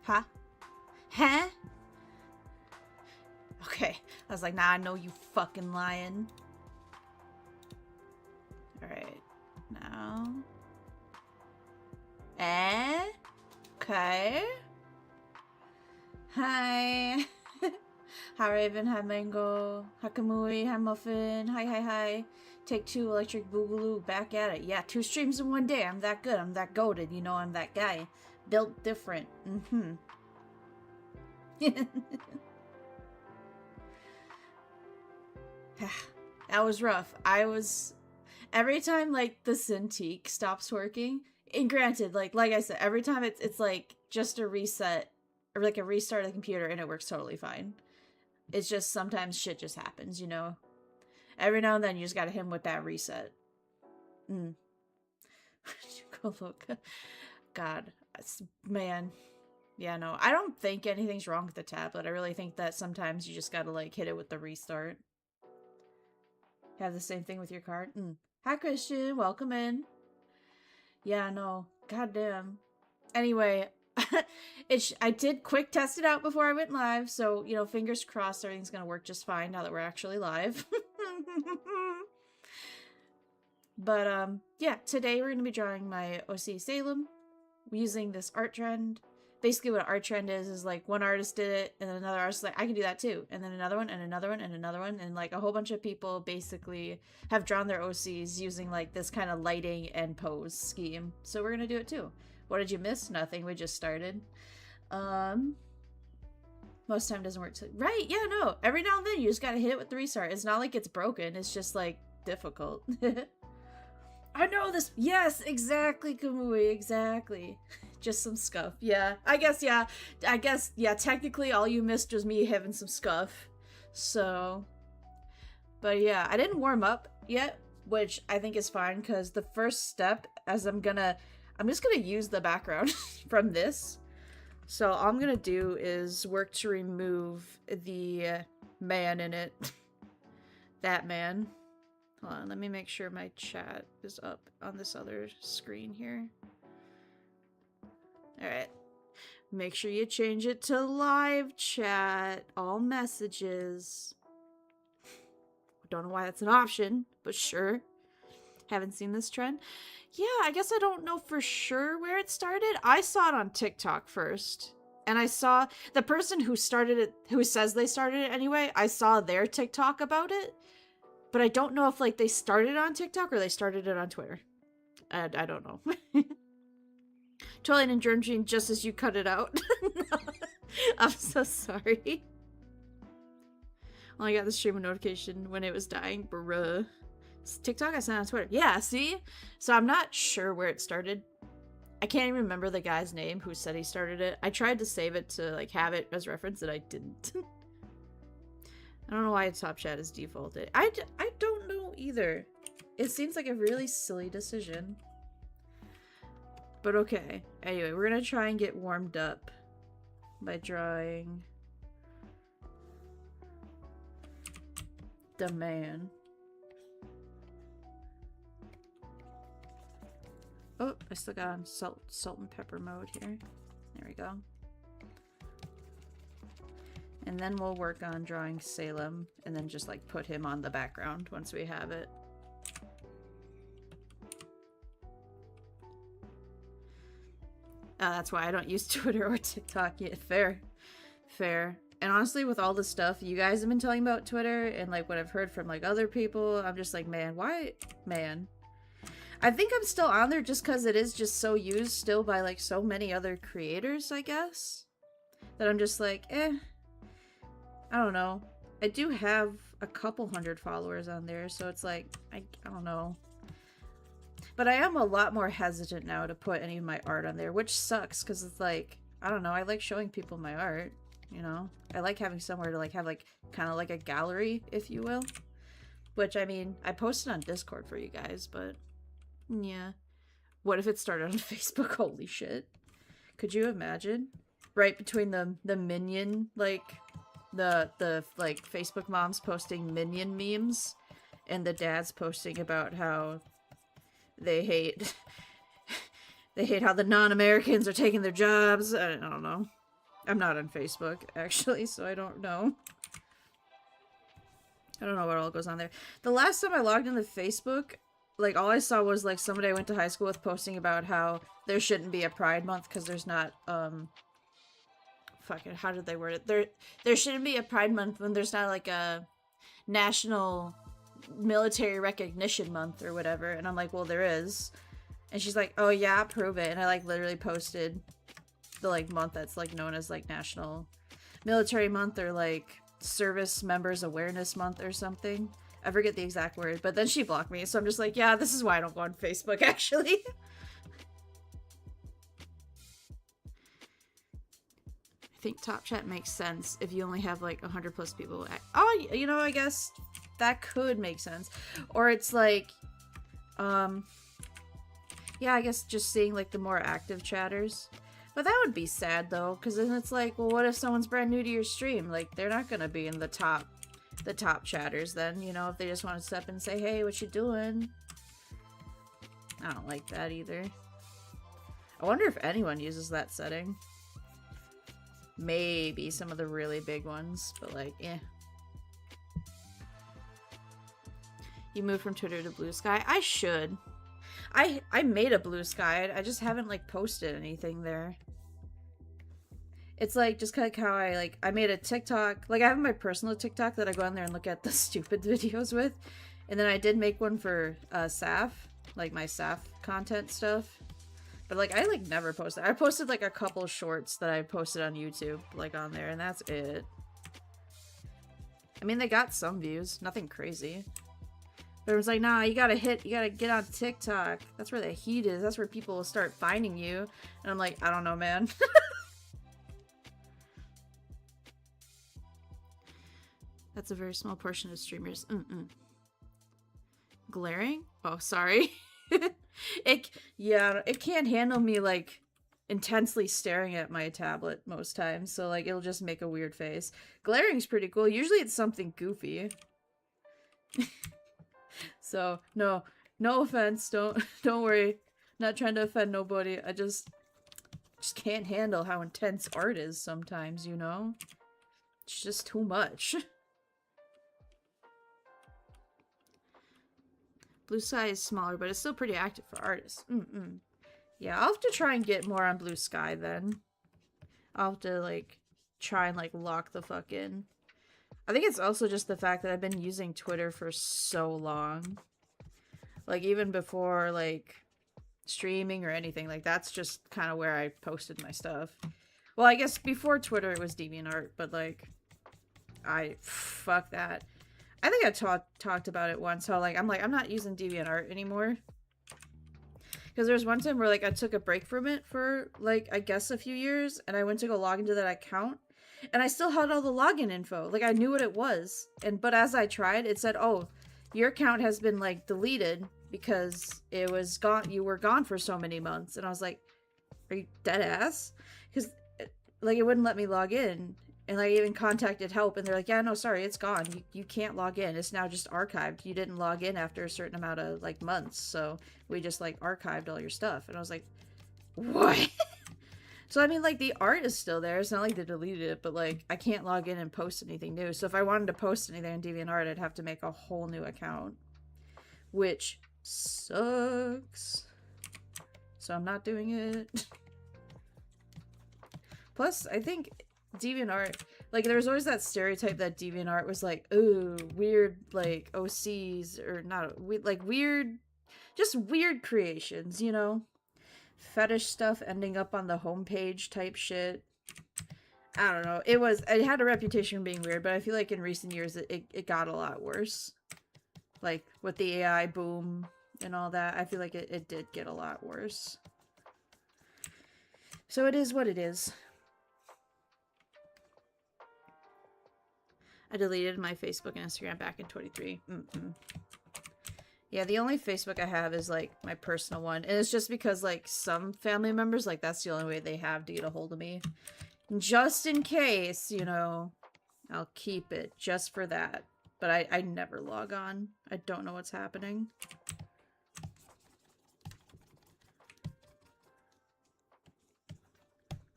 Huh? Huh? Okay. I was like, nah, I know you fucking lying. Alright. Now. Okay. Hi. Hi Raven, hi Mango, hi Kamui, hi Muffin, hi. Take two, Electric Boogaloo, back at it. Yeah, 2 streams in one day. I'm that good, I'm that goated, you know, I'm that guy. Built different. Mm-hmm. That was rough. Every time like the Cintiq stops working, and granted, like I said, every time it's like just a reset or like a restart of the computer and it works totally fine. It's just sometimes shit just happens, you know? Every now and then you just gotta hit him with that reset. Go look. God. Man. Yeah, no. I don't think anything's wrong with the tablet. I really think that sometimes you just gotta like hit it with the restart. Have the same thing with your card? Hi Christian, welcome in. Yeah, no. Goddamn. Anyway, I did quick test it out before I went live, so, you know, fingers crossed everything's gonna work just fine now that we're actually live. But, yeah, today we're gonna be drawing my OC Salem using this art trend. Basically what an art trend is like one artist did it, and then another artist like, I can do that too. And then another one, and another one, and another one, and like a whole bunch of people basically have drawn their OCs using like this kind of lighting and pose scheme. So we're gonna do it too. What did you miss? Nothing. We just started. Most time doesn't work. Right? Yeah, no. Every now and then you just gotta hit it with the restart. It's not like it's broken. It's just like difficult. I know this. Yes, exactly, Kamui. Exactly. Just some scuff. Yeah. I guess, yeah. Technically all you missed was me having some scuff. So. But yeah, I didn't warm up yet, which I think is fine because the first step, as I'm just gonna use the background from this. So all I'm gonna do is work to remove the man in it. That man. Hold on, let me make sure my chat is up on this other screen here. Alright. Make sure you change it to live chat. All messages. Don't know why that's an option, but sure. Haven't seen this trend. Yeah, I guess I don't know for sure where it started. I saw it on TikTok first. And I saw the person who started it, who says they started it anyway, I saw their TikTok about it. But I don't know if like they started it on TikTok or they started it on Twitter. I don't know. Totally in Germ Gene just as you cut it out. I'm so sorry. Only got the stream notification when it was dying. Bruh. It's TikTok I sent on Twitter. Yeah, see? So I'm not sure where it started. I can't even remember the guy's name who said he started it. I tried to save it to like have it as reference and I didn't. I don't know why Top Chat is defaulted. I don't know either. It seems like a really silly decision. But okay. Anyway, we're gonna try and get warmed up by drawing the man. Oh, I still got on salt and pepper mode here. There we go. And then we'll work on drawing Salem and then just like put him on the background once we have it. That's why I don't use Twitter or TikTok yet. Fair. Fair. And honestly, with all the stuff you guys have been telling about Twitter and like what I've heard from like other people, I'm just like, man, why? Man. I think I'm still on there just because it is just so used still by like so many other creators, I guess. That I'm just like, I don't know. I do have a couple hundred followers on there, so it's like, I don't know. But I am a lot more hesitant now to put any of my art on there, which sucks because it's like, I don't know, I like showing people my art, you know? I like having somewhere to like have like, kind of like a gallery, if you will. Which, I mean, I posted on Discord for you guys, but yeah. What if it started on Facebook? Holy shit. Could you imagine? Right between the minion, like, the like, Facebook moms posting minion memes, and the dads posting about how they hate how the non-Americans are taking their jobs. I don't know. I'm not on Facebook, actually, so I don't know. I don't know what all goes on there. The last time I logged into Facebook, like, all I saw was, like, somebody I went to high school with posting about how there shouldn't be a Pride Month because there's not, fuck it, how did they word it? There shouldn't be a Pride Month when there's not, like, a national military recognition month or whatever. And I'm like, well, there is. And she's like, oh, yeah, prove it. And I, like, literally posted the, like, month that's, like, known as, like, National Military Month or, like, Service Members Awareness Month or something. I forget the exact word, but then she blocked me, so I'm just like, yeah, this is why I don't go on Facebook, actually. I think Top Chat makes sense if you only have, like, 100 plus people. Oh, you know, I guess that could make sense. Or it's like, yeah, I guess just seeing, like, the more active chatters. But that would be sad, though, because then it's like, well, what if someone's brand new to your stream? Like, they're not gonna be in the top chatters then, you know, if they just want to step and say, hey, what you doing? I don't like that either. I wonder if anyone uses that setting. Maybe some of the really big ones, but like, eh. You moved from Twitter to Blue Sky? I should. I made a Blue Sky. I just haven't, like, posted anything there. It's, like, just kind of how I made a TikTok. Like, I have my personal TikTok that I go on there and look at the stupid videos with. And then I did make one for, Saph. Like, my Saph content stuff. But, like, I, like, never posted. I posted, like, a couple shorts that I posted on YouTube, like, on there. And that's it. I mean, they got some views. Nothing crazy. But it was like, nah, you gotta get on TikTok. That's where the heat is. That's where people will start finding you. And I'm like, I don't know, man. That's a very small portion of streamers. Glaring? Oh, sorry. It can't handle me, like, intensely staring at my tablet most times. So, like, it'll just make a weird face. Glaring's pretty cool. Usually it's something goofy. So, no offense. Don't worry. Not trying to offend nobody. I just can't handle how intense art is sometimes, you know? It's just too much. Blue Sky is smaller, but it's still pretty active for artists. Yeah, I'll have to try and get more on Blue Sky then. I'll have to, like, try and, like, lock the fuck in. I think it's also just the fact that I've been using Twitter for so long. Like, even before, like, streaming or anything. Like, that's just kind of where I posted my stuff. Well, I guess before Twitter it was DeviantArt, but, like, fuck that. I think I talked about it once, how, like, I'm not using DeviantArt anymore. Because there was one time where, like, I took a break from it for, like, I guess a few years, and I went to go log into that account, and I still had all the login info. Like, I knew what it was. But as I tried, it said, oh, your account has been, like, deleted because it was gone. You were gone for so many months. And I was like, are you dead ass? Because, like, it wouldn't let me log in. And I even contacted help, and they're like, yeah, no, sorry, it's gone. You can't log in. It's now just archived. You didn't log in after a certain amount of, like, months. So we just, like, archived all your stuff. And I was like, what? So, I mean, like, the art is still there. It's not like they deleted it, but, like, I can't log in and post anything new. So if I wanted to post anything on DeviantArt, I'd have to make a whole new account. Which sucks. So I'm not doing it. Plus, I think DeviantArt, like, there was always that stereotype that DeviantArt was, like, ooh, weird, like, OCs, or not, like, weird, just weird creations, you know? Fetish stuff ending up on the homepage type shit. I don't know. It had a reputation of being weird, but I feel like in recent years it got a lot worse. Like, with the AI boom and all that, I feel like it did get a lot worse. So it is what it is. I deleted my Facebook and Instagram back in 23. Yeah, the only Facebook I have is, like, my personal one. And it's just because, like, some family members, like, that's the only way they have to get a hold of me. And just in case, you know, I'll keep it just for that. But I never log on. I don't know what's happening.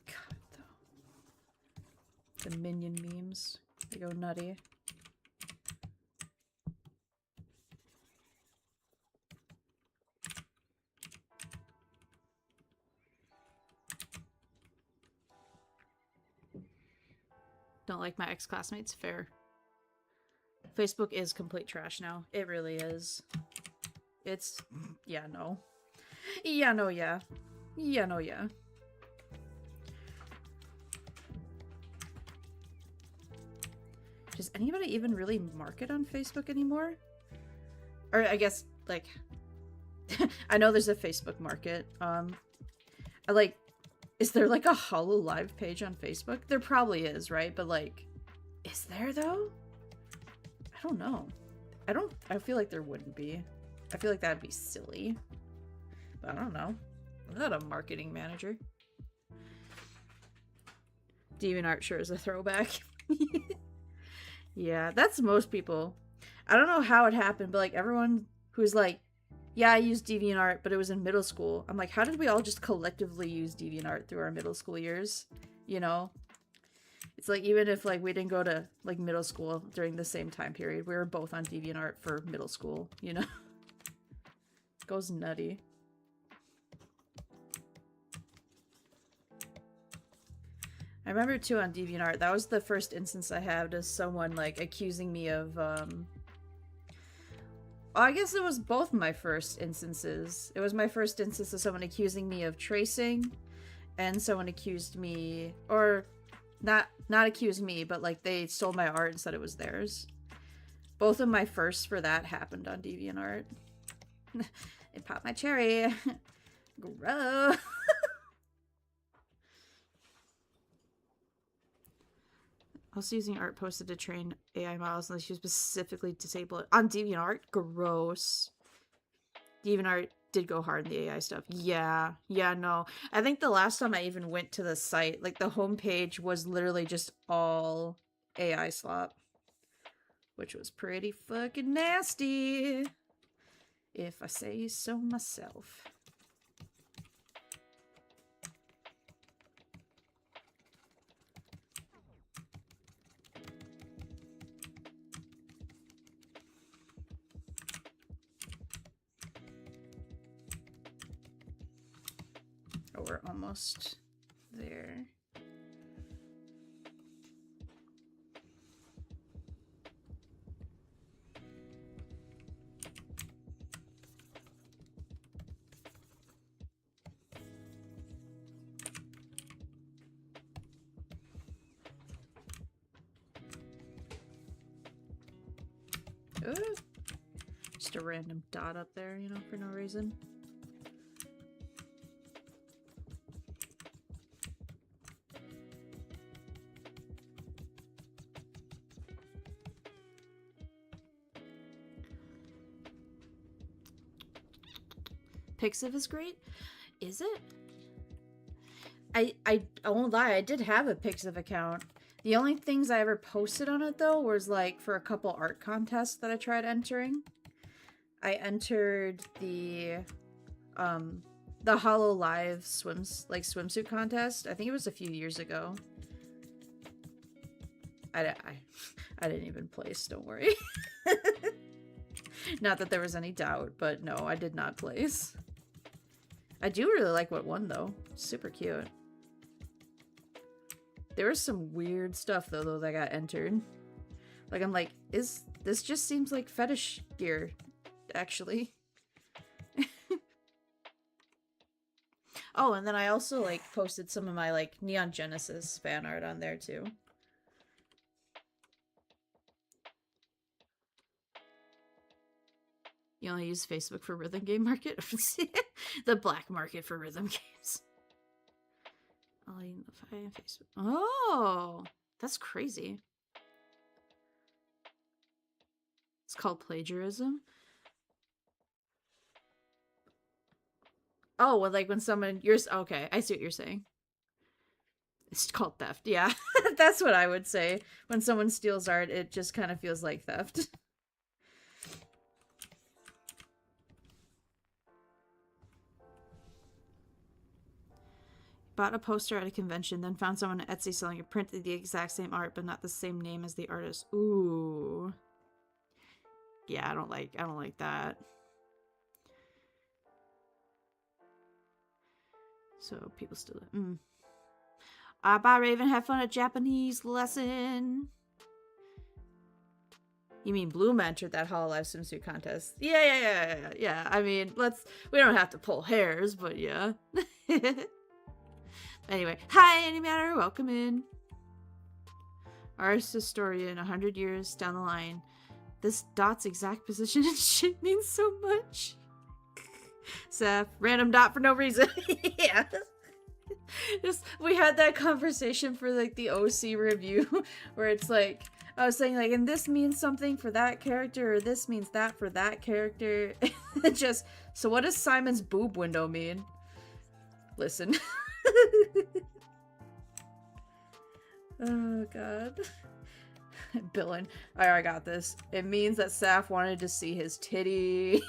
God, though. The minion memes. They go nutty. Don't like my ex-classmates? Fair. Facebook is complete trash now. It really is. It's... yeah, no. Yeah, no, yeah. Yeah, no, yeah. Does anybody even really market on Facebook anymore? Or I guess, like... I know there's a Facebook market. Like... Is there, like, a Hollow Live page on Facebook? There probably is, right? But, like... Is there, though? I don't know. I feel like there wouldn't be. I feel like that'd be silly. But I don't know. I'm not a marketing manager. DeviantArt sure is a throwback. Yeah, that's most people. I don't know how it happened, but like everyone who's like, yeah, I used DeviantArt, but it was in middle school. I'm like, how did we all just collectively use DeviantArt through our middle school years? You know? It's like, even if like we didn't go to like middle school during the same time period, we were both on DeviantArt for middle school, you know? It goes nutty. I remember too on DeviantArt, that was the first instance I had of someone like accusing me of, I guess it was both my first instances. It was my first instance of someone accusing me of tracing, and someone accused me, or not accused me, but like they stole my art and said it was theirs. Both of my firsts for that happened on DeviantArt. It popped my cherry. Gross. Also using art posted to train AI models unless you specifically disable it. On DeviantArt? Gross. DeviantArt did go hard in the AI stuff. Yeah. Yeah, no. I think the last time I even went to the site, like the homepage was literally just all AI slop. Which was pretty fucking nasty. If I say so myself. Oh, we're almost there. Ooh. Just a random dot up there, you know, for no reason. Pixiv is great? Is it? I won't lie, I did have a Pixiv account. The only things I ever posted on it though was like for a couple art contests that I tried entering. I entered the Hollow Live swimsuit contest. I think it was a few years ago. I didn't even place, don't worry. Not that there was any doubt, but no, I did not place. I do really like what won, though. Super cute. There was some weird stuff, though, that got entered. Like, I'm like, this just seems like fetish gear, actually. Oh, and then I also, like, posted some of my, like, Neon Genesis fan art on there, too. You only use Facebook for rhythm game market? The black market for rhythm games. I'll identify Facebook. Oh, that's crazy. It's called plagiarism. Oh, well, like when someone... Okay, I see what you're saying. It's called theft, yeah. That's what I would say. When someone steals art, it just kind of feels like theft. Bought a poster at a convention, then found someone on Etsy selling a print of the exact same art, but not the same name as the artist. Ooh. Yeah, I don't like that. So people still bye Raven, have fun at Japanese lesson. You mean Bloom entered that Hololive swimsuit contest? Yeah. I mean, we don't have to pull hairs, but yeah. Anyway, hi, Animatter, welcome in. Artist historian, 100 years down the line. This dot's exact position and shit means so much. Seth, random dot for no reason. Yeah. We had that conversation for like the OC review where it's like, I was saying like, and this means something for that character, or this means that for that character. Just, so what does Simon's boob window mean? Listen. Oh god. Billin. Alright, I got this. It means that Saf wanted to see his titties.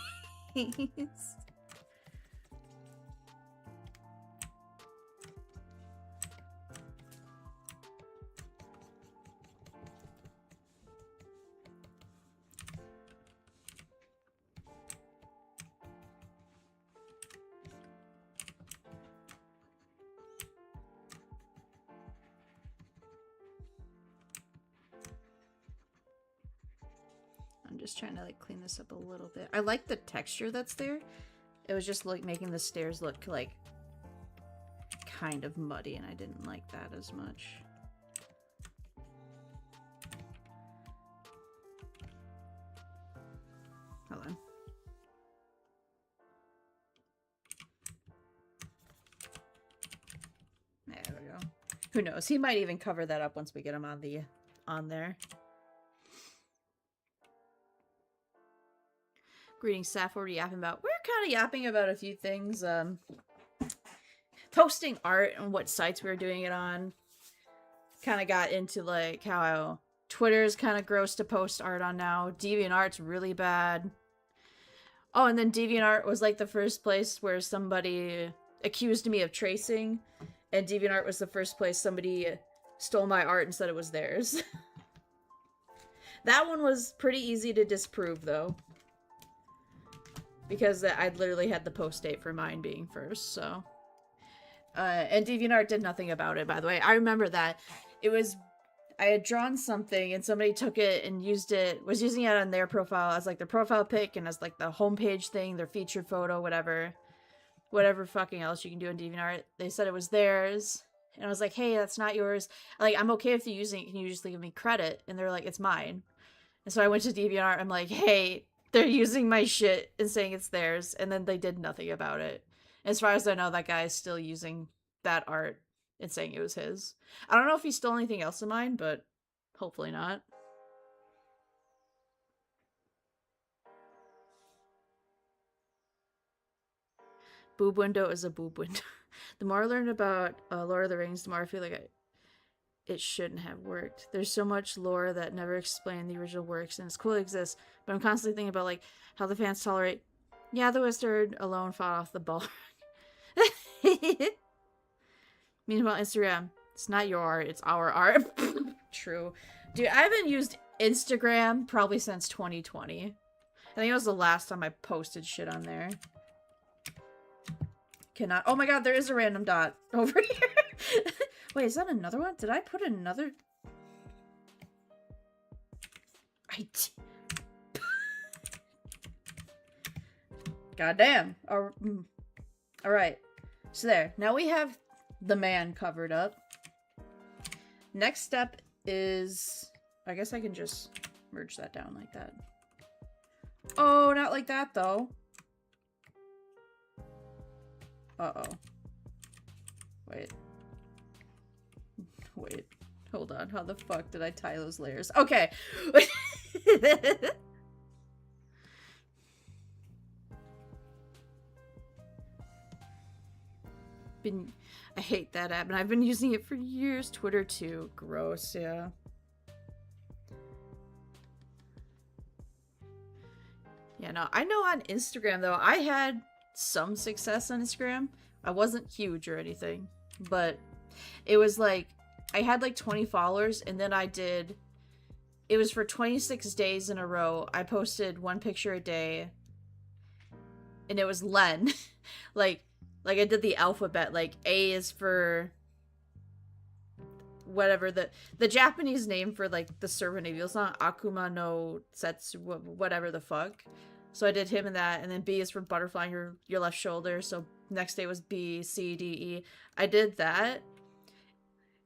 I'm just trying to like clean this up a little bit. I like the texture that's there. It was just like making the stairs look like kind of muddy, and I didn't like that as much. Hold on. There we go. Who knows? He might even cover that up once we get him on there. Greetings, Saf. What are you yapping about? We're kind of yapping about a few things. Posting art and what sites we were doing it on. Kind of got into like how Twitter's kind of gross to post art on now. DeviantArt's really bad. Oh, and then DeviantArt was like the first place where somebody accused me of tracing. And DeviantArt was the first place somebody stole my art and said it was theirs. That one was pretty easy to disprove though. Because I literally had the post date for mine being first, so. And DeviantArt did nothing about it, by the way. I remember that. I had drawn something and somebody took it and was using it on their profile as like their profile pic and as like the homepage thing, their featured photo, whatever fucking else you can do in DeviantArt. They said it was theirs. And I was like, hey, that's not yours. Like, I'm okay with you using it. Can you just give me credit? And they're like, it's mine. And so I went to DeviantArt. I'm like, hey, they're using my shit and saying it's theirs, and then they did nothing about it. As far as I know, that guy is still using that art and saying it was his. I don't know if he stole anything else of mine, but hopefully not. Boob window is a boob window. The more I learn about Lord of the Rings, the more I feel like it shouldn't have worked. There's so much lore that never explained the original works, and it's cool it exists, but I'm constantly thinking about like how the fans tolerate, yeah, the wizard alone fought off the ball. Meanwhile, Instagram, it's not your art, it's our art. True. Dude, I haven't used Instagram probably since 2020. I think it was the last time I posted shit on there. Cannot. Oh my god, there is a random dot over here. Wait, is that another one? Did I put another? Goddamn. Alright. So there. Now we have the man covered up. Next step is... I guess I can just merge that down like that. Oh, not like that, though. Uh-oh. Wait. Hold on. How the fuck did I tie those layers? Okay. I hate that app, and I've been using it for years. Twitter too. Gross, yeah. Yeah, no, I know on Instagram, though, I had some success on Instagram. I wasn't huge or anything. but it was like, I had like 20 followers, and then it was for 26 days in a row. I posted one picture a day, and it was Len. like, like I did the alphabet, like A is for whatever the Japanese name for like the servant of evil. It's not Akuma no Setsu, whatever the fuck. So I did him and that, and then B is for butterfly on your left shoulder. So next day was B, C, D, E. I did that.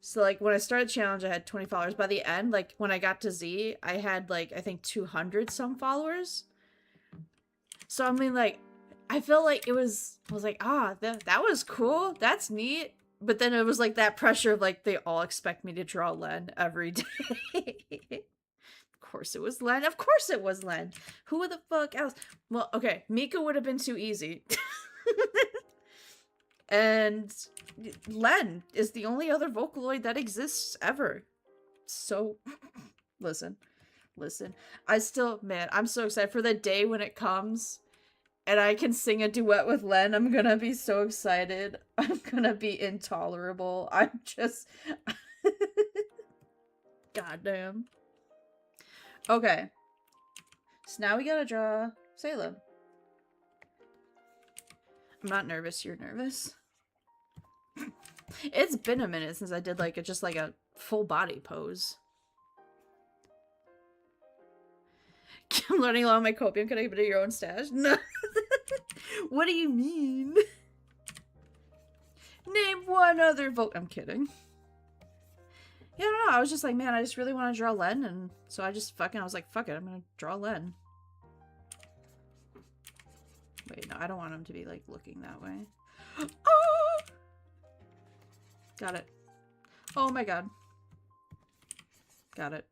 So like when I started the challenge, I had 20 followers. By the end, like when I got to Z, I had like I think 200 some followers. So I mean, like I feel like I was like, that was cool. That's neat. But then it was like that pressure of like they all expect me to draw Len every day. Of course it was Len. Of course it was Len. Who the fuck else? Well, okay, Mika would have been too easy. And Len is the only other Vocaloid that exists ever. So, listen. I still, man, I'm so excited for the day when it comes and I can sing a duet with Len. I'm gonna be so excited. I'm gonna be intolerable. I'm just... Goddamn. Okay. So now we gotta draw Salem. I'm not nervous. You're nervous. It's been a minute since I did like just like a full body pose. I'm learning along my copium. Can I give it to your own stash? No. What do you mean? Name one other vote. I'm kidding. Yeah, I don't know. I was just like, man, I just really want to draw Len, and so I was like, fuck it, I'm gonna draw Len. Wait, no, I don't want him to be like looking that way. Oh! Got it. Oh my god. Got it.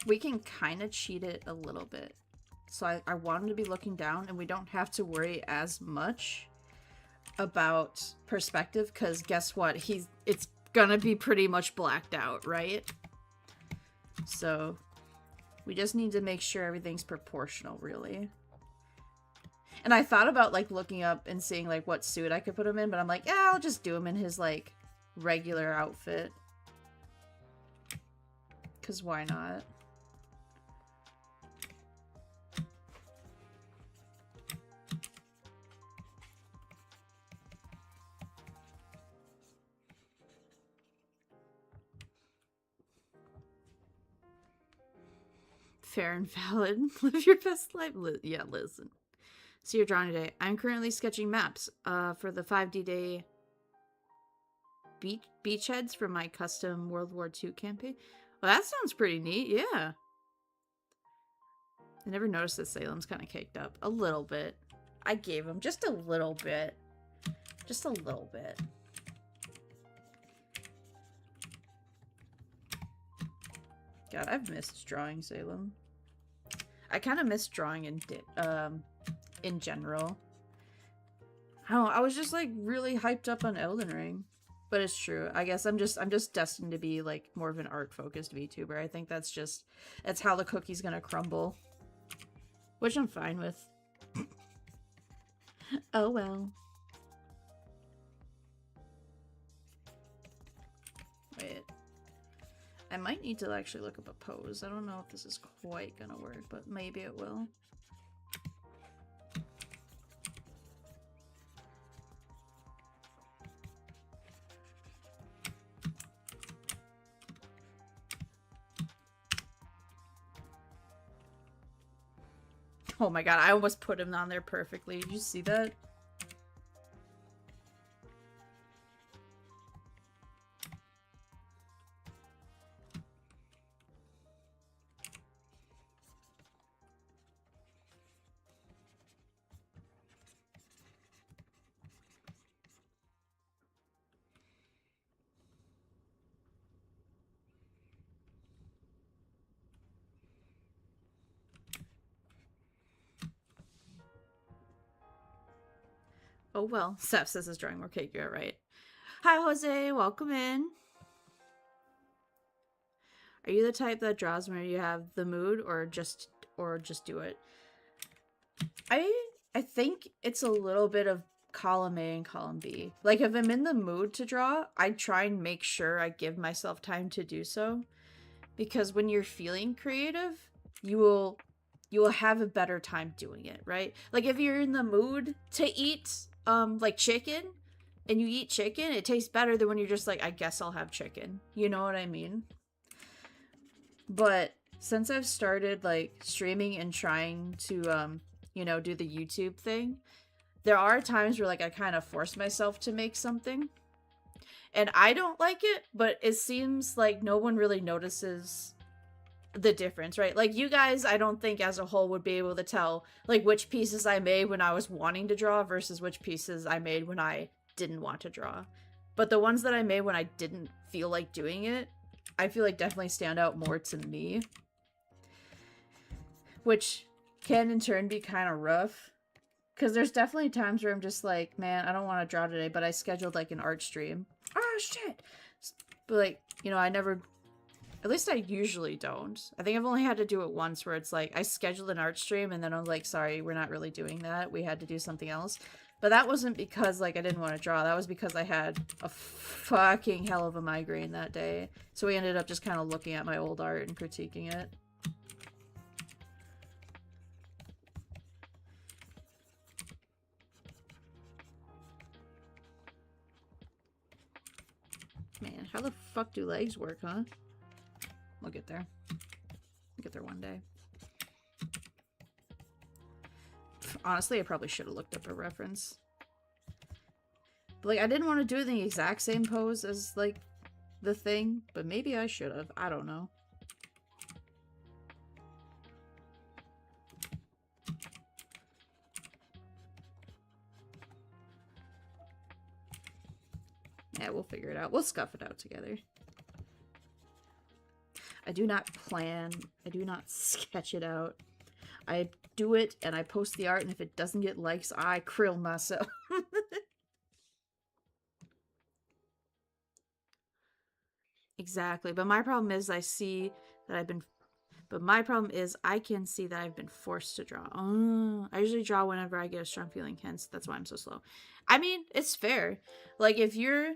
We can kind of cheat it a little bit. So I want him to be looking down, and we don't have to worry as much about perspective, because guess what? It's gonna be pretty much blacked out, right? So we just need to make sure everything's proportional, really. And I thought about like looking up and seeing like what suit I could put him in, but I'm like, yeah, I'll just do him in his like regular outfit. Because why not? Fair and valid. Live your best life. Yeah, listen. So you're drawing today. I'm currently sketching maps for the 5D day beachheads for my custom World War II campaign. Well, that sounds pretty neat. Yeah. I never noticed that Salem's kind of caked up. A little bit. I gave him just a little bit. Just a little bit. God, I've missed drawing Salem. I kind of miss drawing in general. I don't know, I was just like really hyped up on Elden Ring. But it's true. I guess I'm just destined to be like more of an art focused VTuber. I think that's how the cookie's gonna crumble. Which I'm fine with. Oh well. Wait. I might need to actually look up a pose. I don't know if this is quite gonna work, but maybe it will. Oh my god, I almost put him on there perfectly. Did you see that? Oh well, Seth says his drawing more cake, you're right. Hi Jose, welcome in. Are you the type that draws when you have the mood or just or just do it. I think it's a little bit of column A and column B. Like, if I'm in the mood to draw, I try and make sure I give myself time to do so. Because when you're feeling creative, you will have a better time doing it, right? Like, if you're in the mood to eat like chicken and you eat chicken, it tastes better than when you're just like, I guess I'll have chicken. You know what I mean? But since I've started like streaming and trying to you know, do the YouTube thing, there are times where like I kind of force myself to make something. And I don't like it, but it seems like no one really notices the difference, right? Like, you guys, I don't think as a whole would be able to tell like which pieces I made when I was wanting to draw versus which pieces I made when I didn't want to draw. But the ones that I made when I didn't feel like doing it, I feel like definitely stand out more to me. Which can in turn be kind of rough. Because there's definitely times where I'm just like, man, I don't want to draw today, but I scheduled like an art stream. Oh, shit! But like, you know, I never... At least I usually don't. I think I've only had to do it once where it's like, I scheduled an art stream and then I'm like, sorry, we're not really doing that. We had to do something else. But that wasn't because like I didn't want to draw. That was because I had a fucking hell of a migraine that day. So we ended up just kind of looking at my old art and critiquing it. Man, how the fuck do legs work, huh? We'll get there. We'll get there one day. Honestly, I probably should have looked up a reference. But, like, I didn't want to do it in the exact same pose as, like, the thing. But maybe I should have. I don't know. Yeah, we'll figure it out. We'll scuff it out together. I do not plan. I do not sketch it out. I do it and I post the art, and if it doesn't get likes, I krill myself. Exactly. But my problem is I see that I've been... But my problem is I can see that I've been forced to draw. I usually draw whenever I get a strong feeling, hence that's why I'm so slow. I mean, it's fair. Like, if you're...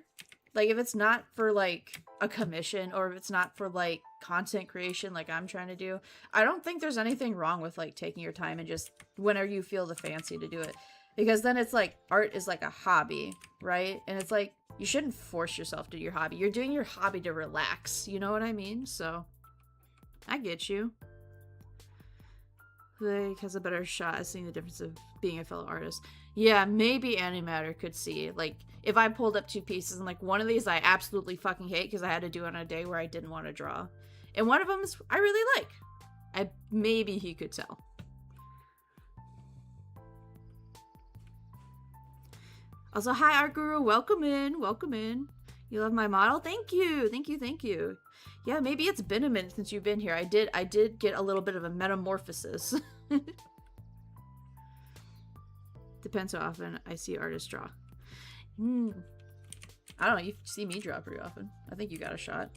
Like, if it's not for, like, a commission, or if it's not for, like, content creation like I'm trying to do, I don't think there's anything wrong with, like, taking your time and just whenever you feel the fancy to do it. Because then it's, like, art is, like, a hobby, right? And it's, like, you shouldn't force yourself to do your hobby. You're doing your hobby to relax. You know what I mean? So... I get you. Like, has a better shot at seeing the difference of being a fellow artist. Yeah, maybe Animatter could see. Like, if I pulled up two pieces and, like, one of these I absolutely fucking hate because I had to do it on a day where I didn't want to draw. And one of them is I really like. Maybe he could tell. Also, hi, Art Guru. Welcome in. Welcome in. You love my model? Thank you. Thank you. Thank you. Yeah, maybe it's been a minute since you've been here. I did get a little bit of a metamorphosis. Depends how often I see artists draw. I don't know, you see me draw pretty often. I think you got a shot.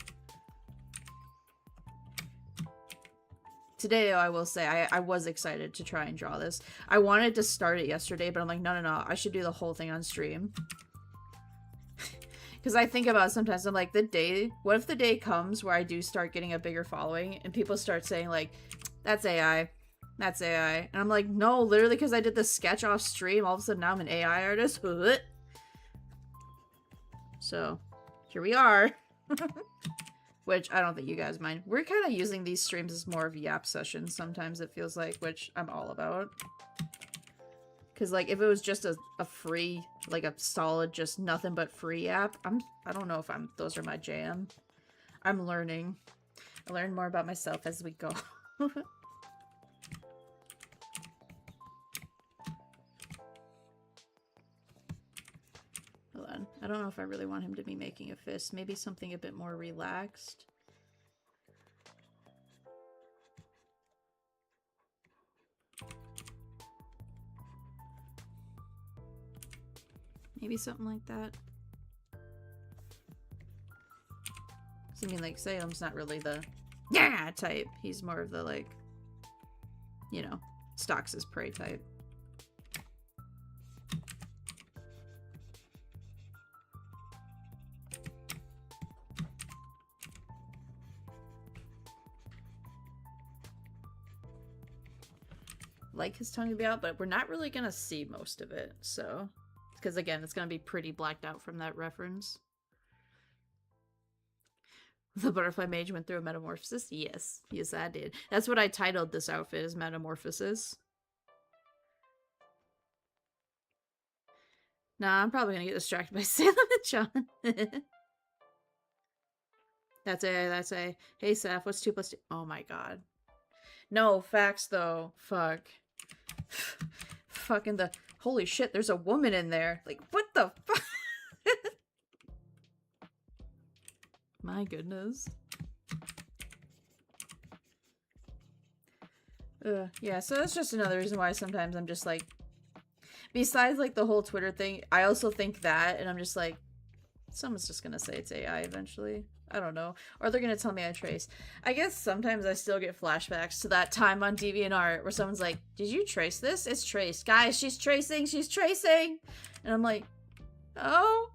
Today, though, I will say, I was excited to try and draw this. I wanted to start it yesterday, but I'm like, no, I should do the whole thing on stream. Because I think about it sometimes, I'm like, what if the day comes where I do start getting a bigger following and people start saying like, that's AI, that's AI. And I'm like, no, literally because I did the sketch off stream, all of a sudden now I'm an AI artist. So, here we are. Which I don't think you guys mind. We're kind of using these streams as more of yap sessions sometimes, it feels like, which I'm all about. Because, like, if it was just a free, like, a solid, just nothing but free app, I don't know if those are my jam. I'm learning. I learn more about myself as we go. Hold on. I don't know if I really want him to be making a fist. Maybe something a bit more relaxed. Maybe something like that. I mean, like, Salem's not really the yeah type. He's more of the, like, you know, stalks his prey type. Like his tongue to be out, but we're not really gonna see most of it, so, because again, it's gonna be pretty blacked out from that reference. The butterfly mage went through a metamorphosis. Yes, I did. That's what I titled this outfit, is Metamorphosis. Nah, I'm probably gonna get distracted by Salem and John. That's a hey Saph, what's 2 plus 2? Oh my god. No, facts though. Fuck. Fucking the holy shit, there's a woman in there. Like, what the fuck? My goodness. Yeah, so that's just another reason why sometimes I'm just like, besides like the whole Twitter thing, I also think that, and I'm just like, someone's just gonna say it's AI eventually. I don't know. Or they're gonna tell me I trace. I guess sometimes I still get flashbacks to that time on DeviantArt where someone's like, did you trace this? It's traced. Guys, she's tracing! She's tracing! And I'm like, oh?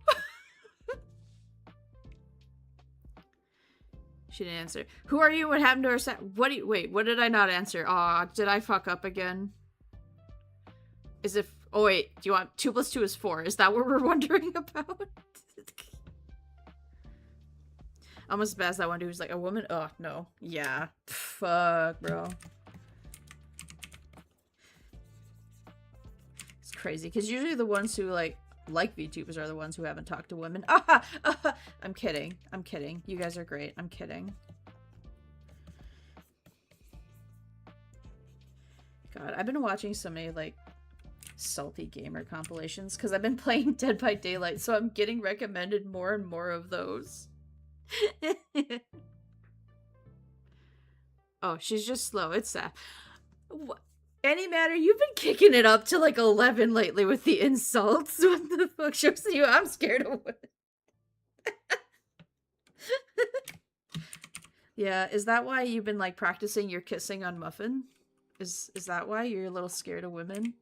She didn't answer. Who are you? What happened to her? What do you- Wait, what did I not answer? Aw, did I fuck up again? Is it... Oh wait, do you want... 2 plus 2 is 4. Is that what we're wondering about? Almost as bad as that one dude who's like, a woman? Oh, no. Yeah. Fuck, bro. It's crazy, because usually the ones who, like VTubers are the ones who haven't talked to women. I'm kidding. I'm kidding. You guys are great. I'm kidding. God, I've been watching so many, like, salty gamer compilations, because I've been playing Dead by Daylight, so I'm getting recommended more and more of those. Oh, she's just slow. It's sad. Any matter, you've been kicking it up to like 11 lately with the insults. What the fuck shows you? I'm scared of women. Yeah, is that why you've been like practicing your kissing on Muffin? Is that why you're a little scared of women?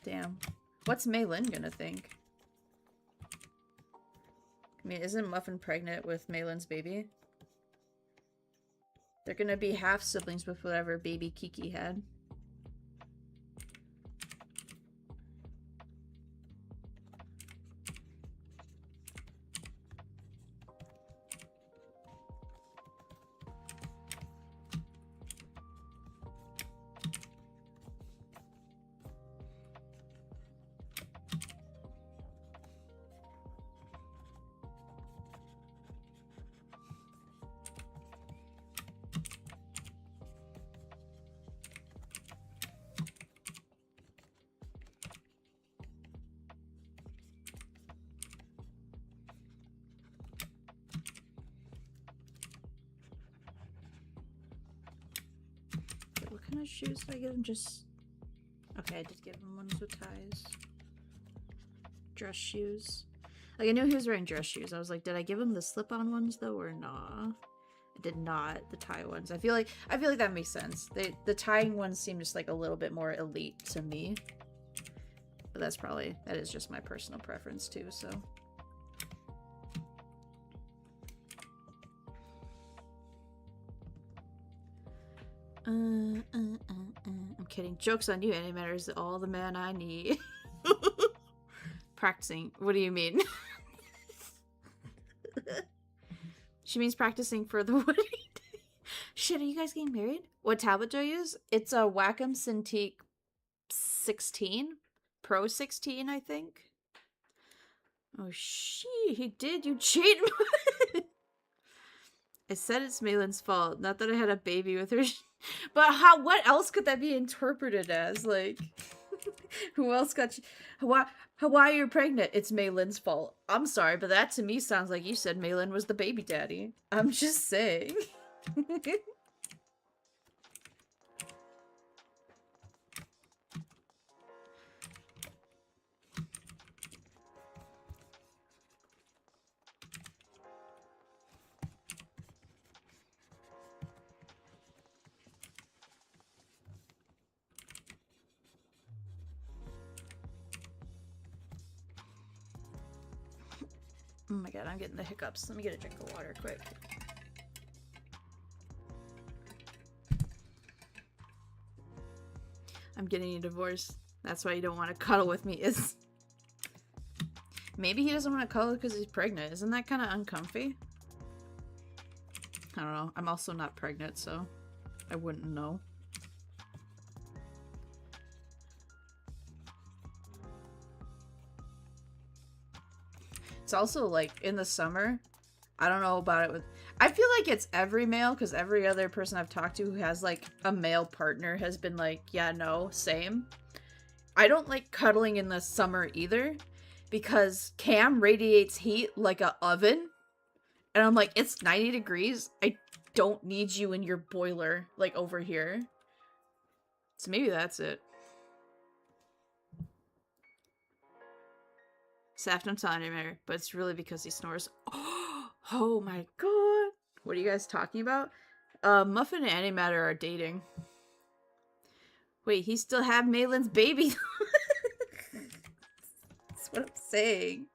Damn. What's Maylin gonna think? I mean, isn't Muffin pregnant with Maylin's baby? They're gonna be half siblings with whatever baby Kiki had. What kind of shoes did I give him? Just... Okay, I did give him ones with ties. Dress shoes. Like, I knew he was wearing dress shoes. I was like, did I give him the slip-on ones, though, or nah? I did not. The tie ones. I feel like that makes sense. The tying ones seem just, like, a little bit more elite to me. But that is just my personal preference, too, so... I'm kidding. Joke's on you, Animator is all the man I need. Practicing. What do you mean? She means practicing for the wedding. Shit, are you guys getting married? What tablet do I use? It's a Wacom Cintiq 16? Pro 16, I think. Oh, shit, he did. You cheated. I said it's Maylin's fault, not that I had a baby with her. But what else could that be interpreted as? Like, who else got you? Why you're pregnant? It's Maylin's fault. I'm sorry, but that to me sounds like you said Maylin was the baby daddy. I'm just saying. Oh my god, I'm getting the hiccups. Let me get a drink of water quick. I'm getting a divorce. That's why you don't want to cuddle with me, is... Maybe he doesn't want to cuddle because he's pregnant. Isn't that kind of uncomfy? I don't know. I'm also not pregnant, so I wouldn't know. It's also, like, in the summer, I don't know about it with... I feel like it's every male, because every other person I've talked to who has, like, a male partner has been like, yeah, no, same. I don't like cuddling in the summer either, because Cam radiates heat like an oven, and I'm like, it's 90 degrees. I don't need you in your boiler, like, over here. So maybe that's it. Saf, don't tell anybody, but it's really because he snores. Oh my god. What are you guys talking about? Muffin and Antimatter are dating. Wait, he still have Malin's baby? That's what I'm saying.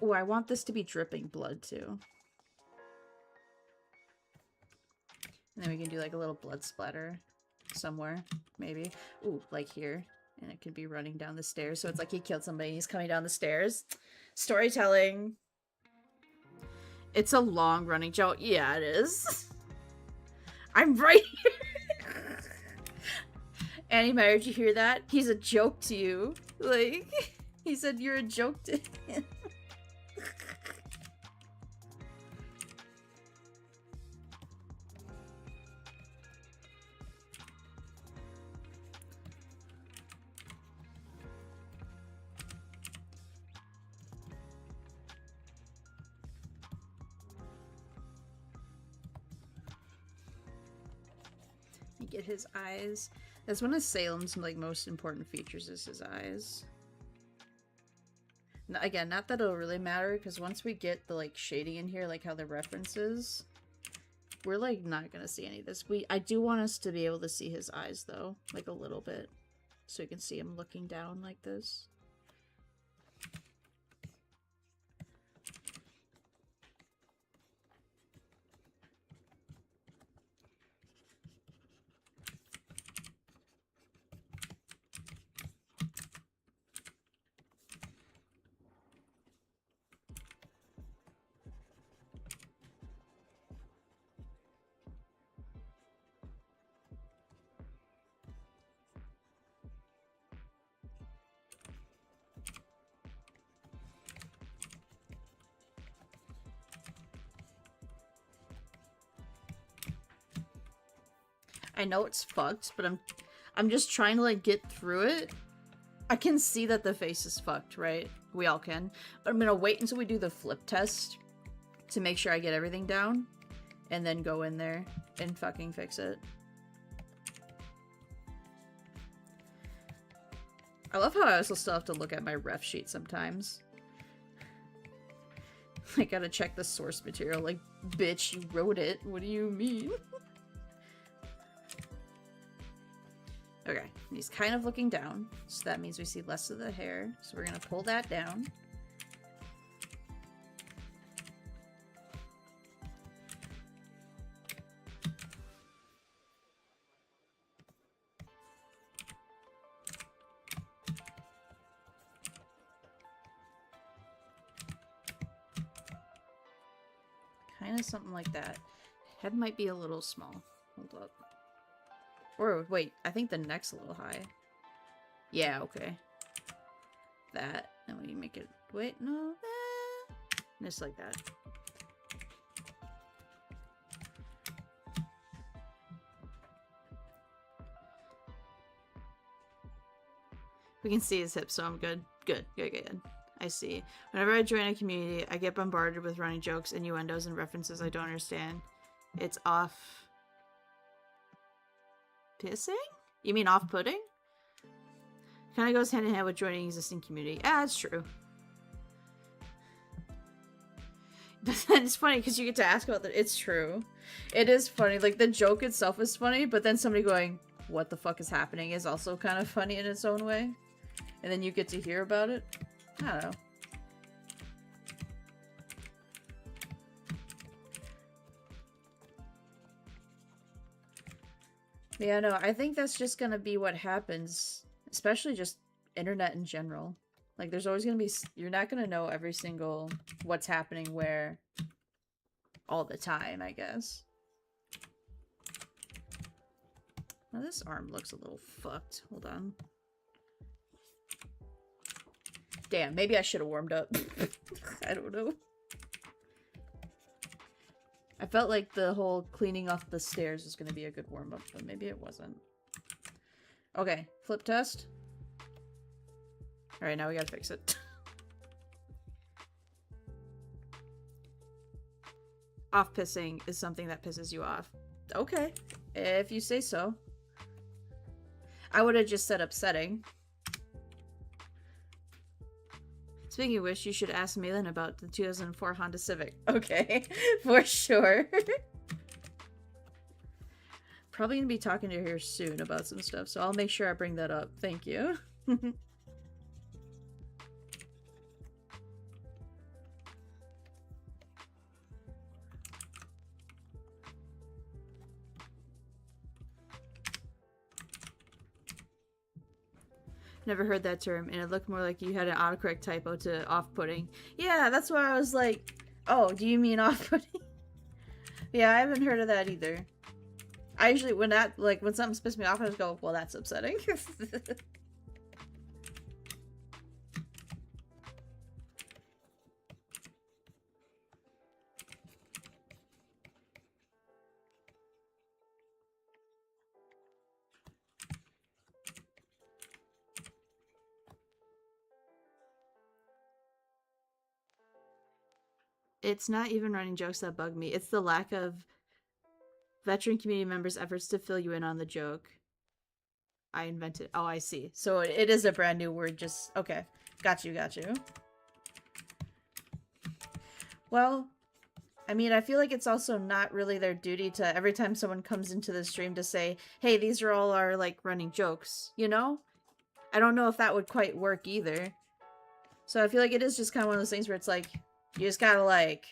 Oh, I want this to be dripping blood too. And then we can do like a little blood splatter somewhere, maybe. Ooh, like here. And it could be running down the stairs. So it's like he killed somebody and he's coming down the stairs. Storytelling. It's a long running joke. Yeah, it is. I'm right here. Annie Meyer, did you hear that? He's a joke to you. Like, he said you're a joke to him. Get his eyes. That's one of Salem's like most important features is his eyes. Now, again, not that it'll really matter because once we get the like shading in here, like how the references, we're like not gonna see any of this. I do want us to be able to see his eyes though, like a little bit, so you can see him looking down like this. I know it's fucked, but I'm just trying to like get through it. I can see that the face is fucked, right? We all can. But I'm gonna wait until we do the flip test to make sure I get everything down and then go in there and fucking fix it. I love how I also still have to look at my ref sheet sometimes. I gotta check the source material, like, bitch, you wrote it. What do you mean? Okay, he's kind of looking down, so that means we see less of the hair. So we're gonna pull that down. Kind of something like that. Head might be a little small. Hold up. Or, wait, I think the neck's a little high. Yeah, okay. That. And we make it... Wait, no. Just like that. We can see his hips, so I'm good. Good, good, good. I see. Whenever I join a community, I get bombarded with running jokes, innuendos, and references I don't understand. It's off... Pissing? You mean off-putting? Kind of goes hand in hand with joining existing community. Ah, that's true. But then it's funny because you get to ask about that. It's true. It is funny. Like, the joke itself is funny, but then somebody going, what the fuck is happening is also kind of funny in its own way. And then you get to hear about it? I don't know. Yeah, no, I think that's just gonna be what happens, especially just internet in general. Like, there's always gonna be, you're not gonna know every single what's happening where all the time, I guess. Now, this arm looks a little fucked. Hold on. Damn, maybe I should have warmed up. I don't know. I felt like the whole cleaning off the stairs was going to be a good warm-up, but maybe it wasn't. Okay, flip test. Alright, now we gotta fix it. Off-pissing is something that pisses you off. Okay, if you say so. I would have just said upsetting. Speaking of which, you should ask Malin about the 2004 Honda Civic. Okay, for sure. Probably gonna be talking to her soon about some stuff, so I'll make sure I bring that up. Thank you. Never heard that term, and it looked more like you had an autocorrect typo to off-putting. Yeah, that's why I was like, oh, do you mean off-putting? Yeah, I haven't heard of that either. I usually, when something's pissed me off, I just go, well, that's upsetting. It's not even running jokes that bug me. It's the lack of veteran community members' efforts to fill you in on the joke. I invented. Oh, I see. So it is a brand new word. Just okay. Got you. Well, I mean, I feel like it's also not really their duty to every time someone comes into the stream to say, "Hey, these are all our like running jokes." You know? I don't know if that would quite work either. So I feel like it is just kind of one of those things where it's like, you just gotta like,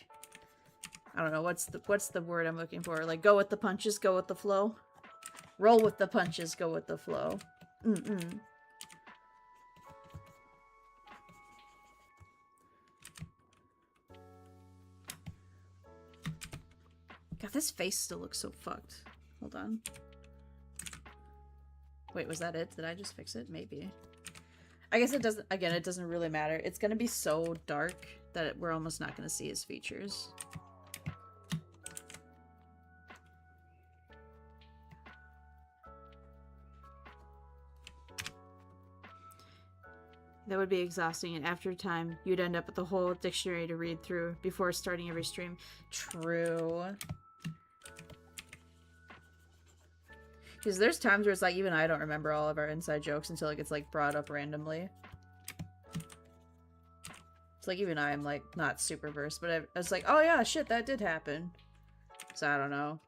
I don't know, what's the word I'm looking for? Like, go with the punches, go with the flow. Roll with the punches, go with the flow. God, this face still looks so fucked. Hold on. Wait, was that it? Did I just fix it? Maybe. I guess it doesn't, again, it doesn't really matter. It's gonna be so dark that we're almost not gonna see his features. That would be exhausting, and after a time, you'd end up with a whole dictionary to read through before starting every stream. True. Because there's times where it's like, even I don't remember all of our inside jokes until it gets, like, brought up randomly. It's like, even I'm, like, not super versed, but I was like, oh yeah, shit, that did happen. So I don't know.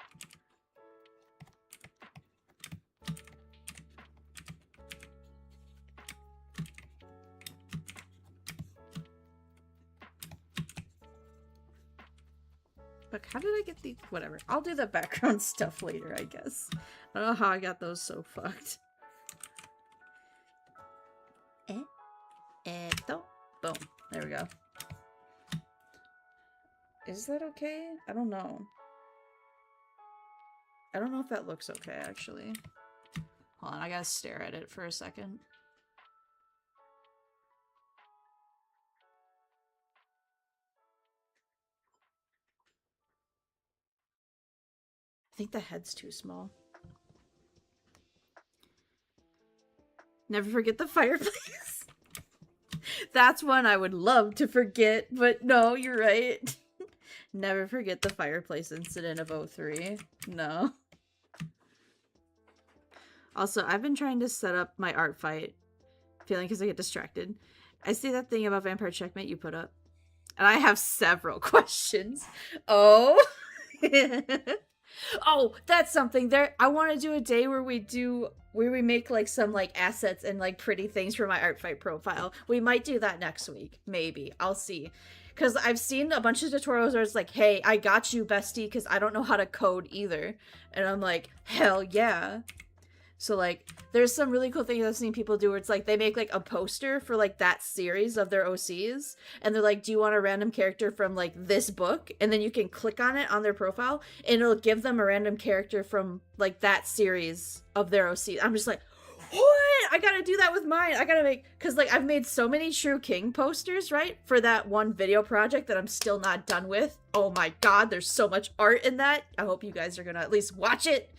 Look, how did I get the... Whatever. I'll do the background stuff later, I guess. I don't know how I got those so fucked. Boom. There we go. Is that okay? I don't know. I don't know if that looks okay, actually. Hold on, I gotta stare at it for a second. I think the head's too small. Never forget the fireplace. That's one I would love to forget, but no, you're right. Never forget the fireplace incident of 03. No. Also, I've been trying to set up my art fight, feeling because I get distracted. I see that thing about Vampire Checkmate you put up, and I have several questions. Oh. Oh, that's something there. I want to do a day where we do where we make like some like assets and like pretty things for my art fight profile. We might do that next week. Maybe. I'll see. Because I've seen a bunch of tutorials where it's like, hey, I got you, bestie, because I don't know how to code either. And I'm like, hell yeah. So, like, there's some really cool things I've seen people do where it's like they make, like, a poster for, like, that series of their OCs. And they're like, do you want a random character from, like, this book? And then you can click on it on their profile, and it'll give them a random character from, like, that series of their OCs. I'm just like, what? I gotta do that with mine. I gotta make... Because, like, I've made so many True King posters, right? For that one video project that I'm still not done with. Oh my god, there's so much art in that. I hope you guys are gonna at least watch it.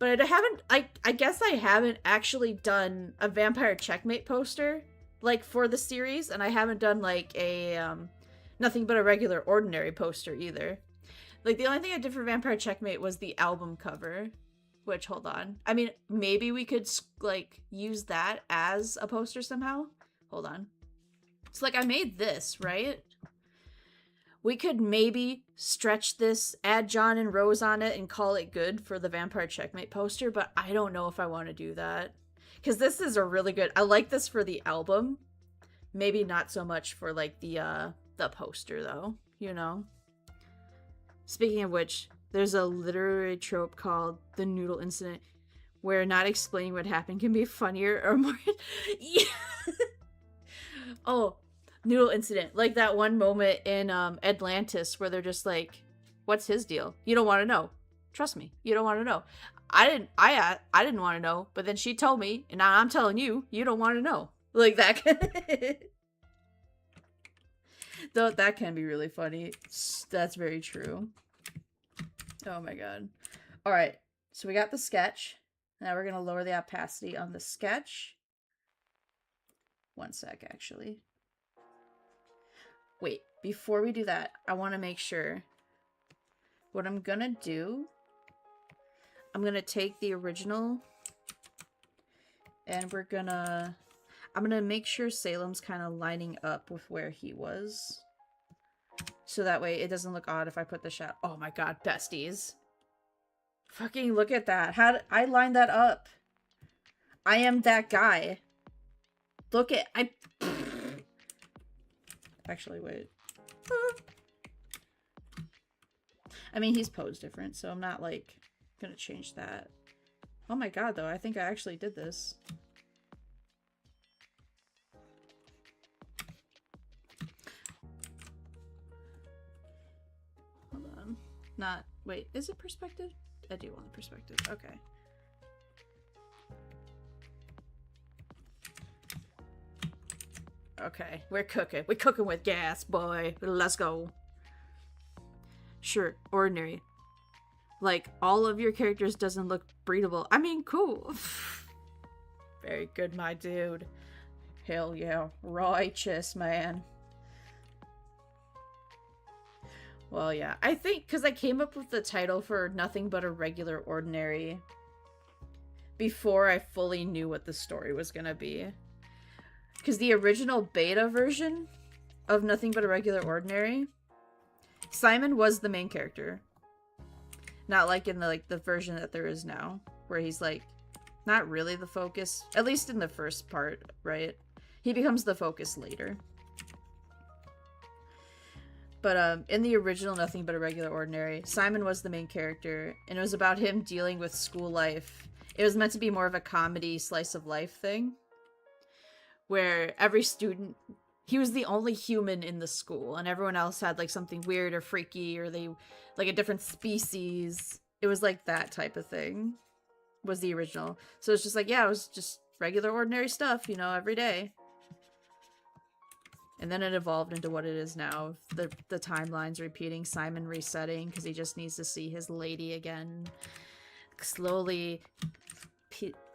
But I haven't, I guess I haven't actually done a Vampire Checkmate poster, like, for the series, and I haven't done, like, a, Nothing But a Regular Ordinary poster either. Like, the only thing I did for Vampire Checkmate was the album cover, which, hold on. I mean, maybe we could, like, use that as a poster somehow? Hold on. So, like, I made this, right? We could maybe stretch this, add John and Rose on it, and call it good for the Vampire Checkmate poster, but I don't know if I want to do that. Because this is a really good... I like this for the album. Maybe not so much for, like, the poster, though. You know? Speaking of which, there's a literary trope called the Noodle Incident, where not explaining what happened can be funnier or more... Yeah. Oh... Noodle Incident, like that one moment in Atlantis where they're just like, what's his deal? You don't want to know. Trust me, you don't want to know. I didn't want to know, but then she told me, and now I'm telling you, you don't want to know. Like that. Though that can be really funny. That's very true. Oh my god. All right, so we got the sketch. Now we're gonna lower the opacity on the sketch. One sec, actually. Wait, before we do that, I want to make sure what I'm gonna do, I'm gonna take the original and I'm gonna make sure Salem's kind of lining up with where he was. So that way it doesn't look odd if I put the shot. Oh my god, besties. Fucking look at that. How did I line that up? I am that guy. Look at, actually, wait. I mean, he's posed different, so I'm not, like, gonna change that. Oh my god, though, I think I actually did this. Hold on. Not... Wait, is it perspective? I do want the perspective. Okay. Okay, we're cooking. We're cooking with gas, boy. Let's go. Sure, ordinary. Like, all of your characters doesn't look breedable. I mean, cool. Very good, my dude. Hell yeah. Righteous, man. Well, yeah. I think, because I came up with the title for Nothing But a Regular Ordinary before I fully knew what the story was gonna be. Because the original beta version of Nothing But a Regular Ordinary, Simon was the main character. Not like in the version that there is now, where he's like not really the focus, at least in the first part, right? He becomes the focus later. But in the original Nothing But a Regular Ordinary, Simon was the main character, and it was about him dealing with school life. It was meant to be more of a comedy slice of life thing, where every student, he was the only human in the school, and everyone else had like something weird or freaky, or they like a different species. It was like that type of thing was the original. So it's just like, yeah, it was just regular ordinary stuff, you know, every day. And then it evolved into what it is now. The timeline's repeating, Simon resetting because he just needs to see his lady again. Slowly,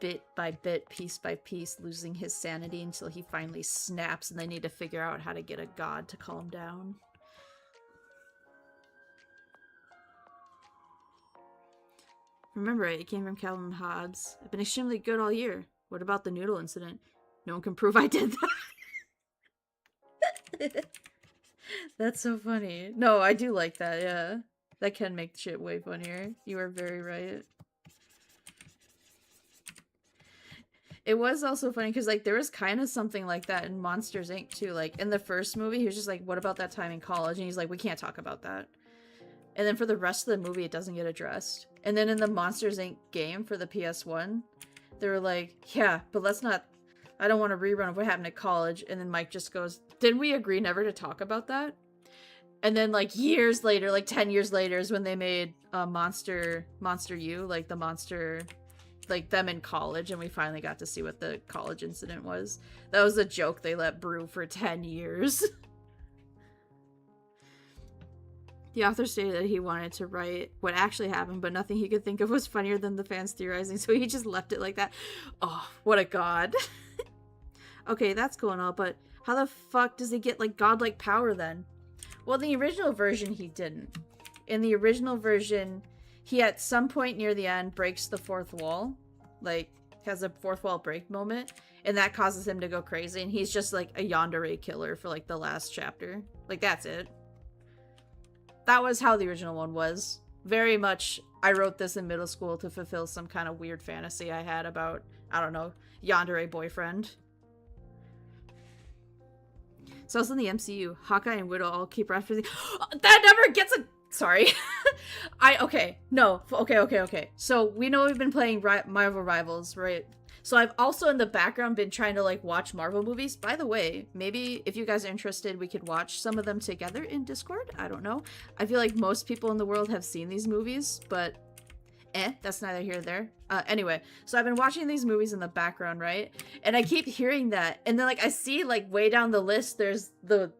bit by bit, piece by piece, losing his sanity until he finally snaps, and they need to figure out how to get a god to calm down. Remember it came from Calvin Hobbes. I've been extremely good all year. What about the noodle incident? No one can prove I did that. That's so funny. No, I do like that, yeah. That can make shit way funnier. You are very right. It was also funny because, like, there was kind of something like that in Monsters, Inc. too. Like, in the first movie, he was just like, what about that time in college? And he's like, we can't talk about that. And then for the rest of the movie, it doesn't get addressed. And then in the Monsters, Inc. game for the PS1, they were like, yeah, but let's not... I don't want a rerun of what happened at college. And then Mike just goes, didn't we agree never to talk about that? And then, like, years later, like 10 years later is when they made Monster U, like the monster... like them in college, and we finally got to see what the college incident was. That was a joke they let brew for 10 years. The author stated that he wanted to write what actually happened, but nothing he could think of was funnier than the fans theorizing, so he just left it like that. Oh, what a god. Okay, that's cool and all, but how the fuck does he get, like, godlike power then? Well, in the original version, he didn't. In the original version... he, at some point near the end, breaks the fourth wall. Like, has a fourth wall break moment. And that causes him to go crazy. And he's just, like, a yandere killer for, like, the last chapter. Like, that's it. That was how the original one was. Very much, I wrote this in middle school to fulfill some kind of weird fantasy I had about, I don't know, yandere boyfriend. So also in the MCU, Hawkeye and Widow all keep referencing... that never gets a... Sorry. Okay. So, we know we've been playing Marvel Rivals, right? So, I've also in the background been trying to, like, watch Marvel movies. By the way, maybe if you guys are interested, we could watch some of them together in Discord. I don't know. I feel like most people in the world have seen these movies, but that's neither here nor there. Anyway, so I've been watching these movies in the background, right? And I keep hearing that. And then, like, I see, like, way down the list, there's the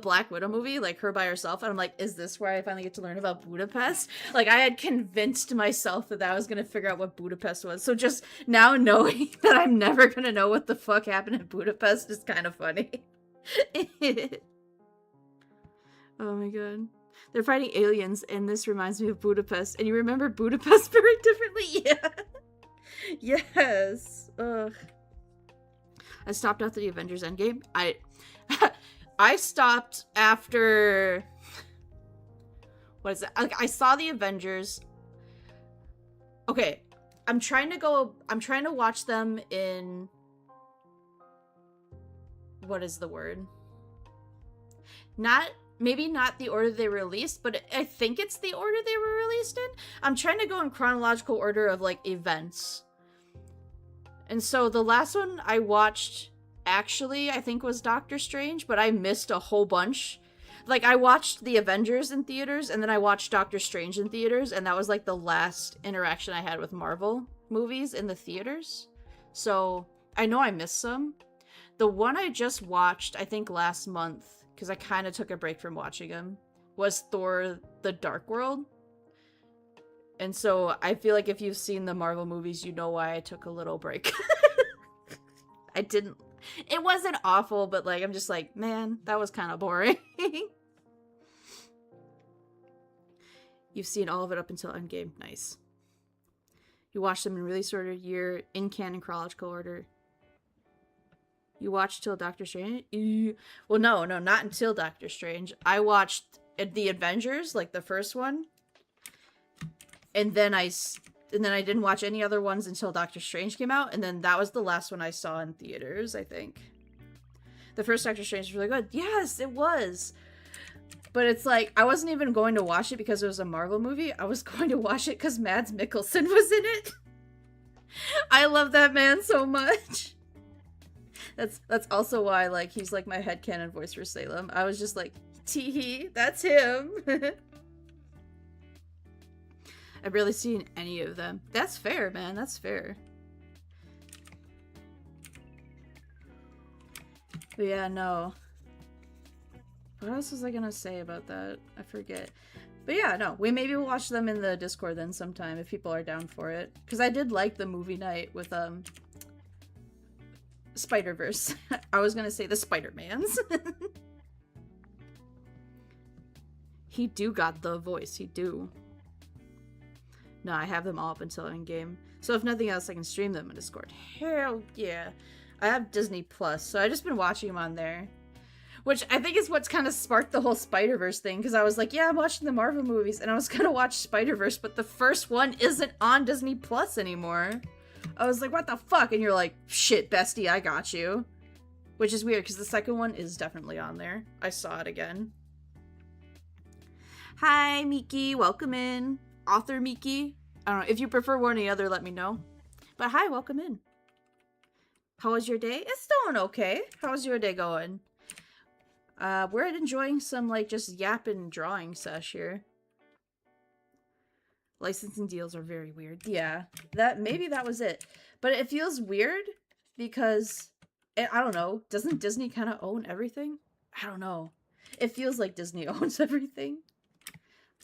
Black Widow movie, like Her by Herself, and I'm like, is this where I finally get to learn about Budapest? Like, I had convinced myself that I was gonna figure out what Budapest was, so just now knowing that I'm never gonna know what the fuck happened in Budapest is kind of funny. Oh my god. They're fighting aliens, and this reminds me of Budapest, and you remember Budapest very differently? Yeah. Yes. Ugh. I stopped after the Avengers Endgame. I stopped after... what is it? Like, I saw the Avengers. Okay. I'm trying to watch them in... what is the word? Maybe not the order they were released, but I think it's the order they were released in. I'm trying to go in chronological order of, like, events. And so the last one I watched... actually, I think was Doctor Strange, but I missed a whole bunch. Like, I watched the Avengers in theaters, and then I watched Doctor Strange in theaters, and that was, like, the last interaction I had with Marvel movies in the theaters. So, I know I missed some. The one I just watched, I think last month, because I kind of took a break from watching them, was Thor: The Dark World. And so, I feel like if you've seen the Marvel movies, you know why I took a little break. It wasn't awful, but, like, I'm just like, man, that was kind of boring. You've seen all of it up until Endgame. Nice. You watched them in release order, year, in canon, chronological order. You watched till Doctor Strange? Well, no, not until Doctor Strange. I watched the Avengers, like the first one. And then I didn't watch any other ones until Doctor Strange came out, and then that was the last one I saw in theaters, I think. The first Doctor Strange was really good. Yes, it was! But it's like, I wasn't even going to watch it because it was a Marvel movie. I was going to watch it because Mads Mikkelsen was in it. I love that man so much. That's also why, like, he's like my headcanon voice for Salem. I was just like, tee-hee, that's him. I've barely seen any of them. That's fair, man. That's fair. But yeah, no. What else was I gonna say about that? I forget. But yeah, no. Maybe we'll watch them in the Discord then sometime if people are down for it. Because I did like the movie night with, Spider-Verse. I was gonna say the Spider-Mans. He do got the voice. He do. No, I have them all up until Endgame. So if nothing else, I can stream them in Discord. Hell yeah. I have Disney Plus, so I've just been watching them on there. Which I think is what's kind of sparked the whole Spider-Verse thing, because I was like, yeah, I'm watching the Marvel movies, and I was gonna watch Spider-Verse, but the first one isn't on Disney Plus anymore. I was like, what the fuck? And you're like, shit, bestie, I got you. Which is weird, because the second one is definitely on there. I saw it again. Hi, Miki. Welcome in. Author Miki. I don't know. If you prefer one or the other, let me know. But hi, welcome in. How was your day? It's going okay. How's your day going? We're enjoying some, like, just yapping drawing sesh here. Licensing deals are very weird. Yeah, maybe that was it. But it feels weird because, I don't know, doesn't Disney kind of own everything? I don't know. It feels like Disney owns everything.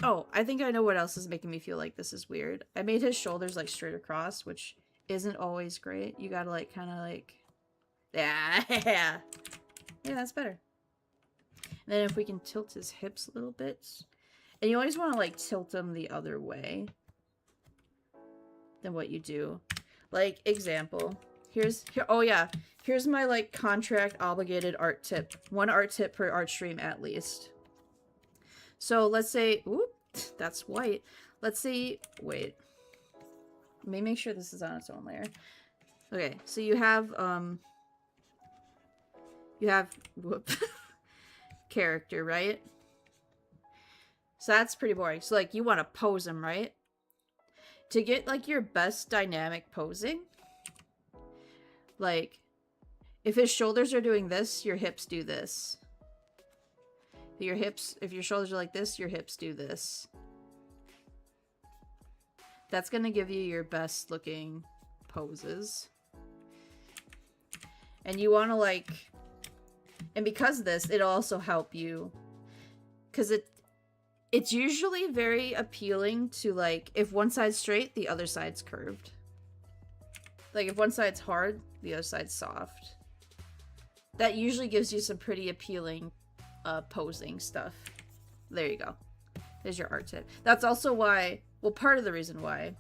Oh, I think I know what else is making me feel like this is weird. I made his shoulders, like, straight across, which isn't always great. You gotta, like, kind of, like... Yeah. Yeah, that's better. And then if we can tilt his hips a little bit. And you always want to, like, tilt them the other way than what you do. Like, example. Oh yeah. Here's my, like, contract obligated art tip. 1 art tip per art stream at least. So let's say, oop, that's white. Let's say, wait. Let me make sure this is on its own layer. Okay, so you have, whoop, character, right? So that's pretty boring. So, like, you want to pose him, right? To get, like, your best dynamic posing, like, if his shoulders are doing this, your hips do this. If your shoulders are like this, your hips do this. That's gonna give you your best looking poses. And you want to, like... And because of this, it'll also help you. Because it's usually very appealing to, like, if one side's straight, the other side's curved. Like, if one side's hard, the other side's soft. That usually gives you some pretty appealing posing stuff. There you go. There's your art tip. That's also why, well, part of the reason why,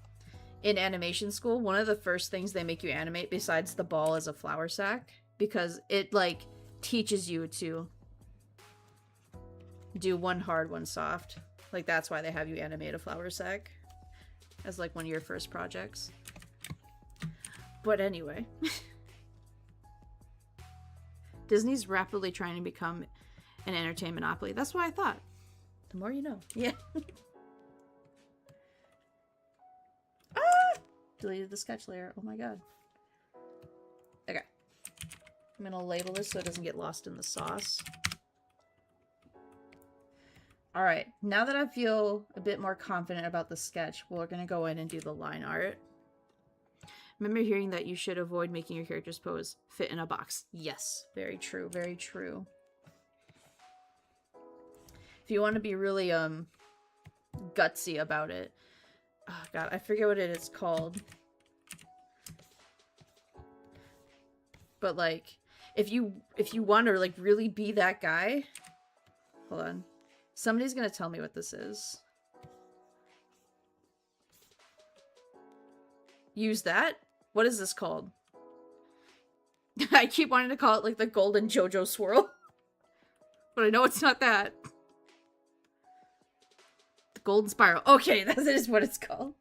in animation school, one of the first things they make you animate besides the ball is a flour sack. Because it, like, teaches you to do one hard, one soft. Like, that's why they have you animate a flour sack as, like, one of your first projects. But anyway. Disney's rapidly trying to become an entertainment monopoly. That's what I thought. The more you know. Yeah. Ah! Deleted the sketch layer. Oh my god. Okay. I'm gonna label this so it doesn't get lost in the sauce. Alright, now that I feel a bit more confident about the sketch, we're gonna go in and do the line art. Remember hearing that you should avoid making your character's pose fit in a box. Yes, very true, very true. If you want to be really, gutsy about it. Oh god, I forget what it is called. But, like, if you want to, like, really be that guy... Hold on. Somebody's gonna tell me what this is. Use that? What is this called? I keep wanting to call it, like, the golden JoJo swirl. But I know it's not that. The golden spiral. Okay, that is what it's called.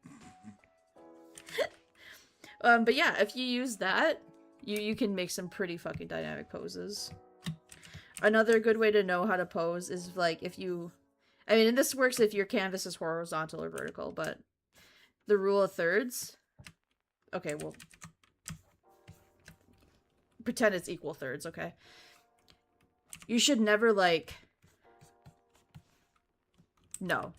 But yeah, if you use that, you can make some pretty fucking dynamic poses. Another good way to know how to pose is, like, if you... I mean, and this works if your canvas is horizontal or vertical, but the rule of thirds... Okay, well... Pretend it's equal thirds, okay? You should never, like... No.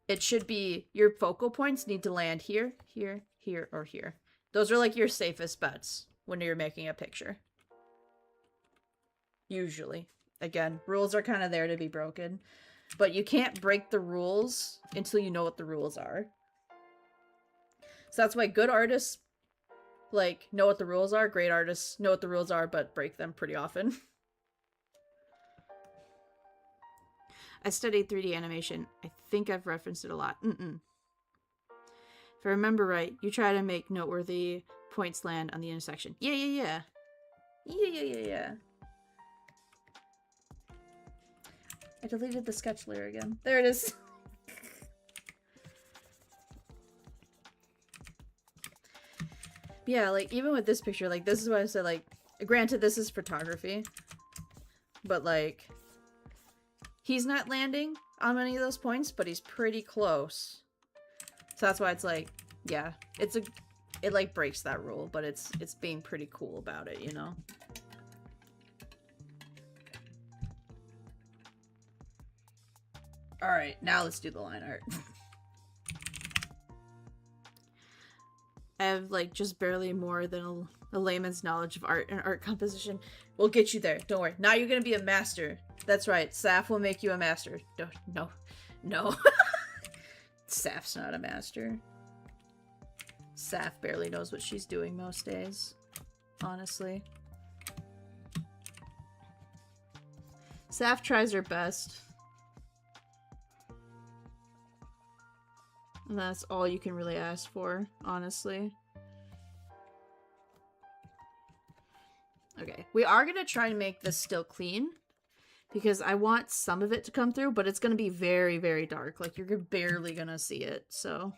It should be... Your focal points need to land here, here, here, or here. Those are, like, your safest bets when you're making a picture. Usually. Again, rules are kind of there to be broken. But you can't break the rules until you know what the rules are. So that's why good artists, like, know what the rules are. Great artists know what the rules are, but break them pretty often. I studied 3D animation. I think I've referenced it a lot. If I remember right, you try to make noteworthy points land on the intersection. Yeah. I deleted the sketch layer again. There it is. Yeah, like, even with this picture, like, this is why I said, like, granted, this is photography, but, like, he's not landing on many of those points, but he's pretty close. So that's why it's like, yeah, it like breaks that rule, but it's being pretty cool about it, you know? Alright, now let's do the line art. I have, like, just barely more than a layman's knowledge of art and art composition. We'll get you there. Don't worry. Now you're gonna be a master. That's right. Saph will make you a master. No. No. Saph's not a master. Saph barely knows what she's doing most days. Honestly. Saph tries her best. And that's all you can really ask for, honestly. Okay, we are gonna try to make this still clean, because I want some of it to come through, but it's gonna be very, very dark. Like, you're barely gonna see it, so.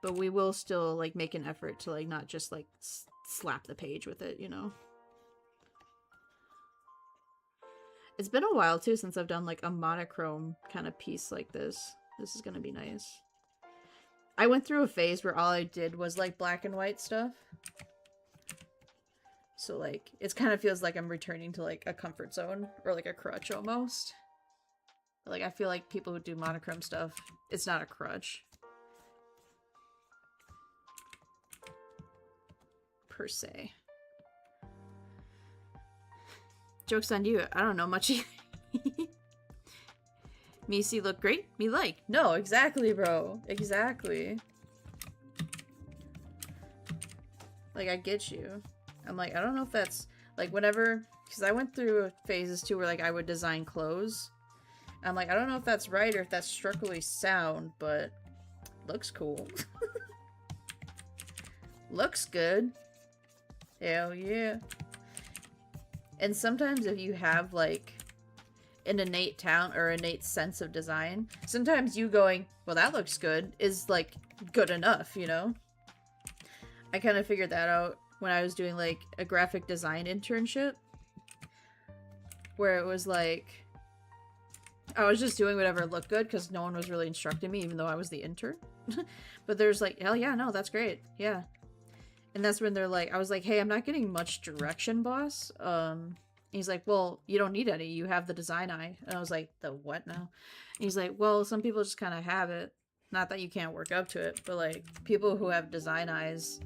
But we will still, like, make an effort to, like, not just, like, slap the page with it, you know? It's been a while, too, since I've done, like, a monochrome kind of piece like this. This is gonna be nice. I went through a phase where all I did was, like, black and white stuff. So, like, it kind of feels like I'm returning to, like, a comfort zone. Or, like, a crutch, almost. Like, I feel like people who do monochrome stuff, it's not a crutch. Per se. Joke's on you. I don't know much either. Me see look great? Me like. No, exactly, bro. Exactly. Like, I get you. I'm like, I don't know if that's... Like, whenever... Because I went through phases, too, where, like, I would design clothes. I'm like, I don't know if that's right or if that's structurally sound, but... Looks cool. Looks good. Hell yeah. And sometimes if you have, like... an innate talent or innate sense of design, sometimes you going, well, that looks good, is, like, good enough, you know? I kind of figured that out when I was doing, like, a graphic design internship, where it was, like, I was just doing whatever looked good, because no one was really instructing me, even though I was the intern. But there's, like, hell yeah, no, that's great, yeah. And that's when they're like, I was like, hey, I'm not getting much direction, boss, he's like, well, you don't need any. You have the design eye. And I was like, the what now? And he's like, well, some people just kind of have it. Not that you can't work up to it, but, like, people who have design eyes,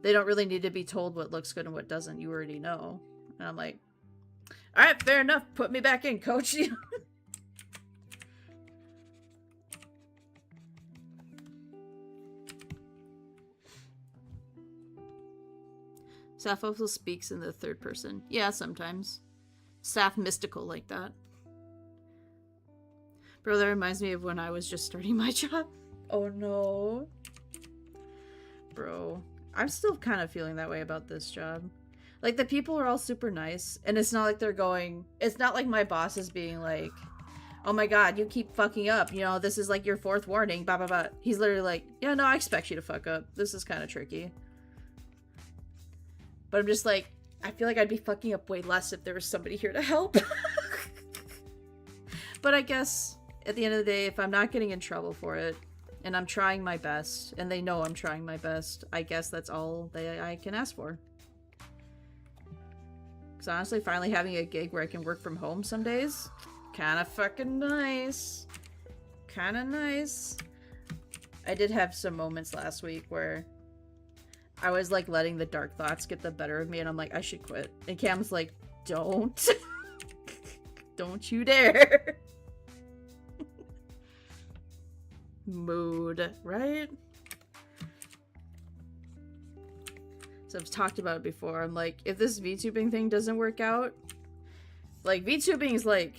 they don't really need to be told what looks good and what doesn't. You already know. And I'm like, all right, fair enough. Put me back in, coach. Saph also speaks in the third person. Yeah, sometimes. Saph mystical like that. Bro, that reminds me of when I was just starting my job. Oh no. Bro, I'm still kind of feeling that way about this job. Like, the people are all super nice, and it's not like they're going... It's not like my boss is being like, oh my god, you keep fucking up. You know, this is like your 4th warning, blah blah blah. He's literally like, yeah, no, I expect you to fuck up. This is kind of tricky. But I'm just like, I feel like I'd be fucking up way less if there was somebody here to help. But I guess, at the end of the day, if I'm not getting in trouble for it, and I'm trying my best, and they know I'm trying my best, I guess that's all I can ask for. Because honestly, finally having a gig where I can work from home some days, kinda fucking nice. Kinda nice. I did have some moments last week where I was, like, letting the dark thoughts get the better of me, and I'm like, I should quit. And Cam's like, don't. Don't you dare. Mood, right? So I've talked about it before. I'm like, if this VTubing thing doesn't work out, like, VTubing is, like,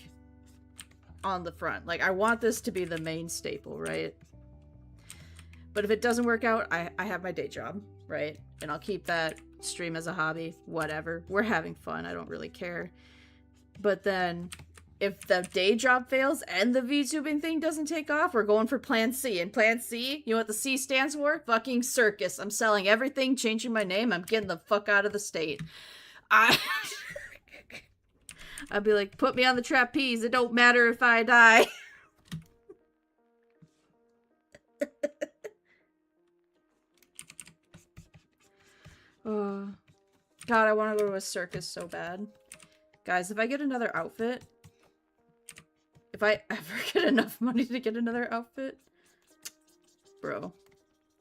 on the front. Like, I want this to be the main staple, right? But if it doesn't work out, I have my day job. Right? And I'll keep that stream as a hobby, whatever. We're having fun, I don't really care. But then, if the day job fails and the VTubing thing doesn't take off, we're going for plan C. And plan C, you know what the C stands for? Fucking circus. I'm selling everything, changing my name. I'm getting the fuck out of the state. I'd be like, put me on the trapeze. It don't matter if I die. Oh, God, I want to go to a circus so bad. Guys, if I get another outfit, if I ever get enough money to get another outfit, bro,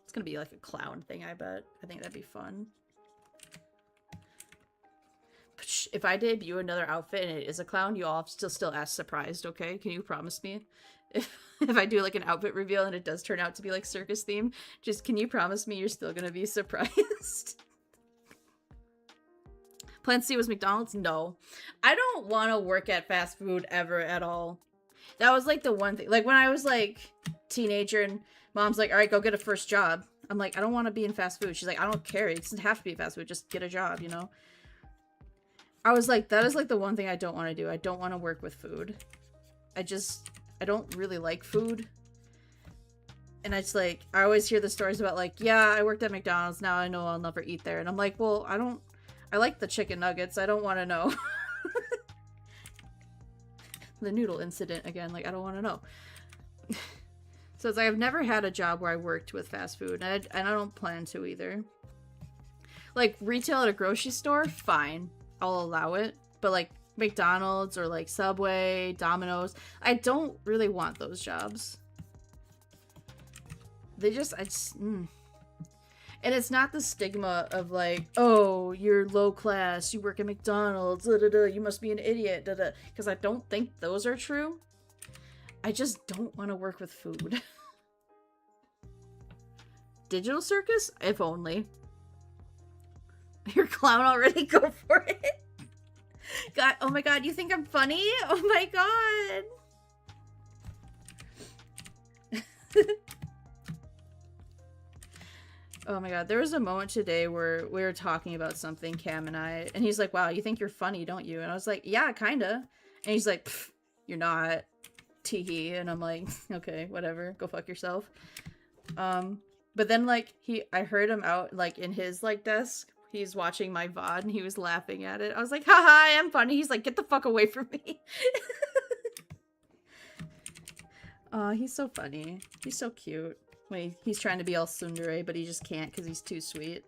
it's gonna be like a clown thing, I bet. I think that'd be fun. But if I debut another outfit and it is a clown, you all still ask surprised, okay? Can you promise me? If I do like an outfit reveal and it does turn out to be like circus themed, just can you promise me you're still gonna be surprised? Plan C was McDonald's? No. I don't want to work at fast food ever at all. That was like the one thing. Like when I was like teenager and mom's like, all right, go get a first job. I'm like, I don't want to be in fast food. She's like, I don't care. It doesn't have to be fast food. Just get a job, you know? I was like, that is like the one thing I don't want to do. I don't want to work with food. I don't really like food. And it's like, I always hear the stories about like, yeah, I worked at McDonald's. Now I know I'll never eat there. And I'm like, well, I like the chicken nuggets. I don't want to know. The noodle incident again. Like, I don't want to know. So it's like, I've never had a job where I worked with fast food. And I don't plan to either. Like, retail at a grocery store, fine. I'll allow it. But like, McDonald's or like Subway, Domino's, I don't really want those jobs. And it's not the stigma of like, oh, you're low class, you work at McDonald's, you must be an idiot, because I don't think those are true. I just don't want to work with food. Digital circus? If only. Your clown already? Go for it. God, oh my god, you think I'm funny? Oh my god. Oh my god, there was a moment today where we were talking about something, Cam and I, and he's like, wow, you think you're funny, don't you? And I was like, yeah, kinda. And he's like, you're not. Teehee. And I'm like, okay, whatever, go fuck yourself. But then like, I heard him out like in his like desk, he's watching my VOD and he was laughing at it. I was like, haha, I am funny. He's like, get the fuck away from me. Aw, he's so funny. He's so cute. Wait, he's trying to be all tsundere, but he just can't because he's too sweet.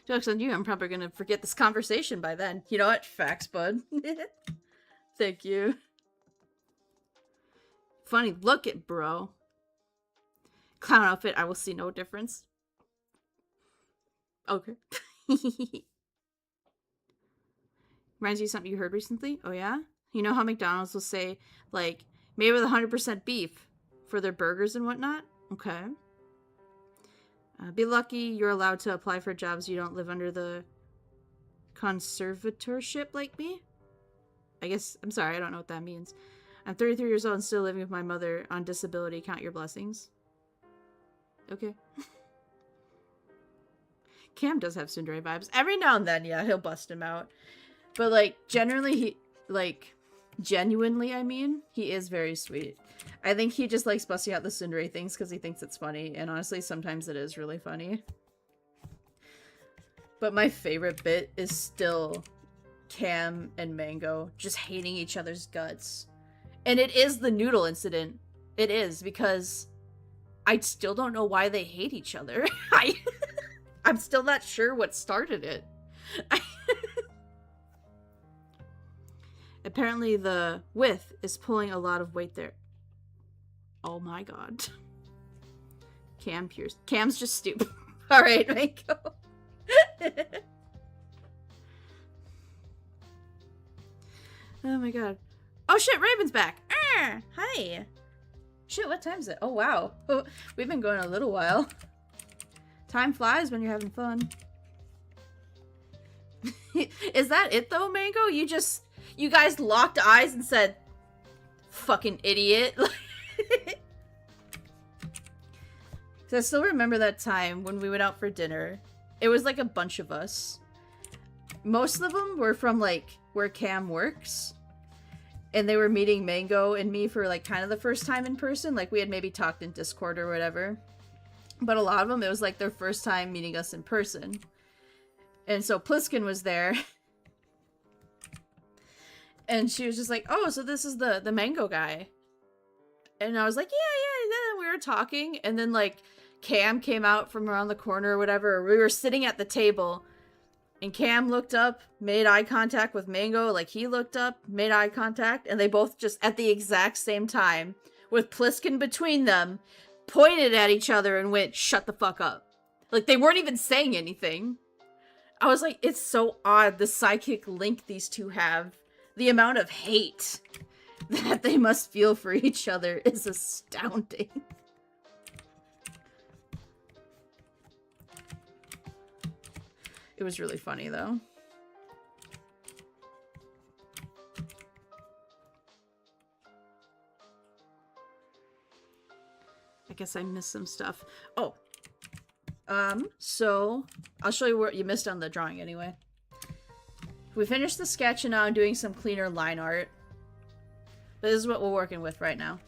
Joke's on you, I'm probably gonna forget this conversation by then. You know what? Facts, bud. Thank you. Funny, look it, bro. Clown outfit, I will see no difference. Okay. Reminds you of something you heard recently? Oh yeah? You know how McDonald's will say, like, made with 100% beef for their burgers and whatnot? Okay. Be lucky you're allowed to apply for jobs you don't live under the conservatorship like me? I guess, I'm sorry, I don't know what that means. I'm 33 years old and still living with my mother on disability. Count your blessings. Okay. Cam does have tsundere vibes. Every now and then, yeah, he'll bust him out. But, like, genuinely, I mean, he is very sweet. I think he just likes busting out the tsundere things because he thinks it's funny. And honestly, sometimes it is really funny. But my favorite bit is still Cam and Mango just hating each other's guts. And it is the noodle incident. It is, because I still don't know why they hate each other. I'm still not sure what started it. Apparently the width is pulling a lot of weight there. Oh my god. Cam's just stupid. Alright, Mango. Oh my god. Oh shit, Raven's back. Hi. Shit, what time is it? Oh wow. We've been going a little while. Time flies when you're having fun. Is that it though, Mango? You guys locked eyes and said, fucking idiot. 'Cause I still remember that time when we went out for dinner. It was like a bunch of us. Most of them were from like where Cam works. And they were meeting Mango and me for like kind of the first time in person. Like we had maybe talked in Discord or whatever. But a lot of them, it was like their first time meeting us in person. And so Pliskin was there. And she was just like, oh, so this is the Mango guy. And I was like, yeah. And then we were talking. And then like Cam came out from around the corner or whatever. We were sitting at the table. And Cam looked up, made eye contact with Mango. Like he looked up, made eye contact. And they both just at the exact same time, with Pliskin between them, pointed at each other and went, shut the fuck up. Like they weren't even saying anything. I was like, it's so odd the psychic link these two have. The amount of hate that they must feel for each other is astounding. It was really funny, though. I guess I missed some stuff. Oh. So, I'll show you what you missed on the drawing anyway. We finished the sketch and now I'm doing some cleaner line art. But this is what we're working with right now.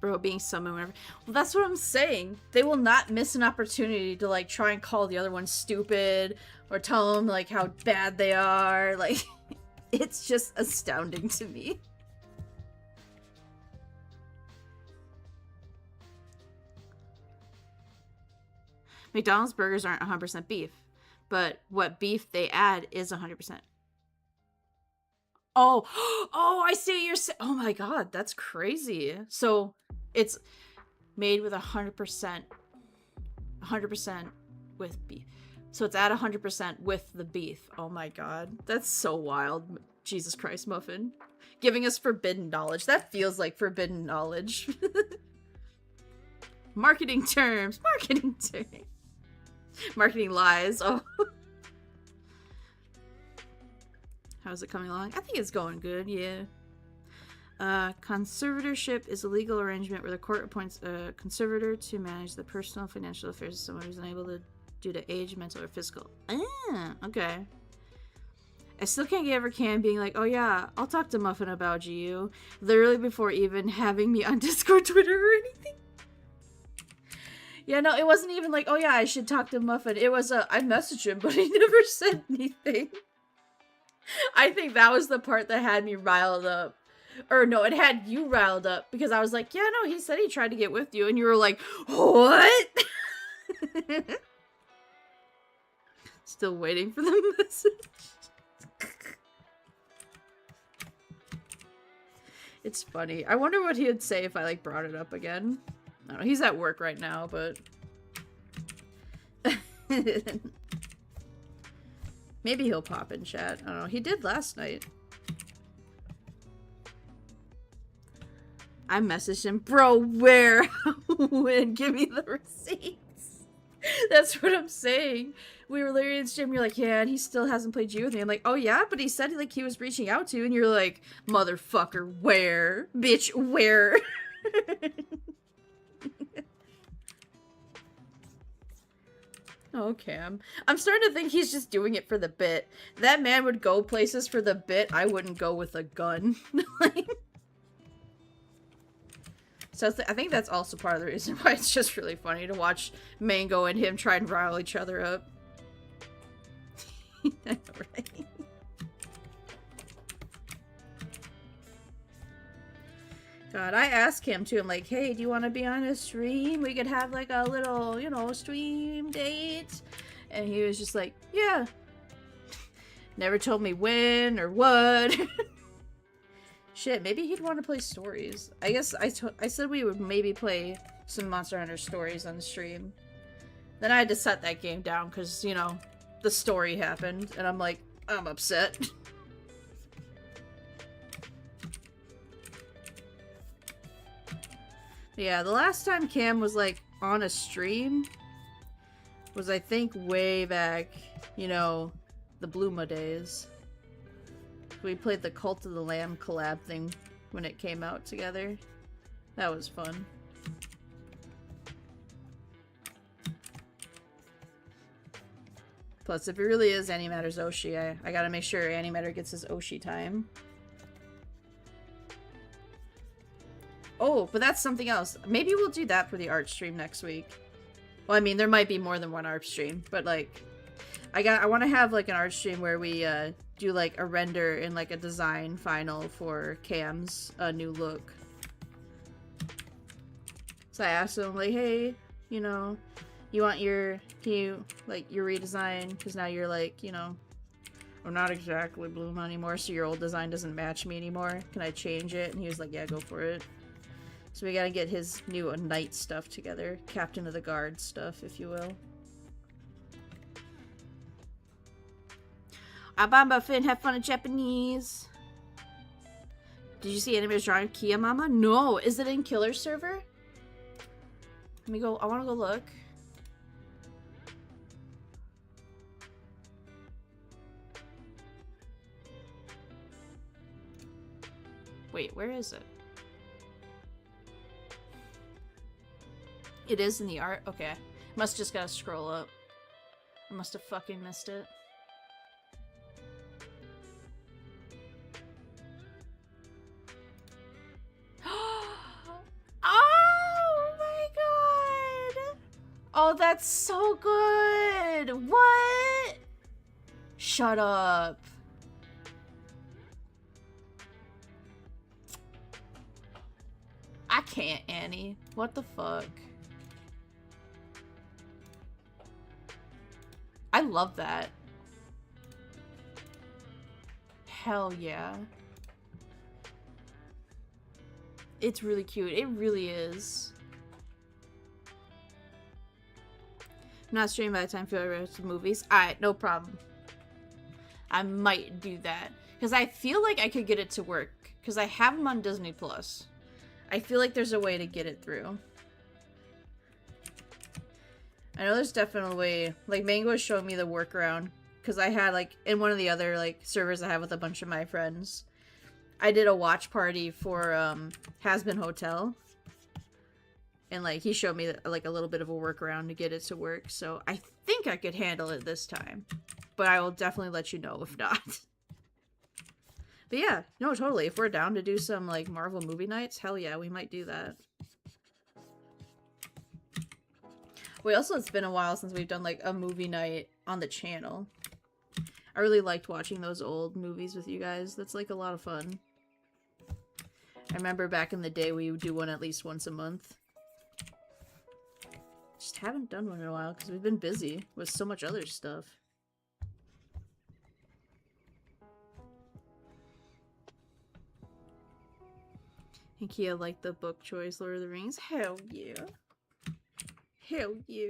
Bro, being summoned whenever. Well, that's what I'm saying. They will not miss an opportunity to, like, try and call the other one stupid or tell them, like, how bad they are. Like, it's just astounding to me. McDonald's burgers aren't 100% beef, but what beef they add is 100%. Oh, I see what you're saying. Oh my god, that's crazy. So it's made with 100% with beef. So it's at 100% with the beef. Oh my god, that's so wild. Jesus Christ, Muffin. Giving us forbidden knowledge. That feels like forbidden knowledge. Marketing terms. Marketing lies. Oh. How's it coming along? I think it's going good, yeah. Conservatorship is a legal arrangement where the court appoints a conservator to manage the personal financial affairs of someone who's unable to due to age, mental, or physical. Ah, okay. I still can't get over Cam being like, oh yeah, I'll talk to Muffin about you. Literally before even having me on Discord, Twitter, or anything. Yeah, no, it wasn't even like, oh yeah, I should talk to Muffin. It was I messaged him, but he never said anything. I think that was the part that had me riled up. Or no, it had you riled up because I was like, yeah, no, he said he tried to get with you. And you were like, what? Still waiting for the message. It's funny. I wonder what he'd say if I like brought it up again. I don't know, he's at work right now, but... Maybe he'll pop in chat. I don't know. He did last night. I messaged him. Bro, where? When? Give me the receipts. That's what I'm saying. We were literally in stream. You're like, yeah, and he still hasn't played you with me. I'm like, oh yeah? But he said like he was reaching out to you. And you're like, motherfucker, where? Bitch, where? Oh, Cam. I'm starting to think he's just doing it for the bit. That man would go places for the bit. I wouldn't go with a gun. So I think that's also part of the reason why it's just really funny to watch Mango and him try and rile each other up. Right? God, I asked him too. I'm like, hey, do you want to be on a stream? We could have like a little, you know, stream date. And he was just like, yeah. Never told me when or what. Shit, maybe he'd want to play stories. I guess I said we would maybe play some Monster Hunter stories on the stream. Then I had to set that game down because, you know, the story happened. And I'm like, I'm upset. Yeah, the last time Cam was, like, on a stream was, I think, way back, you know, the Bluma days. We played the Cult of the Lamb collab thing when it came out together. That was fun. Plus, if it really is Antimatter's Oshi, I gotta make sure Antimatter gets his Oshi time. Oh, but that's something else. Maybe we'll do that for the art stream next week. Well, I mean, there might be more than one art stream, but like, I want to have like an art stream where we do like a render and like a design final for Cam's new look. So I asked him like, hey, you know, you want your, can you like your redesign? Because now you're like, you know, I'm not exactly Bloom anymore, so your old design doesn't match me anymore. Can I change it? And he was like, yeah, go for it. So we gotta get his new knight stuff together. Captain of the Guard stuff, if you will. Abamba Finn, have fun in Japanese. Did you see anybody's drawing Kia Mama? No! Is it in Killer server? Let me go, I wanna go look. Wait, where is it? It is in the art? Okay. Must just gotta scroll up. I must have fucking missed it. Oh my god! Oh, that's so good! What? Shut up. I can't, Annie. What the fuck? I love that. Hell yeah. It's really cute. It really is. I'm not streaming by the time I feel like to movies. Alright, no problem. I might do that. Because I feel like I could get it to work. Because I have them on Disney Plus. I feel like there's a way to get it through. I know there's definitely a way. Like, Mango was showing me the workaround. Because I had, like, in one of the other, like, servers I have with a bunch of my friends, I did a watch party for, Has-Been Hotel. And, like, he showed me, like, a little bit of a workaround to get it to work. So, I think I could handle it this time. But I will definitely let you know if not. But yeah, no, totally. If we're down to do some, like, Marvel movie nights, hell yeah, we might do that. Wait, also, it's been a while since we've done, like, a movie night on the channel. I really liked watching those old movies with you guys. That's, like, a lot of fun. I remember back in the day we would do one at least once a month. Just haven't done one in a while because we've been busy with so much other stuff. And Kia liked the book choice, Lord of the Rings. Hell yeah. Hell yeah.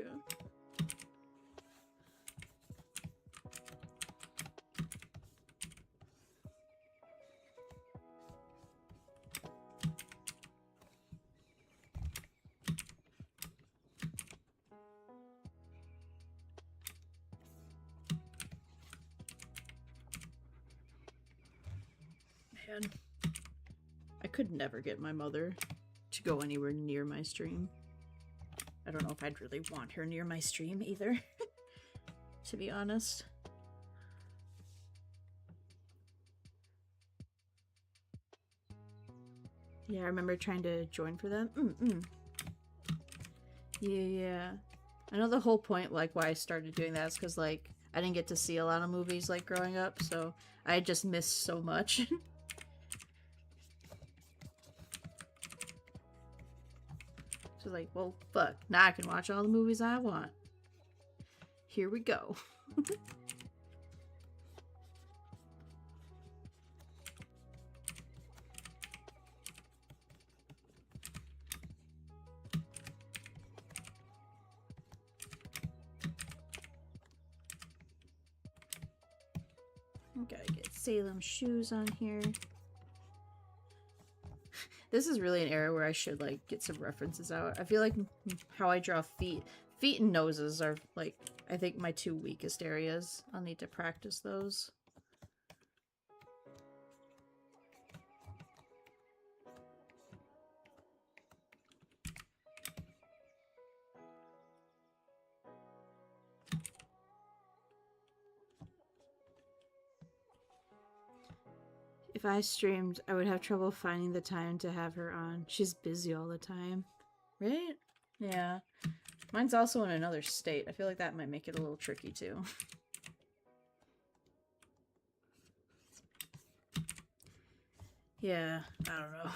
Man. I could never get my mother to go anywhere near my stream. I don't know if I'd really want her near my stream either, to be honest. Yeah, I remember trying to join for them. Yeah. I know the whole point, like, why I started doing that is because, like, I didn't get to see a lot of movies, like, growing up, so I just missed so much. So like, well, fuck. Now I can watch all the movies I want. Here we go. Gotta get Salem shoes on here. This is really an area where I should, like, get some references out. I feel like how I draw feet. Feet and noses are, like, I think my two weakest areas. I'll need to practice those. If I streamed, I would have trouble finding the time to have her on. She's busy all the time. Right? Yeah. Mine's also in another state. I feel like that might make it a little tricky too. Yeah, I don't know.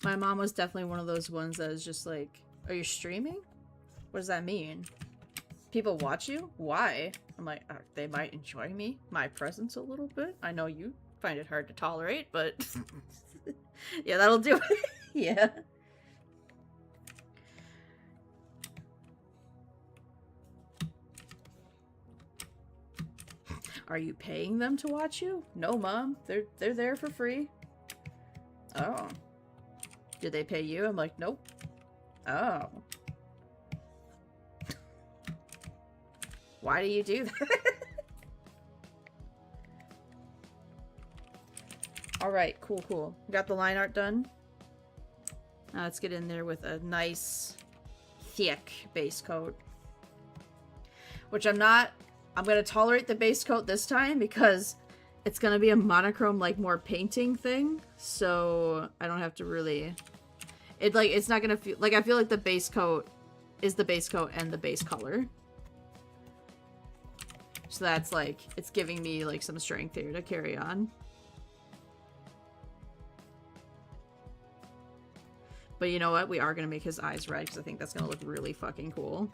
My mom was definitely one of those ones that is just like, are you streaming? What does that mean? People watch you? Why? I'm like, they might enjoy me, my presence a little bit. I know you find it hard to tolerate, but yeah, that'll do it. Yeah. Are you paying them to watch you? No, Mom. They're there for free. Oh. Did they pay you? I'm like, nope. Oh. Why do you do that? Alright, cool. Got the line art done. Now let's get in there with a nice, thick base coat. Which I'm gonna tolerate the base coat this time because it's gonna be a monochrome, like, more painting thing. So I don't have to really... It's not gonna feel... Like, I feel like the base coat is the base coat and the base color. So that's, like, it's giving me, like, some strength here to carry on. But you know what? We are gonna make his eyes red because I think that's gonna look really fucking cool.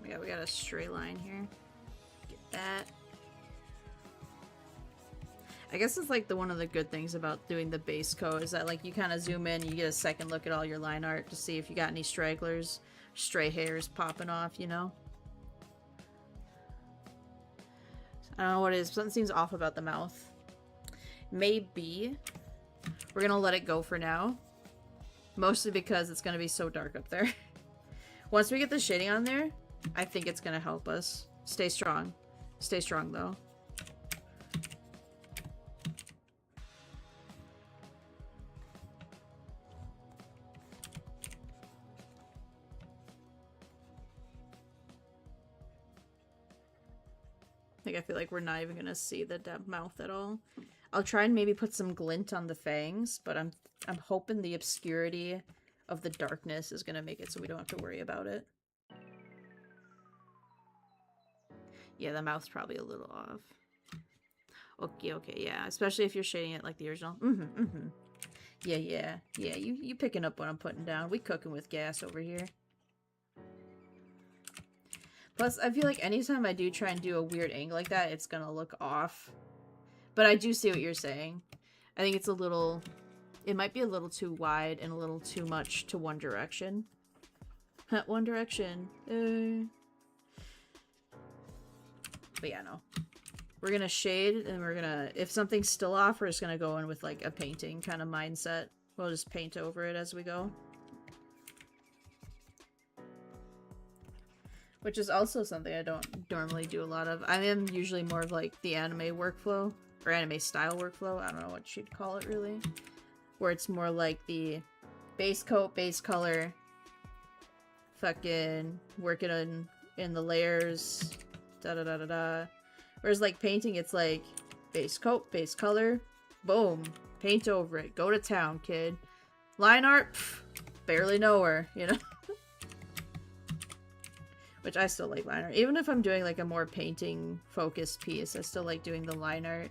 Yeah, we got a straight line here. Get that. I guess it's like one of the good things about doing the base coat is that, like, you kind of zoom in, you get a second look at all your line art to see if you got any stragglers, stray hairs popping off, you know? I don't know what it is. Something seems off about the mouth. Maybe. We're gonna let it go for now. Mostly because it's gonna be so dark up there. Once we get the shading on there, I think it's gonna help us. Stay strong. Stay strong, though. Like, I feel like we're not even gonna see the mouth at all. I'll try and maybe put some glint on the fangs, but I'm hoping the obscurity of the darkness is gonna make it so we don't have to worry about it. Yeah, the mouth's probably a little off. Okay, yeah. Especially if you're shading it like the original. Yeah. You picking up what I'm putting down. We cooking with gas over here. Plus, I feel like anytime I do try and do a weird angle like that, it's gonna look off. But I do see what you're saying. I think it's a little... It might be a little too wide and a little too much to one direction. One direction. But yeah, no. We're gonna shade, and we're gonna... If something's still off, we're just gonna go in with, like, a painting kind of mindset. We'll just paint over it as we go. Which is also something I don't normally do a lot of. I am usually more of, like, the anime workflow. Or anime style workflow. I don't know what you'd call it, really. Where it's more like the base coat, base color. Fucking working in the layers. Da-da-da-da-da. Whereas, like, painting, it's like base coat, base color. Boom. Paint over it. Go to town, kid. Line art? Pff, barely know her, you know? Which I still like line art. Even if I'm doing, like, a more painting-focused piece, I still like doing the line art.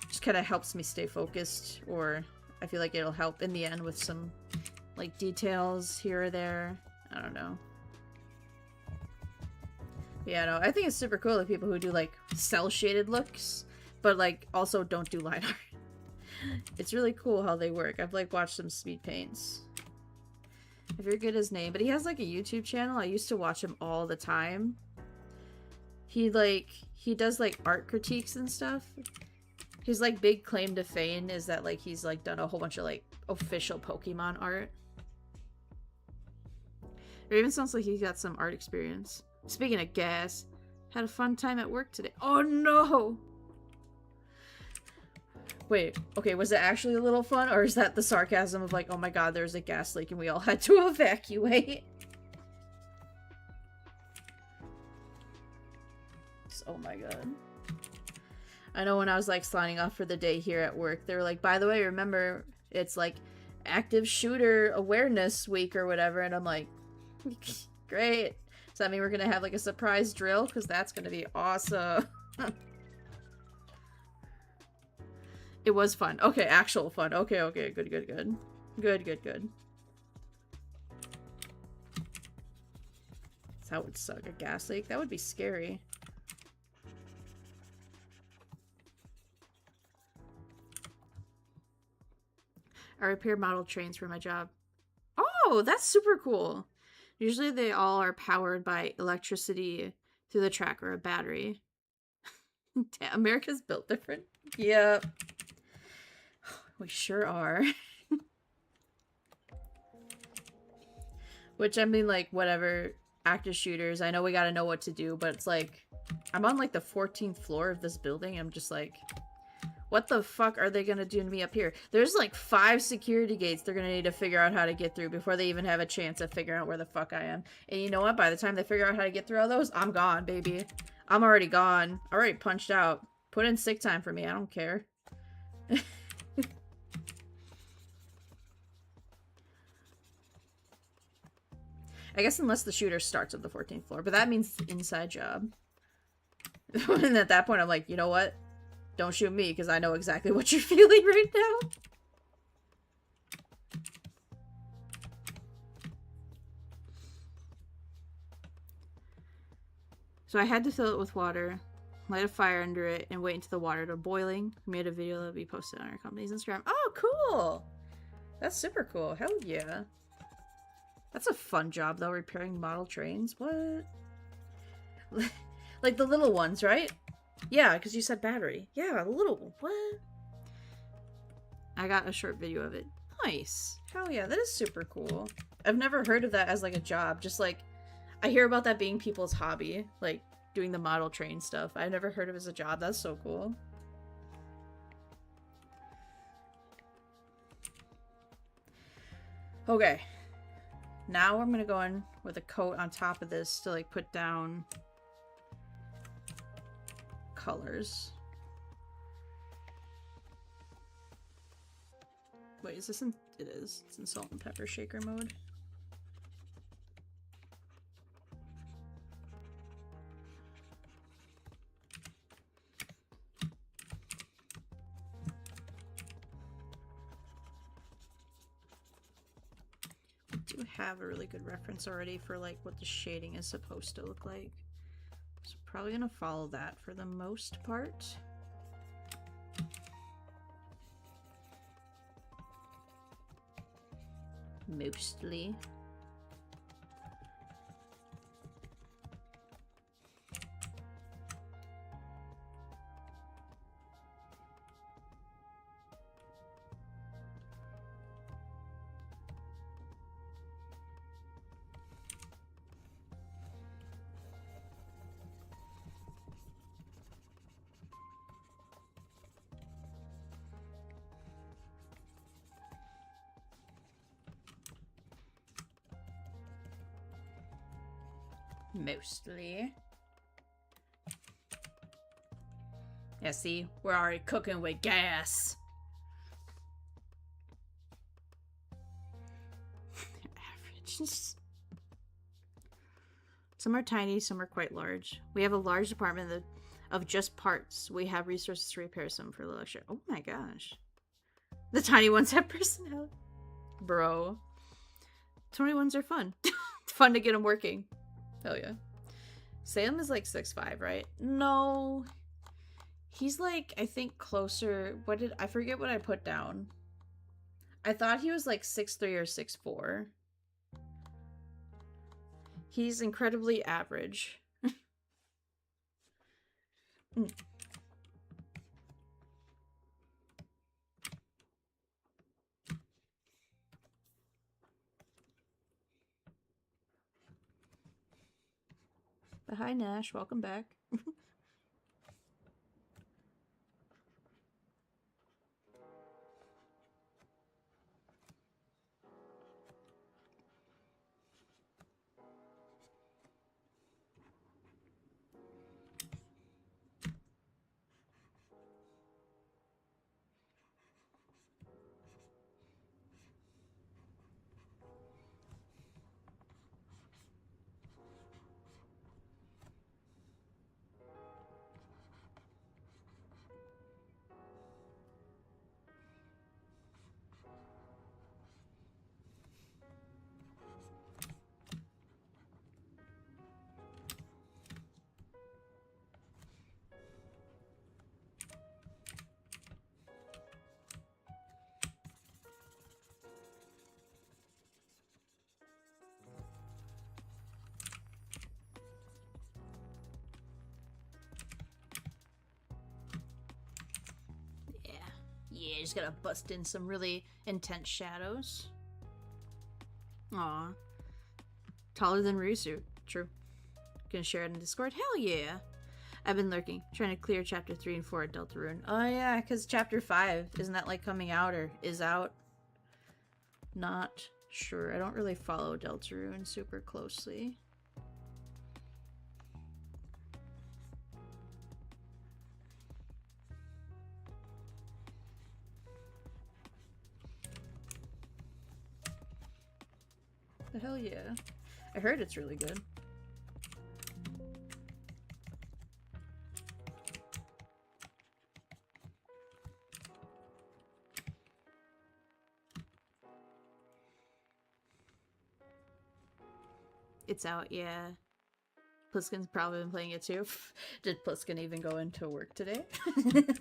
Just kind of helps me stay focused, or I feel like it'll help in the end with some, like, details here or there. I don't know. But yeah, no, I think it's super cool that people who do, like, cel-shaded looks, but, like, also don't do line art. It's really cool how they work. I've, like, watched some speed paints. I forget his name, but he has, like, a YouTube channel. I used to watch him all the time. He does, like, art critiques and stuff. His, like, big claim to fame is that, like, he's, like, done a whole bunch of, like, official Pokemon art. It even sounds like he got some art experience. Speaking of gas, had a fun time at work today. Oh, no! Wait, okay, was it actually a little fun? Or is that the sarcasm of, like, oh my god, there's a gas leak and we all had to evacuate? Oh my god. I know when I was, like, signing off for the day here at work, they were like, by the way, remember, it's, like, active shooter awareness week or whatever, and I'm like, great. Does that mean we're gonna have, like, a surprise drill? Because that's gonna be awesome. It was fun. Okay, actual fun. Okay, okay, good, good, good. Good, good, good. That would suck. A gas leak? That would be scary. I repair model trains for my job. Oh, that's super cool. Usually they all are powered by electricity through the track or a battery. Damn, America's built different. Yep. We sure are. Which, I mean, like, whatever. Active shooters. I know we gotta know what to do, but it's like... I'm on, like, the 14th floor of this building. I'm just like... What the fuck are they gonna do to me up here? There's like 5 security gates they're gonna need to figure out how to get through before they even have a chance of figuring out where the fuck I am. And you know what? By the time they figure out how to get through all those, I'm gone, baby. I'm already gone. Already punched out. Put in sick time for me. I don't care. I guess unless the shooter starts at the 14th floor. But that means inside job. And at that point, I'm like, you know what? Don't shoot me, because I know exactly what you're feeling right now. So I had to fill it with water, light a fire under it, and wait until the water to boiling. We made a video that'll be posted on our company's Instagram. Oh, cool! That's super cool. Hell yeah. That's a fun job, though, repairing model trains. What? Like the little ones, right? Yeah, because you said battery. Yeah, a little. What? I got a short video of it. Nice. Hell yeah, that is super cool. I've never heard of that as, like, a job. Just, like, I hear about that being people's hobby. Like, doing the model train stuff. I've never heard of it as a job. That's so cool. Okay. Now I'm gonna go in with a coat on top of this to, like, put down... colors. Wait, is this in... It is. It's in salt and pepper shaker mode. I do have a really good reference already for, like, what the shading is supposed to look like. So probably gonna follow that for the most part. Mostly. Mostly. Yeah, see? We're already cooking with gas. Average. Some are tiny, some are quite large. We have a large department of just parts. We have resources to repair some for the lecture. Oh my gosh. The tiny ones have personality. Bro. 21s are fun. It's fun to get them working. Hell yeah. Sam is like 6'5", right? No. He's like, I think closer. I forget what I put down. I thought he was like 6'3" or 6'4". He's incredibly average. But hi, Nash. Welcome back. Yeah, just gotta bust in some really intense shadows. Aw. Taller than Ryusu. True. Gonna share it in Discord? Hell yeah! I've been lurking, trying to clear chapter 3 and 4 at Deltarune. Oh yeah, because chapter 5, isn't that like coming out or is out? Not sure. I don't really follow Deltarune super closely. The hell yeah. I heard it's really good. It's out, yeah. Pliskin's probably been playing it too. Did Pliskin even go into work today? I'm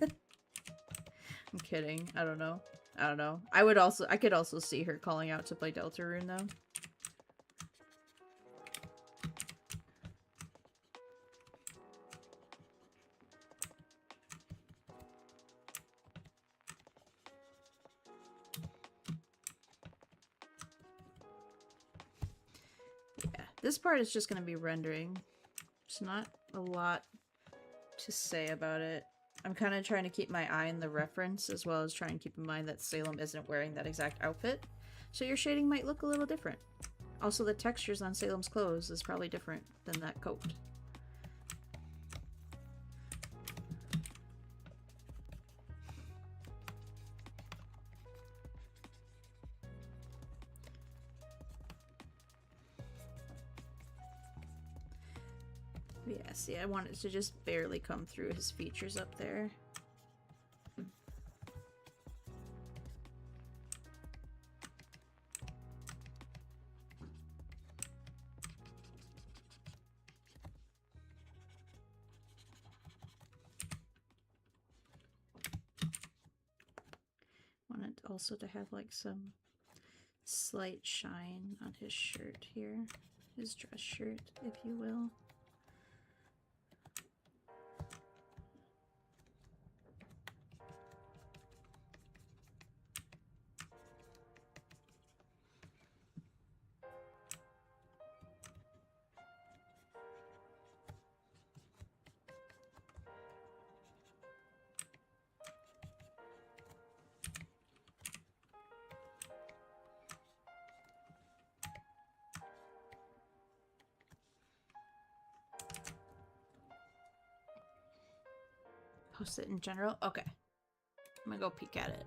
kidding. I don't know. I could also see her calling out to play Deltarune though. This part is just going to be rendering. There's not a lot to say about it. I'm kind of trying to keep my eye on the reference, as well as trying to keep in mind that Salem isn't wearing that exact outfit, so your shading might look a little different. Also, the textures on Salem's clothes is probably different than that coat. Yeah, see, I want it to just barely come through his features up there. Want it also to have like some slight shine on his shirt here. His dress shirt, if you will. Post it in general? Okay. I'm gonna go peek at it.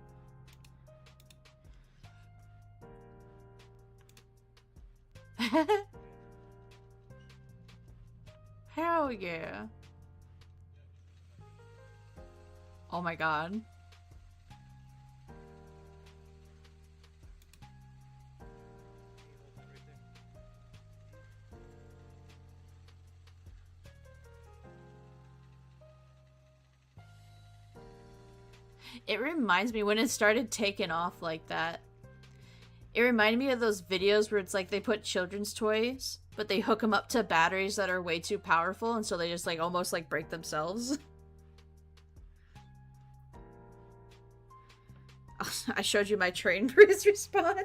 Hell yeah. Oh my god. It reminds me when it started taking off like that. It reminded me of those videos where it's like they put children's toys, but they hook them up to batteries that are way too powerful, and so they just like almost like break themselves. I showed you my train breeze respawn.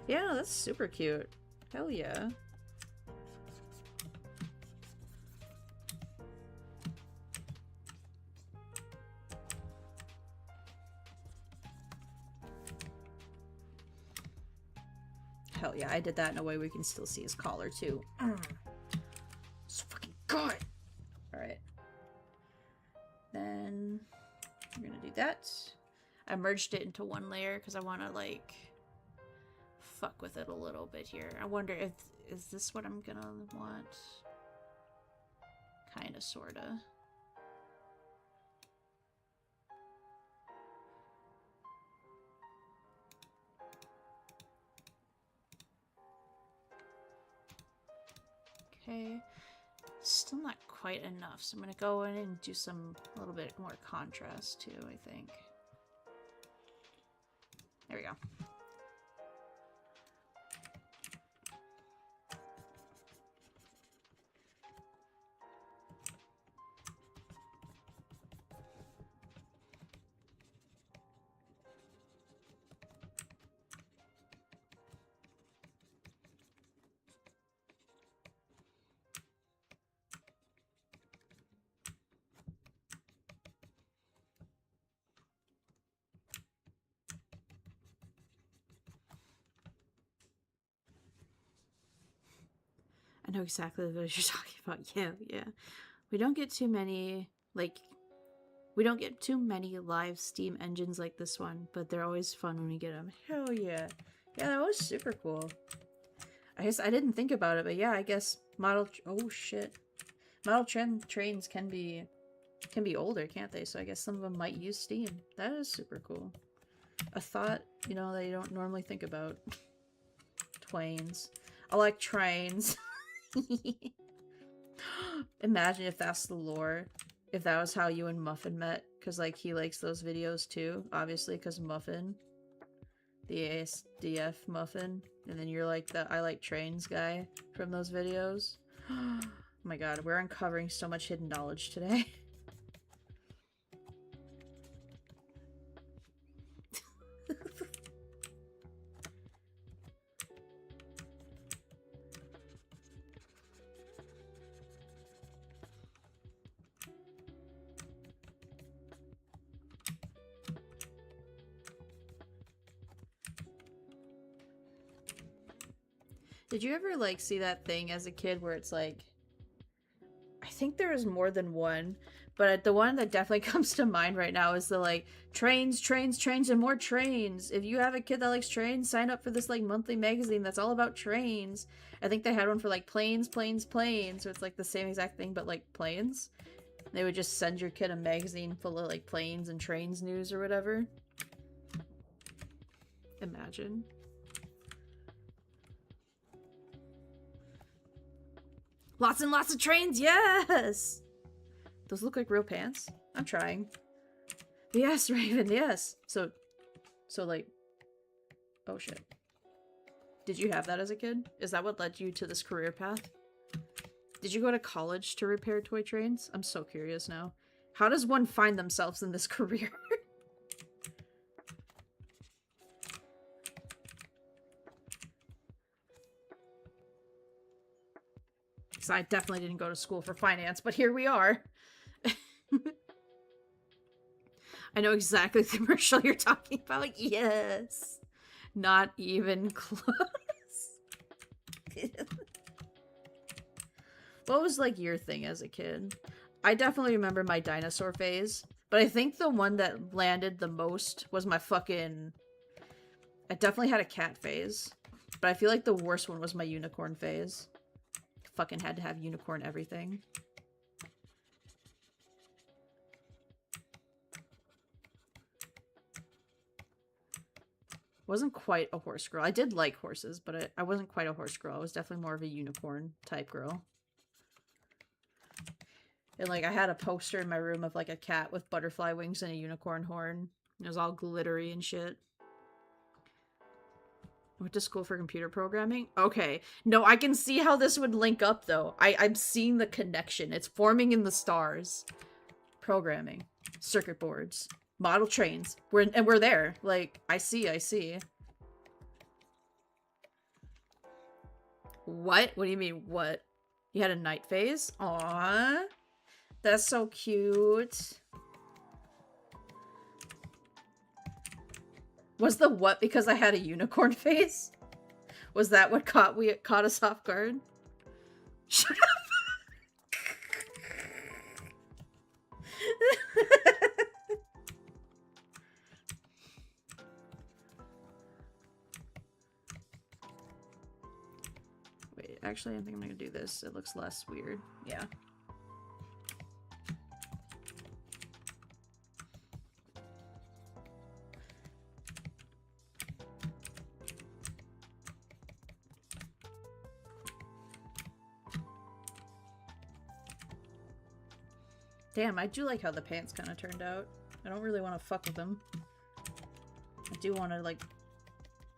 Yeah, that's super cute. Hell yeah. Hell yeah, I did that in a way we can still see his collar too. So fucking good! Alright. Then we're gonna do that. I merged it into one layer because I want to like fuck with it a little bit here. I wonder if is this what I'm gonna want? Kinda, sorta. Okay, still not quite enough, so I'm gonna go in and do some a little bit more contrast too, I think. There we go. I know exactly what you're talking about. Yeah, yeah. We don't get too many, like, we don't get too many live Steam engines like this one, but they're always fun when we get them. Hell yeah. Yeah, that was super cool. I guess I didn't think about it, but yeah, I guess oh shit. Model trains can be older, can't they? So I guess some of them might use Steam. That is super cool. A thought, you know, that you don't normally think about. Twains. I like trains. Imagine if that's the lore. If that was how you and Muffin met. Because, like, he likes those videos too. Obviously, because Muffin. The ASDF Muffin. And then you're like the I like trains guy from those videos. Oh my god, we're uncovering so much hidden knowledge today. Did you ever, like, see that thing as a kid where it's like... I think there is more than one, but the one that definitely comes to mind right now is the, like, trains, trains, trains, and more trains. If you have a kid that likes trains, sign up for this, like, monthly magazine that's all about trains. I think they had one for, like, planes, planes, planes, so it's, like, the same exact thing, but, like, planes. They would just send your kid a magazine full of, like, planes and trains news or whatever. Imagine. Lots and lots of trains, yes! Those look like real pants? I'm trying. Yes, Raven, yes! So, like... Oh, shit. Did you have that as a kid? Is that what led you to this career path? Did you go to college to repair toy trains? I'm so curious now. How does one find themselves in this career? I definitely didn't go to school for finance, but here we are. I know exactly the commercial you're talking about. Yes. Not even close. What was, like, your thing as a kid? I definitely remember my dinosaur phase, but I think the one that landed the most was my fucking... I definitely had a cat phase, but I feel like the worst one was my unicorn phase. Fucking had to have unicorn everything. Wasn't quite a horse girl. I did like horses, but I wasn't quite a horse girl. I was definitely more of a unicorn type girl. And like I had a poster in my room of like a cat with butterfly wings and a unicorn horn. It was all glittery and shit. Went to school for computer programming? Okay. No, I can see how this would link up though. I'm seeing the connection. It's forming in the stars. Programming. Circuit boards. Model trains. We're there. Like, I see. What? What do you mean, what? You had a night phase? Aww. That's so cute. Was the what because I had a unicorn face? Was that what caught us off guard? Shut up. Wait, actually I think I'm gonna do this. It looks less weird. Yeah. Damn, I do like how the pants kind of turned out. I don't really want to fuck with them. I do want to, like,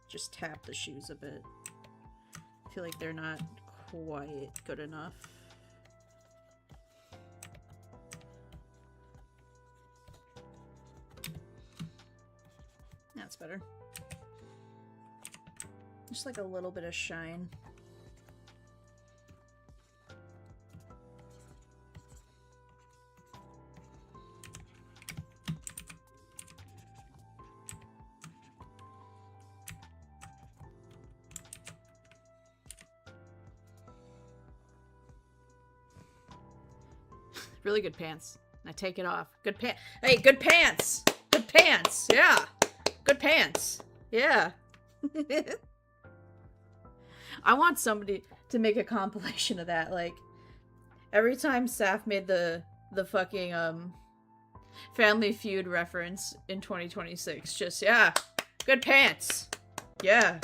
just tap the shoes a bit. I feel like they're not quite good enough. That's better. Just like a little bit of shine. Really good pants. I take it off. Good pants. Hey, good pants! Good pants! Yeah! Good pants! Yeah! I want somebody to make a compilation of that. Like, every time Saph made the fucking, Family Feud reference in 2026. Just, yeah! Good pants! Yeah!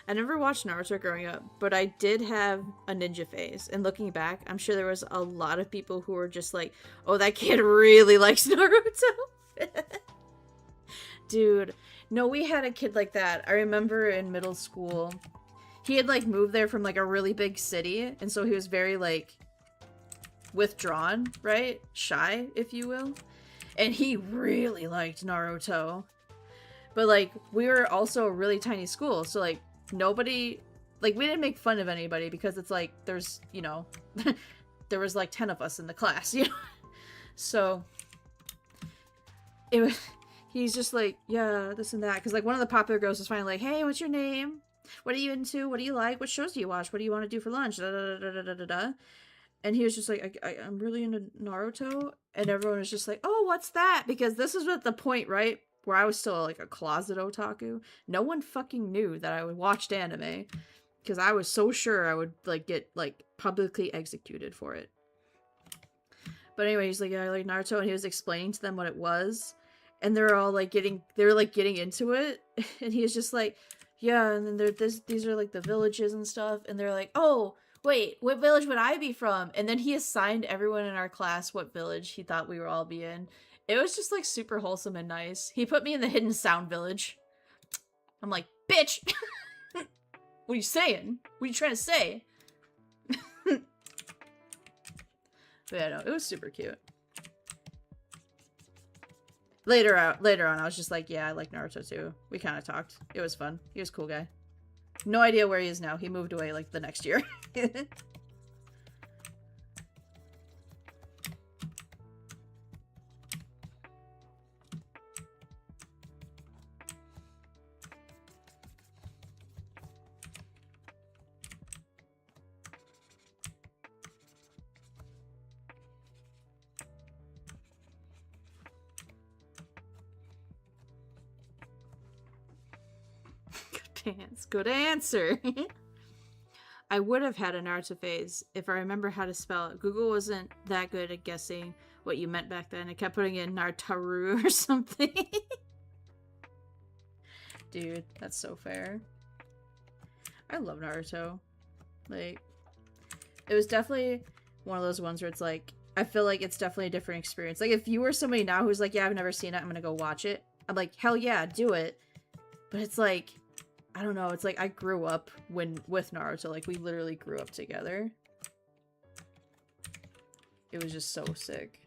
I never watched Naruto growing up, but I did have a ninja phase. And looking back, I'm sure there was a lot of people who were just like, oh, that kid really likes Naruto. Dude, no, we had a kid like that. I remember in middle school, he had like moved there from like a really big city. And so he was very like withdrawn, right? Shy, if you will. And he really liked Naruto. But like, we were also a really tiny school. So like, nobody, like, we didn't make fun of anybody because it's like there's, you know, there was like 10 of us in the class, you know. So it was, he's just like, yeah, this and that, because like one of the popular girls was finally like, hey, what's your name, what are you into, what do you like, what shows do you watch, what do you want to do for lunch, da, da, da, da, da, da, da. And he was just like, I'm really into Naruto. And everyone was just like, oh, what's that? Because this is at the point, right, where I was still like a closet otaku. No one fucking knew that I watched anime because I was so sure I would like get like publicly executed for it. But anyway, he's like, yeah, I like Naruto, and he was explaining to them what it was, and they're all like getting into it, and he was just like, yeah, and then these are like the villages and stuff, and they're like, oh, wait, what village would I be from? And then he assigned everyone in our class what village he thought we would all be in. It was just, like, super wholesome and nice. He put me in the Hidden Sound Village. I'm like, bitch! What are you saying? What are you trying to say? But yeah, no, it was super cute. Later on, I was just like, yeah, I like Naruto too. We kind of talked. It was fun. He was a cool guy. No idea where he is now. He moved away, like, the next year. Pants. Good answer. I would have had a Naruto phase if I remember how to spell it. Google wasn't that good at guessing what you meant back then. It kept putting in Nartaru or something. Dude, that's so fair. I love Naruto. Like, it was definitely one of those ones where it's like, I feel like it's definitely a different experience. Like, if you were somebody now who's like, yeah, I've never seen it, I'm gonna go watch it, I'm like, hell yeah, do it. But it's like, I don't know, it's like I grew up with Naruto. Like, we literally grew up together. It was just so sick.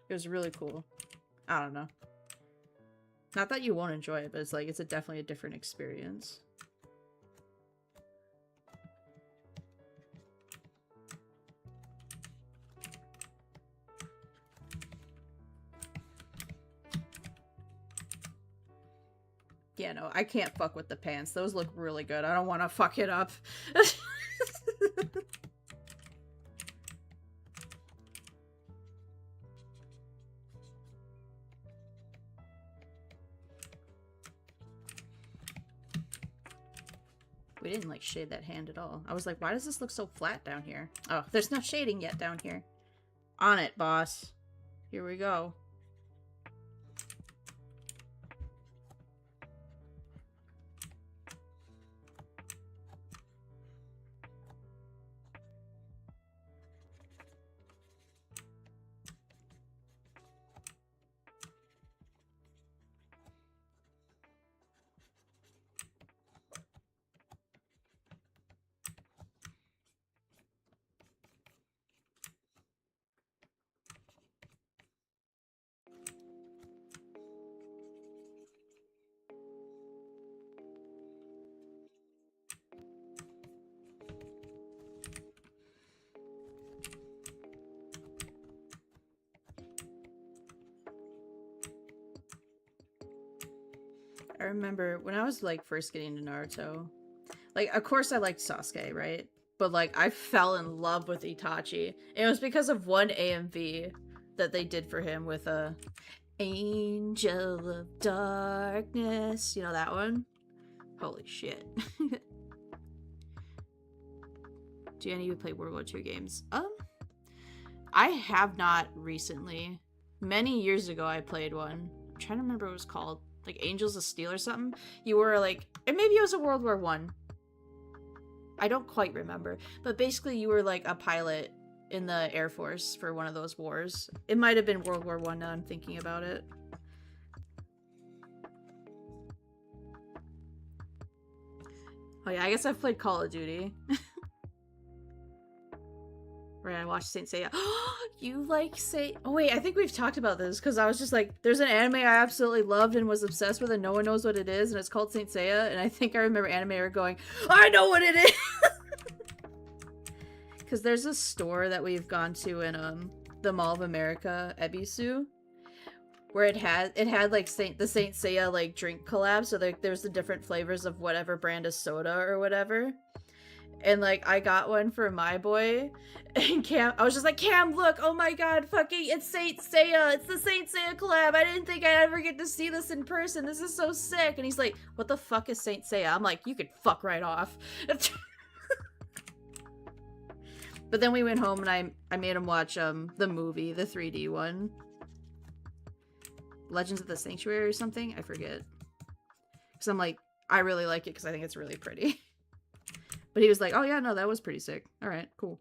It was really cool. I don't know. Not that you won't enjoy it, but it's like, it's definitely a different experience. Yeah, no, I can't fuck with the pants. Those look really good. I don't want to fuck it up. We didn't, like, shade that hand at all. I was like, why does this look so flat down here? Oh, there's no shading yet down here. On it, boss. Here we go. I remember when I was, like, first getting into Naruto, like, of course I liked Sasuke, right? But, like, I fell in love with Itachi. And it was because of one AMV that they did for him with a Angel of Darkness. You know that one? Holy shit. Do any of you play World War II games? I have not recently. Many years ago I played one. I'm trying to remember what it was called. Like Angels of Steel or something. You were like, and maybe it was a World War One. I don't quite remember. But basically you were like a pilot in the Air Force for one of those wars. It might have been World War One now I'm thinking about it. Oh yeah, I guess I've played Call of Duty. Right, I watched Saint Seiya. You like Saint... Oh wait, I think we've talked about this because I was just like, there's an anime I absolutely loved and was obsessed with and no one knows what it is and it's called Saint Seiya and I think I remember animator going, I know what it is! Because there's a store that we've gone to in the Mall of America, Ebisu, where it had like the Saint Seiya like drink collab, so like there's the different flavors of whatever brand of soda or whatever. And, like, I got one for my boy, and Cam, I was just like, Cam, look, oh my god, fucking, it's Saint Seiya, it's the Saint Seiya collab, I didn't think I'd ever get to see this in person, this is so sick, and he's like, what the fuck is Saint Seiya? I'm like, you could fuck right off. But then we went home, and I made him watch, the movie, the 3D one. Legends of the Sanctuary or something? I forget. Because I'm like, I really like it, because I think it's really pretty. But he was like, oh yeah, no, that was pretty sick. Alright, cool.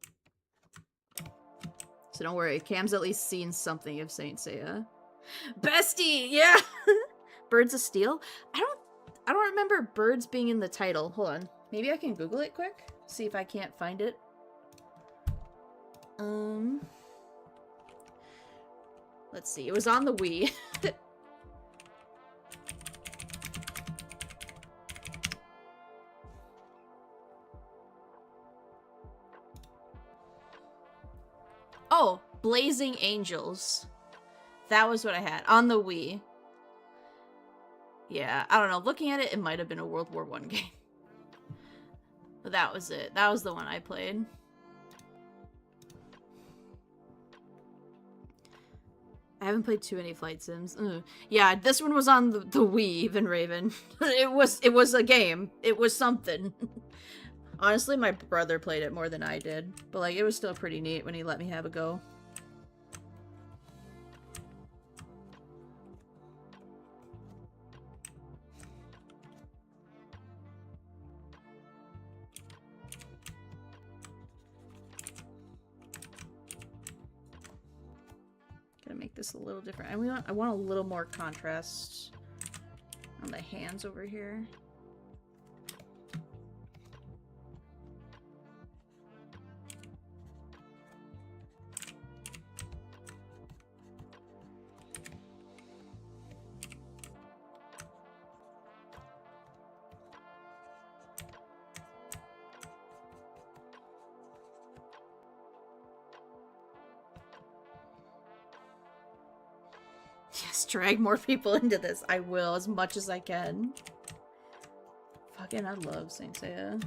So don't worry, Cam's at least seen something of Saint Seiya. Bestie! Yeah! Birds of Steel? I don't remember birds being in the title. Hold on. Maybe I can Google it quick? See if I can't find it. Let's see. It was on the Wii. Oh, Blazing Angels. That was what I had on the Wii. Yeah, I don't know. Looking at it, it might have been a World War I game. But that was it. That was the one I played. I haven't played too many flight sims. Ugh. Yeah, this one was on the Wii, even Raven. It was a game. It was something. Honestly, my brother played it more than I did. But, like, it was still pretty neat when he let me have a go. Gonna make this a little different. I want a little more contrast on the hands over here. Yes, drag more people into this. I will, as much as I can. Fucking, I love Saint Seiya.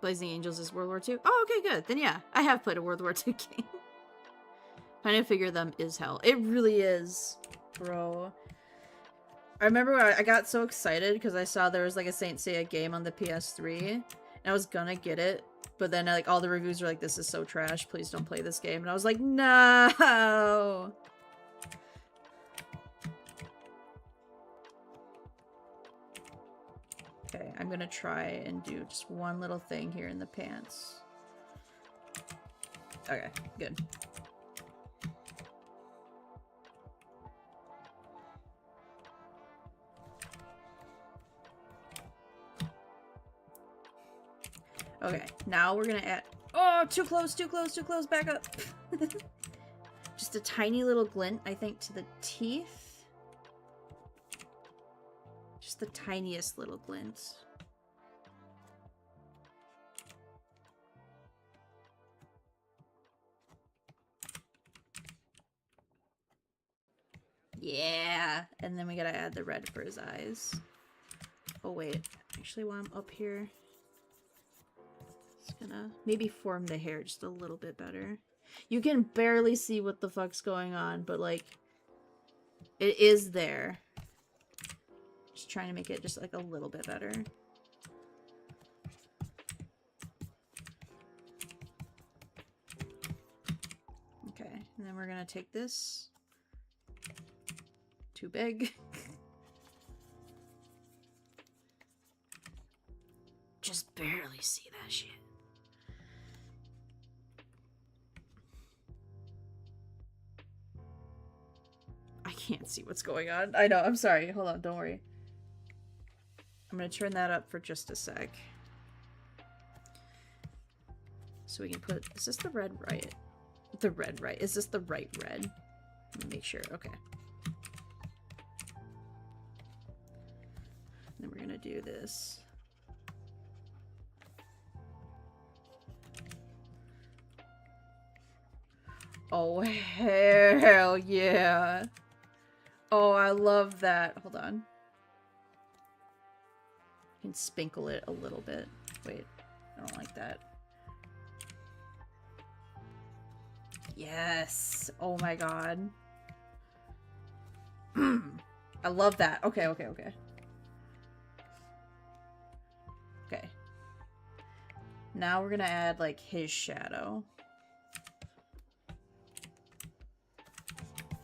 Blazing Angels is World War II? Oh, okay, good. Then yeah, I have played a World War II game. Trying to figure them is hell. It really is, bro. I remember I got so excited because I saw there was like a Saint Seiya game on the PS3, and I was gonna get it, but then like all the reviews were like, "This is so trash. Please don't play this game." And I was like, "No." Okay, I'm gonna try and do just one little thing here in the pants. Okay, good. Okay, now we're gonna add... Oh, too close, too close, too close, back up. Just a tiny little glint, I think, to the teeth. Just the tiniest little glint. Yeah! And then we gotta add the red for his eyes. Oh wait, actually while I'm up here... Gonna maybe form the hair just a little bit better. You can barely see what the fuck's going on, but like it is there. Just trying to make it just like a little bit better. Okay, and then we're gonna take this. Too big. Just barely see that shit. I can't see what's going on. I know, I'm sorry. Hold on, don't worry. I'm gonna turn that up for just a sec. So we can put... Is this the red right? The red right. Is this the right red? Let me make sure. Okay. Then we're gonna do this. Oh, hell yeah. Oh, I love that. Hold on. I can spinkle it a little bit. Wait, I don't like that. Yes. Oh my god. I love that. Okay, okay, okay. Okay. Now we're gonna add, like, his shadow.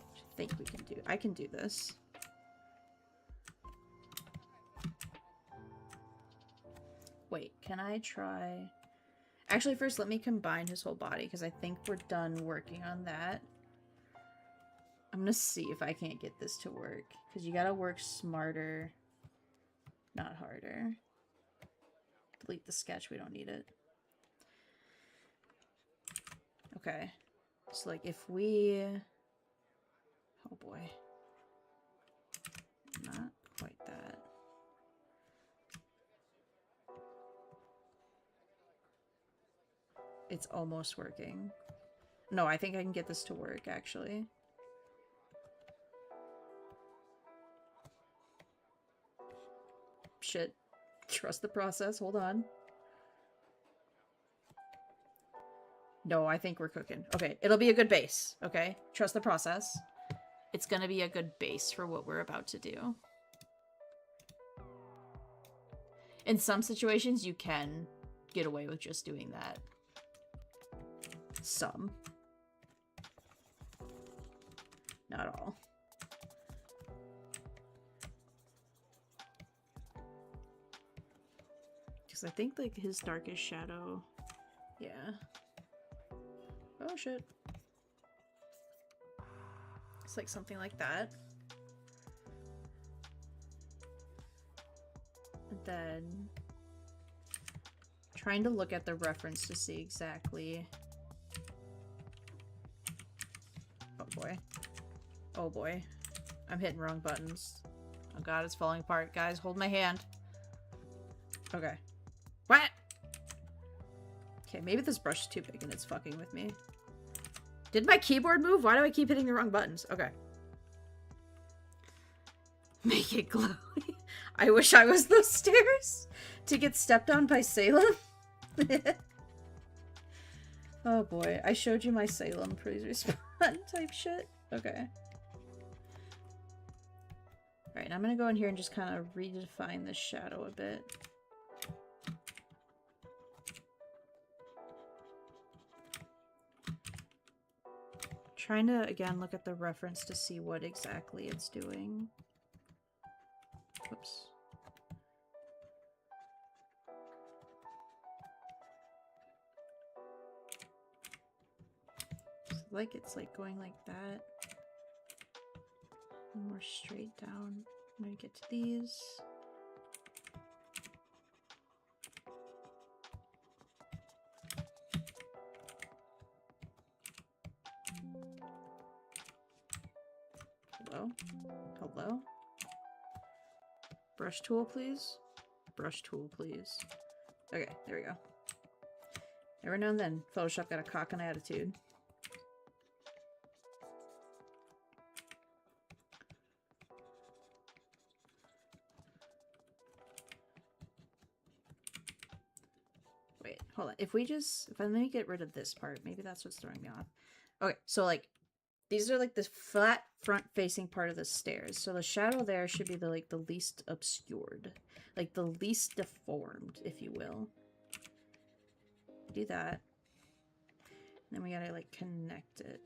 I think we can do. I can do this. Wait, can I try... Actually, first let me combine his whole body, because I think we're done working on that. I'm gonna see if I can't get this to work, because you gotta work smarter, not harder. Delete the sketch, we don't need it. Okay, so like if we... Oh boy. Not quite that. It's almost working. No, I think I can get this to work, actually. Shit. Trust the process. Hold on. No, I think we're cooking. Okay, it'll be a good base. Okay? Trust the process. It's gonna be a good base for what we're about to do. In some situations, you can get away with just doing that. Some. Not all. Because I think like his darkest shadow. Yeah. Oh shit. It's like something like that. And then trying to look at the reference to see exactly. Oh boy. Oh boy. I'm hitting wrong buttons. Oh god, it's falling apart. Guys, hold my hand. Okay. What? Okay, maybe this brush is too big and it's fucking with me. Did my keyboard move? Why do I keep hitting the wrong buttons? Okay. Make it glowy. I wish I was those stairs to get stepped on by Salem. Oh boy, I showed you my Salem, please respond type shit. Okay. Alright, I'm gonna go in here and just kind of redefine the shadow a bit. Trying to, again, look at the reference to see what exactly it's doing. Whoops. Like it's like going like that. And more straight down. I'm gonna get to these. Hello? Hello? Brush tool, please? Brush tool, please. Okay, there we go. Every now and then, Photoshop got a cock and attitude. Wait, hold on. If I let me get rid of this part, maybe that's what's throwing me off. Okay, so like, these are like the flat front-facing part of the stairs. So the shadow there should be the like the least obscured, like the least deformed, if you will. Do that. Then we gotta like connect it.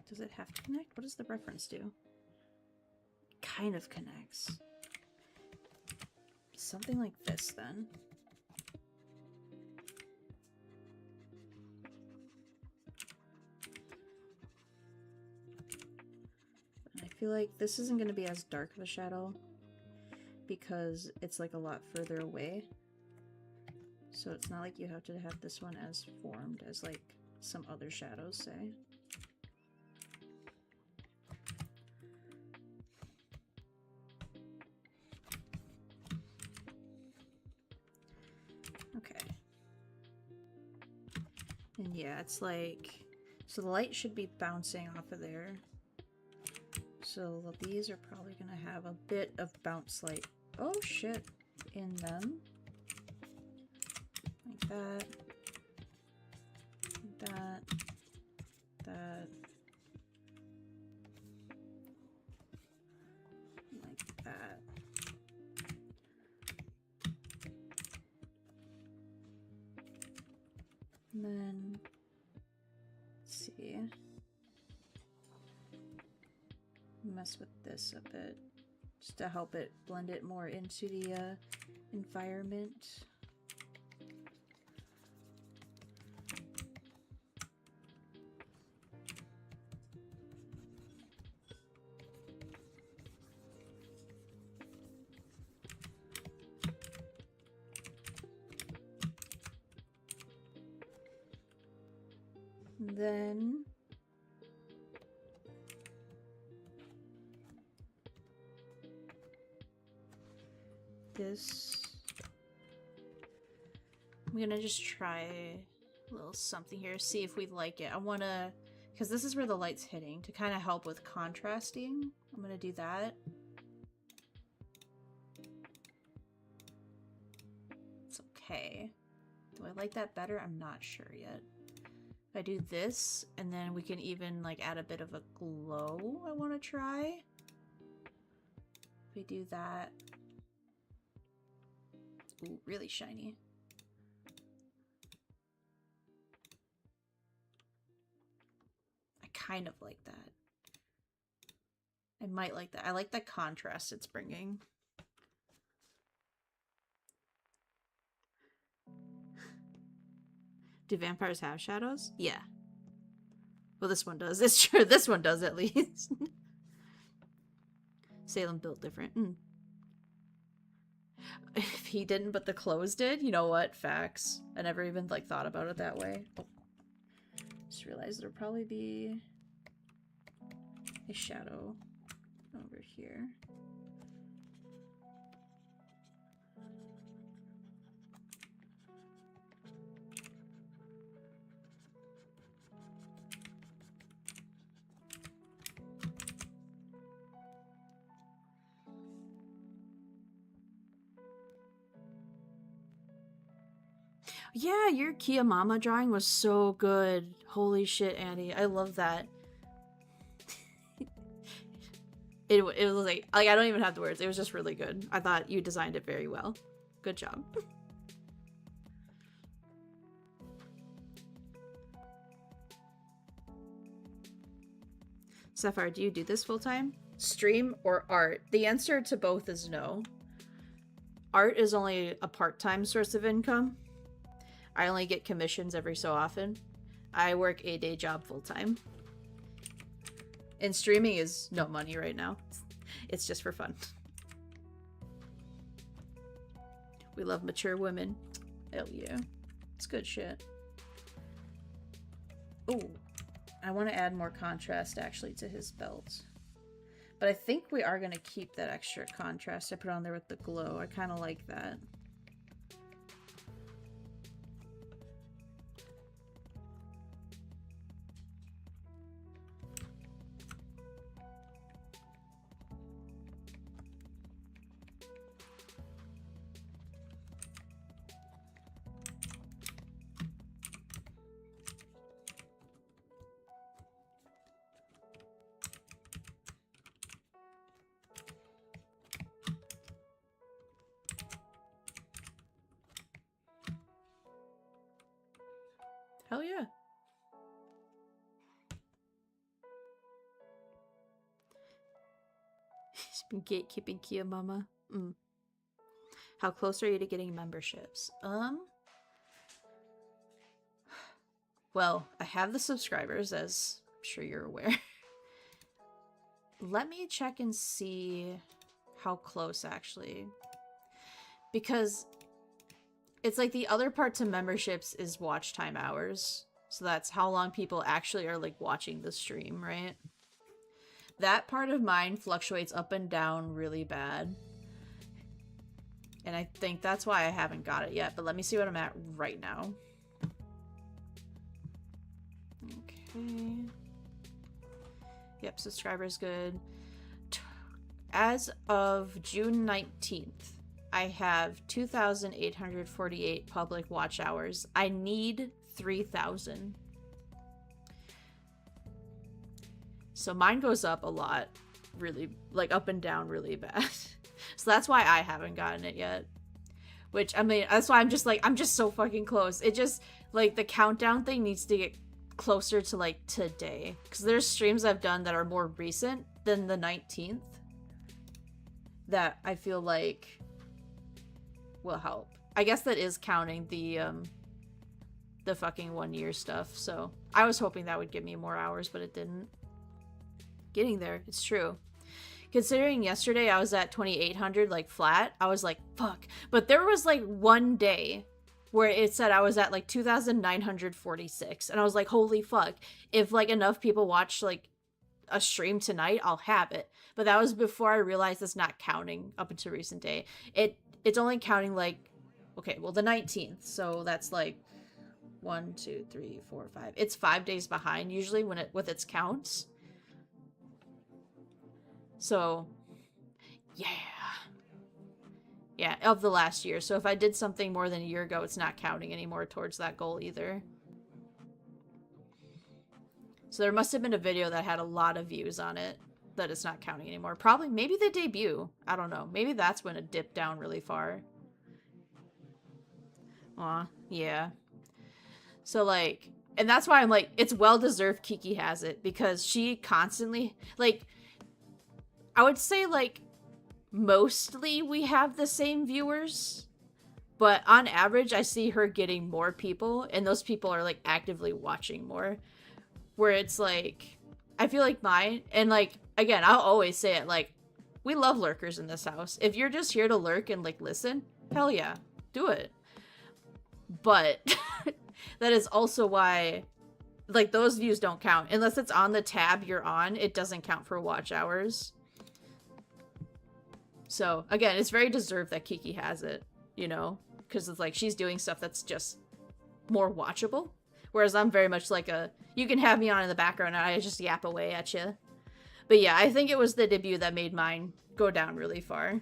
Does it have to connect? What does the reference do? Kind of connects. Something like this, then. I feel like this isn't going to be as dark of a shadow because it's like a lot further away. So it's not like you have to have this one as formed as like some other shadows say. Okay. And yeah, it's like, so the light should be bouncing off of there. So these are probably going to have a bit of bounce light. Oh shit, in them. Like that. That. That. Like that. And then, let's see. Mess with this a bit just to help it blend it more into the environment. And then this, I'm gonna just try a little something here, see if we like it. I wanna, because this is where the light's hitting, to kind of help with contrasting. I'm gonna do that. It's okay. Do I like that better? I'm not sure yet. If I do this, and then we can even like add a bit of a glow I want to try. If we do that. Ooh, really shiny. I kind of like that. I might like that. I like the contrast it's bringing. Do vampires have shadows? Yeah. Well, this one does. It's true. This one does, at least. Salem built different. If he didn't, but the clothes did, you know what? Facts. I never even, like, thought about it that way. Oh. Just realized there'll probably be a shadow over here. Yeah, your Kia Mama drawing was so good. Holy shit, Andy. I love that. It was like, I don't even have the words. It was just really good. I thought you designed it very well. Good job. Saphyre, do you do this full time? Stream or art? The answer to both is no. Art is only a part-time source of income. I only get commissions every so often. I work a day job full-time. And streaming is no money right now. It's just for fun. We love mature women. Hell yeah. It's good shit. Ooh. I want to add more contrast, actually, to his belt. But I think we are going to keep that extra contrast I put on there with the glow. I kind of like that. Hell yeah. He's been gatekeeping Kia Mama. How close are you to getting memberships? Well, I have the subscribers, as I'm sure you're aware. Let me check and see how close, actually. Because it's like the other part to memberships is watch time hours. So that's how long people actually are like watching the stream, right? That part of mine fluctuates up and down really bad. And I think that's why I haven't got it yet. But let me see what I'm at right now. Okay. Yep, subscribers good. As of June 19th, I have 2,848 public watch hours. I need 3,000. So mine goes up a lot, really, like up and down really bad. So that's why I haven't gotten it yet. Which, I mean, that's why I'm just like, I'm just so fucking close. It just, like, the countdown thing needs to get closer to, like, today. Because there's streams I've done that are more recent than the 19th. That I feel like will help. I guess that is counting the fucking 1 year stuff. So I was hoping that would give me more hours, but it didn't. Getting there, it's true. Considering yesterday I was at 2,800 like flat, I was like, fuck. But there was like one day where it said I was at like 2,946 and I was like, holy fuck. If like enough people watch like a stream tonight, I'll have it. But that was before I realized it's not counting up until recent day. It's only counting like, okay, well the 19th. So that's like 1, 2, 3, 4, 5. It's 5 days behind usually when it with its counts. So, yeah. Yeah, of the last year. So if I did something more than a year ago, it's not counting anymore towards that goal either. So there must have been a video that had a lot of views on it that it's not counting anymore. Probably, maybe the debut. I don't know. Maybe that's when it dipped down really far. Aw, yeah. So, like, And that's why I'm like, it's well-deserved Kiki has it, because she constantly, like, I would say, like, mostly we have the same viewers, but on average, I see her getting more people, and those people are, like, actively watching more. Where it's, like, I feel like mine, and, like, again, I'll always say it, like, we love lurkers in this house. If you're just here to lurk and, like, listen, hell yeah, do it. But that is also why, like, those views don't count. Unless it's on the tab you're on, it doesn't count for watch hours. So, again, it's very deserved that Kiki has it, you know? Because it's like, she's doing stuff that's just more watchable. Whereas I'm very much like a, you can have me on in the background and I just yap away at you. But yeah, I think it was the debut that made mine go down really far.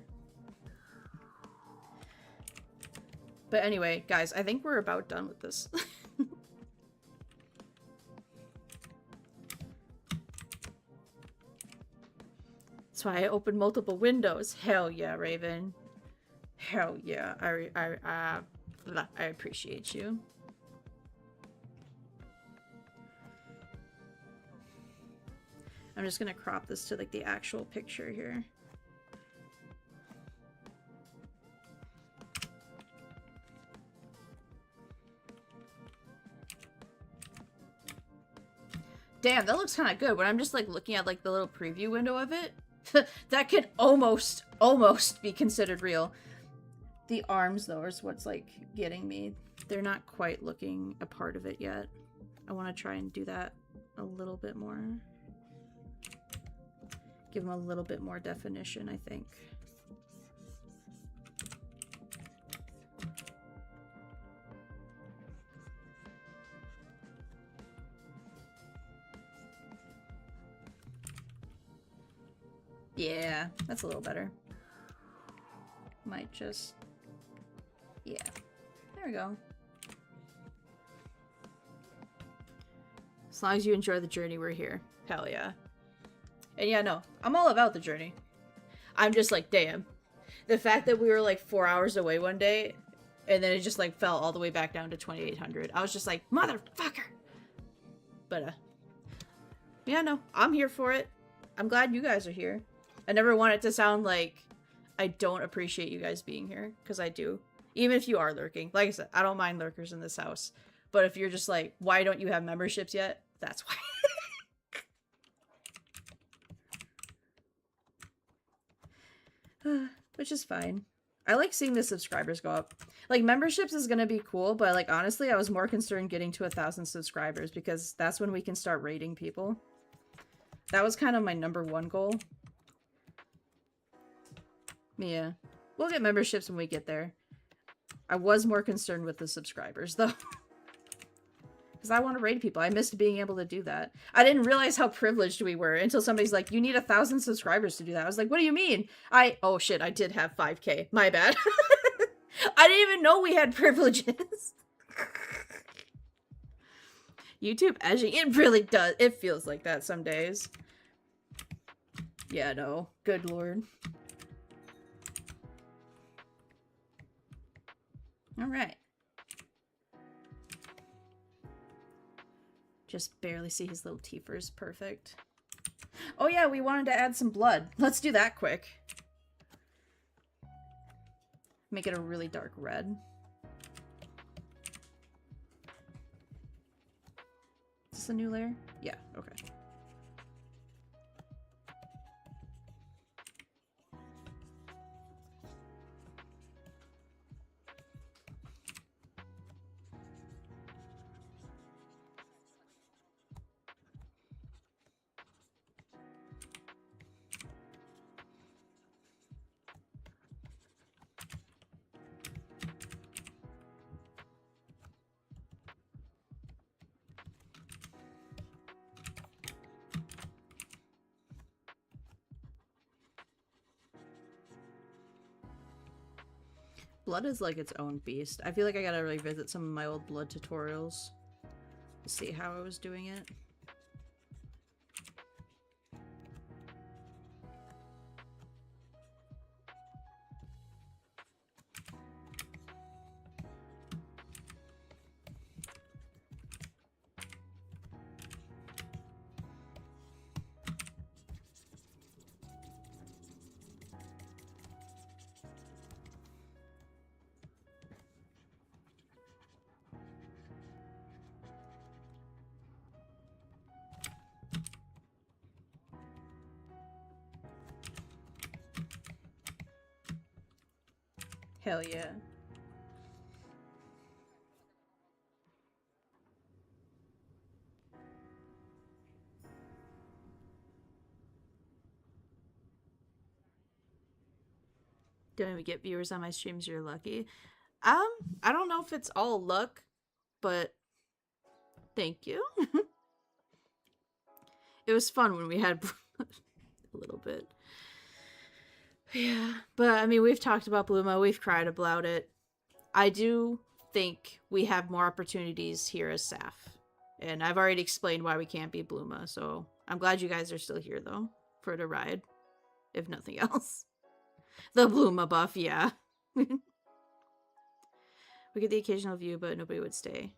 But anyway, guys, I think we're about done with this. That's why I opened multiple windows. Hell yeah, Raven. Hell yeah. I appreciate you. I'm just gonna crop this to, like, the actual picture here. Damn, that looks kind of good. When I'm just, like, looking at, like, the little preview window of it, that could almost be considered real. The arms, though, is what's, like, getting me. They're not quite looking a part of it yet. I want to try and do that a little bit more. Give them a little bit more definition, I think. Yeah, that's a little better. Might just... yeah. There we go. As long as you enjoy the journey, we're here. Hell yeah. And yeah, no, I'm all about the journey. I'm just like, damn. The fact that we were like 4 hours away one day, and then it just like fell all the way back down to 2,800. I was just like, motherfucker! But, yeah, no, I'm here for it. I'm glad you guys are here. I never want it to sound like I don't appreciate you guys being here, because I do. Even if you are lurking. Like I said, I don't mind lurkers in this house. But if you're just like, why don't you have memberships yet? That's why. Which is fine. I like seeing the subscribers go up. Like, memberships is gonna be cool, but, like, honestly, I was more concerned getting to 1,000 subscribers, because that's when we can start rating people. That was kind of my #1 goal. Yeah. We'll get memberships when we get there. I was more concerned with the subscribers, though. Because I want to raid people. I missed being able to do that. I didn't realize how privileged we were until somebody's like, you need 1,000 subscribers to do that. I was like, what do you mean? Oh shit, I did have 5K. My bad. I didn't even know we had privileges. YouTube edging. It really does. It feels like that some days. Yeah, no. Good lord. Alright. Just barely see his little teethers. Perfect. Oh yeah, we wanted to add some blood. Let's do that quick. Make it a really dark red. Is this a new layer? Yeah, okay. Blood is like its own beast. I feel like I gotta revisit some of my old blood tutorials to see how I was doing it. Hell yeah. Don't even get viewers on my streams, you're lucky. I don't know if it's all luck, but thank you. It was fun when we had a little bit. Yeah, but I mean, we've talked about Bluma, we've cried about it. I do think we have more opportunities here as Saph. And I've already explained why we can't be Bluma, so I'm glad you guys are still here, though, for the ride, if nothing else. The Bluma buff, yeah. We get the occasional view, but nobody would stay.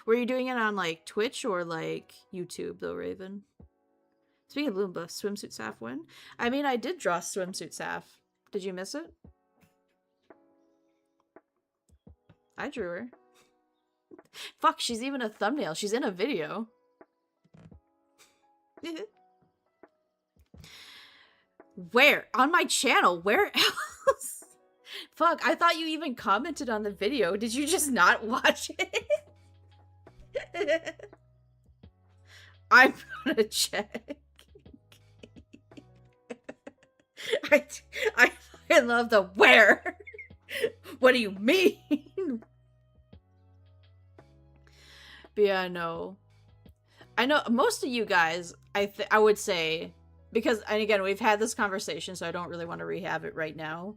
Were you doing it on, like, Twitch or, like, YouTube, though, Raven? Speaking of Bluma buff, swimsuit Saph win? I mean, I did draw swimsuit Saph. Did you miss it? I drew her. Fuck, she's even a thumbnail. She's in a video. Where? On my channel. Where else? Fuck, I thought you even commented on the video. Did you just not watch it? I'm gonna check. I love the where. What do you mean? But yeah, no. I know most of you guys, I would say, because, and again, we've had this conversation, so I don't really want to rehab it right now.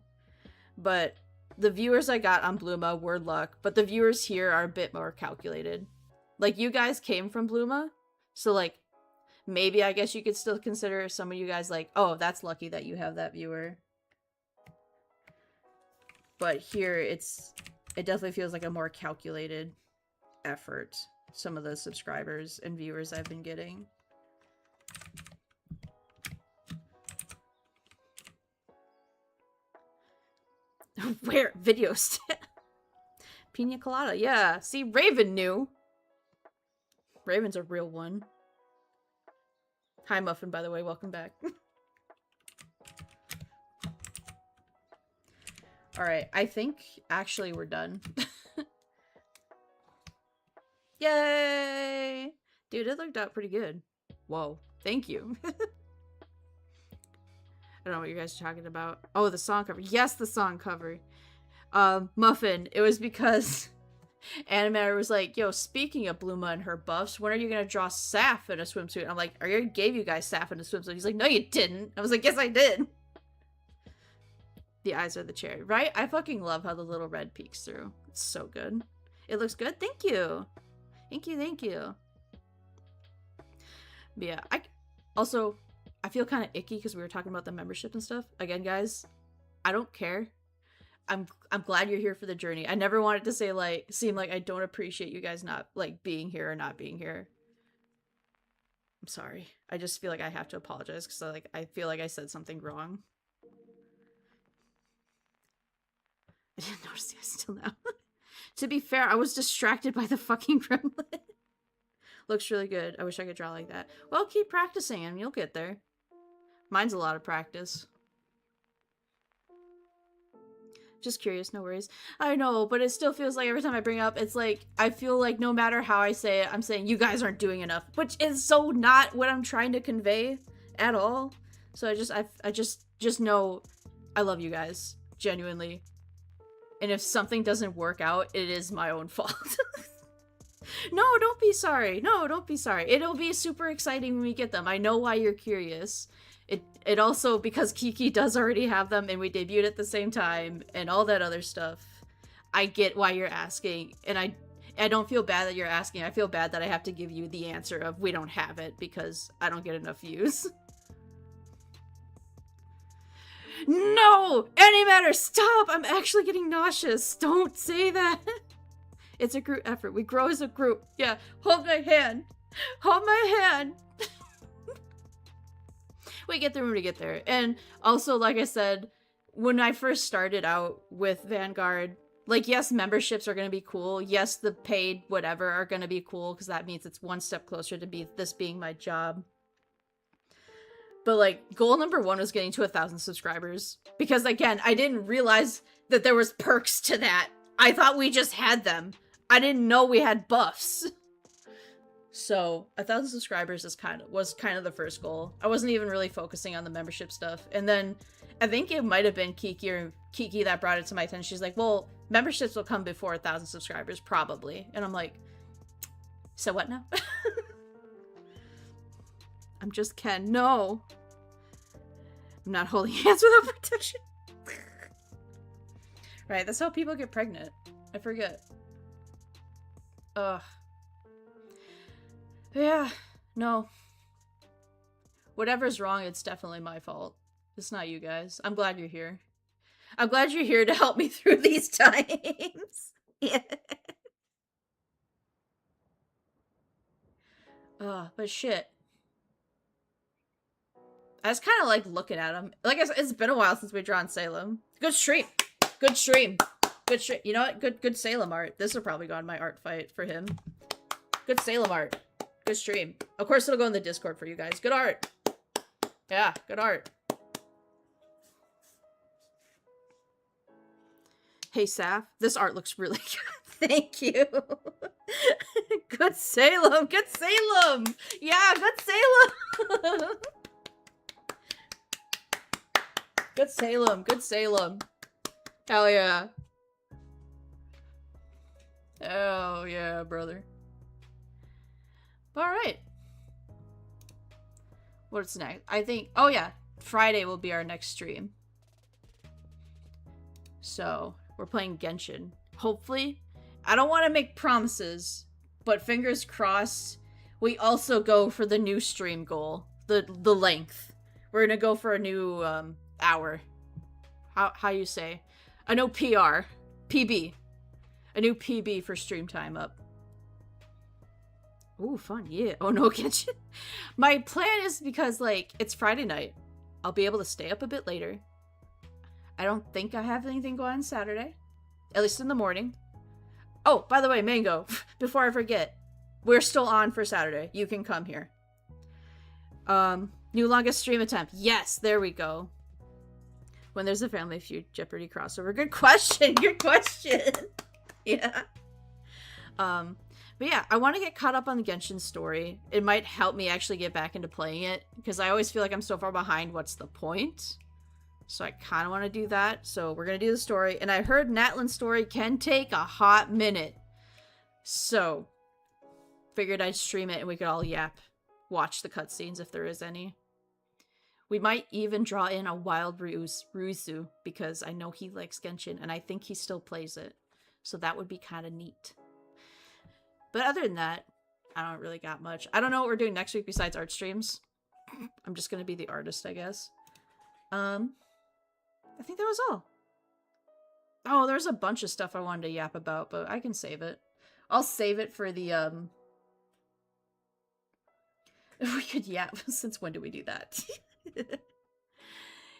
But the viewers I got on Bluma were luck, but the viewers here are a bit more calculated. Like, you guys came from Bluma, so, like, maybe I guess you could still consider some of you guys like, oh, that's lucky that you have that viewer. But here, it definitely feels like a more calculated effort. Some of the subscribers and viewers I've been getting. Where? Videos. Pina Colada, yeah. See, Raven knew. Raven's a real one. Hi, Muffin, by the way. Welcome back. Alright, I think actually we're done. Yay! Dude, it looked out pretty good. Whoa. Thank you. I don't know what you guys are talking about. Oh, the song cover. Yes, the song cover. Muffin, it was because Animator was like, yo, speaking of Bluma and her buffs, when are you gonna draw Saph in a swimsuit? And I'm like, I already gave you guys Saph in a swimsuit. He's like, no, you didn't. I was like, yes, I did. The eyes are the cherry, right? I fucking love how the little red peeks through. It's so good. It looks good. Thank you. Thank you, thank you. But yeah, I feel kind of icky because we were talking about the membership and stuff. Again, guys, I don't care. I'm glad you're here for the journey. I never wanted to say, like, seem like I don't appreciate you guys not, like, being here or not being here. I'm sorry. I just feel like I have to apologize because, like, I feel like I said something wrong. I didn't notice you guys till now. To be fair, I was distracted by the fucking gremlin. Looks really good. I wish I could draw like that. Well, keep practicing and you'll get there. Mine's a lot of practice. Just curious, no worries. I know, but it still feels like every time I bring it up, it's like, I feel like no matter how I say it, I'm saying you guys aren't doing enough, which is so not what I'm trying to convey at all. So I just know I love you guys, genuinely. And if something doesn't work out, it is my own fault. No, don't be sorry. No, don't be sorry. It'll be super exciting when we get them. I know why you're curious. It also, because Kiki does already have them and we debuted at the same time and all that other stuff, I get why you're asking. And I don't feel bad that you're asking. I feel bad that I have to give you the answer of we don't have it because I don't get enough views. No! Animator, stop! I'm actually getting nauseous. Don't say that. It's a group effort. We grow as a group. Yeah, hold my hand. Hold my hand. We get the room to get there. And also, like I said, when I first started out with Vanguard, like, yes, memberships are going to be cool. Yes, the paid whatever are going to be cool because that means it's one step closer to this being my job. But, like, goal number 1 was getting to 1,000 subscribers. Because, again, I didn't realize that there was perks to that. I thought we just had them. I didn't know we had buffs. So, 1,000 subscribers was kind of the first goal. I wasn't even really focusing on the membership stuff. And then, I think it might have been Kiki that brought it to my attention. She's like, well, memberships will come before 1,000 subscribers, probably. And I'm like, so what now? I'm just Ken. No. I'm not holding hands without protection. Right, that's how people get pregnant. I forget. Ugh. Yeah, no. Whatever's wrong, it's definitely my fault. It's not you guys. I'm glad you're here. I'm glad you're here to help me through these times. Yeah. But shit. I just kind of like looking at him. Like I said, it's been a while since we Drawing Salem. Good stream. Good stream. Good stream. You know what? Good Salem art. This will probably go on my art fight for him. Good Salem art. Good stream. Of course, it'll go in the Discord for you guys. Good art. Yeah, good art. Hey, Saph. This art looks really good. Thank you. Good Salem. Good Salem. Yeah, good Salem. Good Salem. Good Salem. Hell yeah. Oh yeah, brother. Alright. What's next? I think... Oh yeah. Friday will be our next stream. So, we're playing Genshin. Hopefully. I don't want to make promises, but fingers crossed, we also go for the new stream goal. The length. We're gonna go for a new, hour. How you say? A new PR. PB. A new PB for stream time up. Ooh, fun. Yeah. Oh, no, Genshin. My plan is because, like, it's Friday night. I'll be able to stay up a bit later. I don't think I have anything going on Saturday. At least in the morning. Oh, by the way, Mango, before I forget, we're still on for Saturday. You can come here. New longest stream attempt. Yes, there we go. When there's a Family Feud Jeopardy crossover. Good question. Good question. Yeah. But yeah, I want to get caught up on the Genshin story. It might help me actually get back into playing it, because I always feel like I'm so far behind. What's the point? So I kind of want to do that. So we're going to do the story. And I heard Natlan's story can take a hot minute. So figured I'd stream it and we could all watch the cutscenes if there is any. We might even draw in a wild Ryuzu, because I know he likes Genshin and I think he still plays it. So that would be kind of neat. But other than that, I don't really got much. I don't know what we're doing next week besides art streams. I'm just going to be the artist, I guess. I think that was all. Oh, there's a bunch of stuff I wanted to yap about, but I can save it. I'll save it for the, we could yap. Since when do we do that?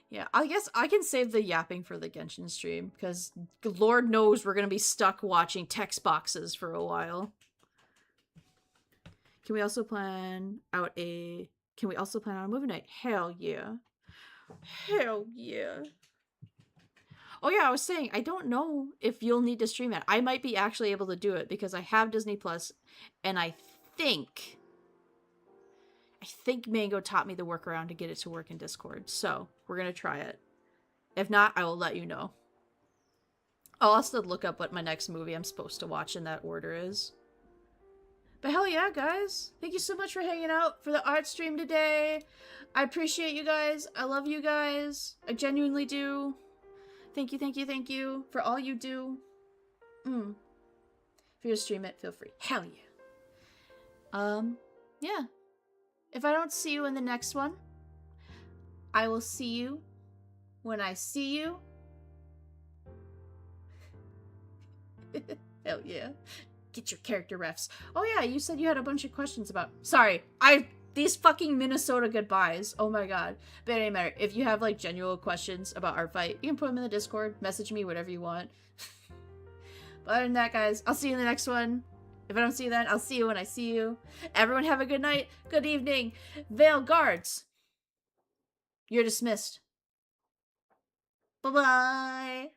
Yeah, I guess I can save the yapping for the Genshin stream, because Lord knows we're going to be stuck watching text boxes for a while. Can we also plan on a movie night? Hell yeah. Hell yeah. Oh yeah, I was saying, I don't know if you'll need to stream it. I might be actually able to do it because I have Disney Plus, and I think Mango taught me the workaround to get it to work in Discord. So we're gonna try it. If not, I will let you know. I'll also look up what my next movie I'm supposed to watch in that order is. But hell yeah, guys. Thank you so much for hanging out for the art stream today. I appreciate you guys. I love you guys. I genuinely do. Thank you, thank you, thank you for all you do. If you're to stream it, feel free. Hell yeah. Yeah. If I don't see you in the next one, I will see you when I see you. Hell yeah. Get your character refs. Oh yeah, you said you had a bunch of questions about... Sorry, these fucking Minnesota goodbyes. Oh my god. But it ain't matter. If you have like genuine questions about our fight, you can put them in the Discord. Message me, whatever you want. But other than that, guys, I'll see you in the next one. If I don't see you then, I'll see you when I see you. Everyone have a good night, good evening. Veil guards. You're dismissed. Bye-bye.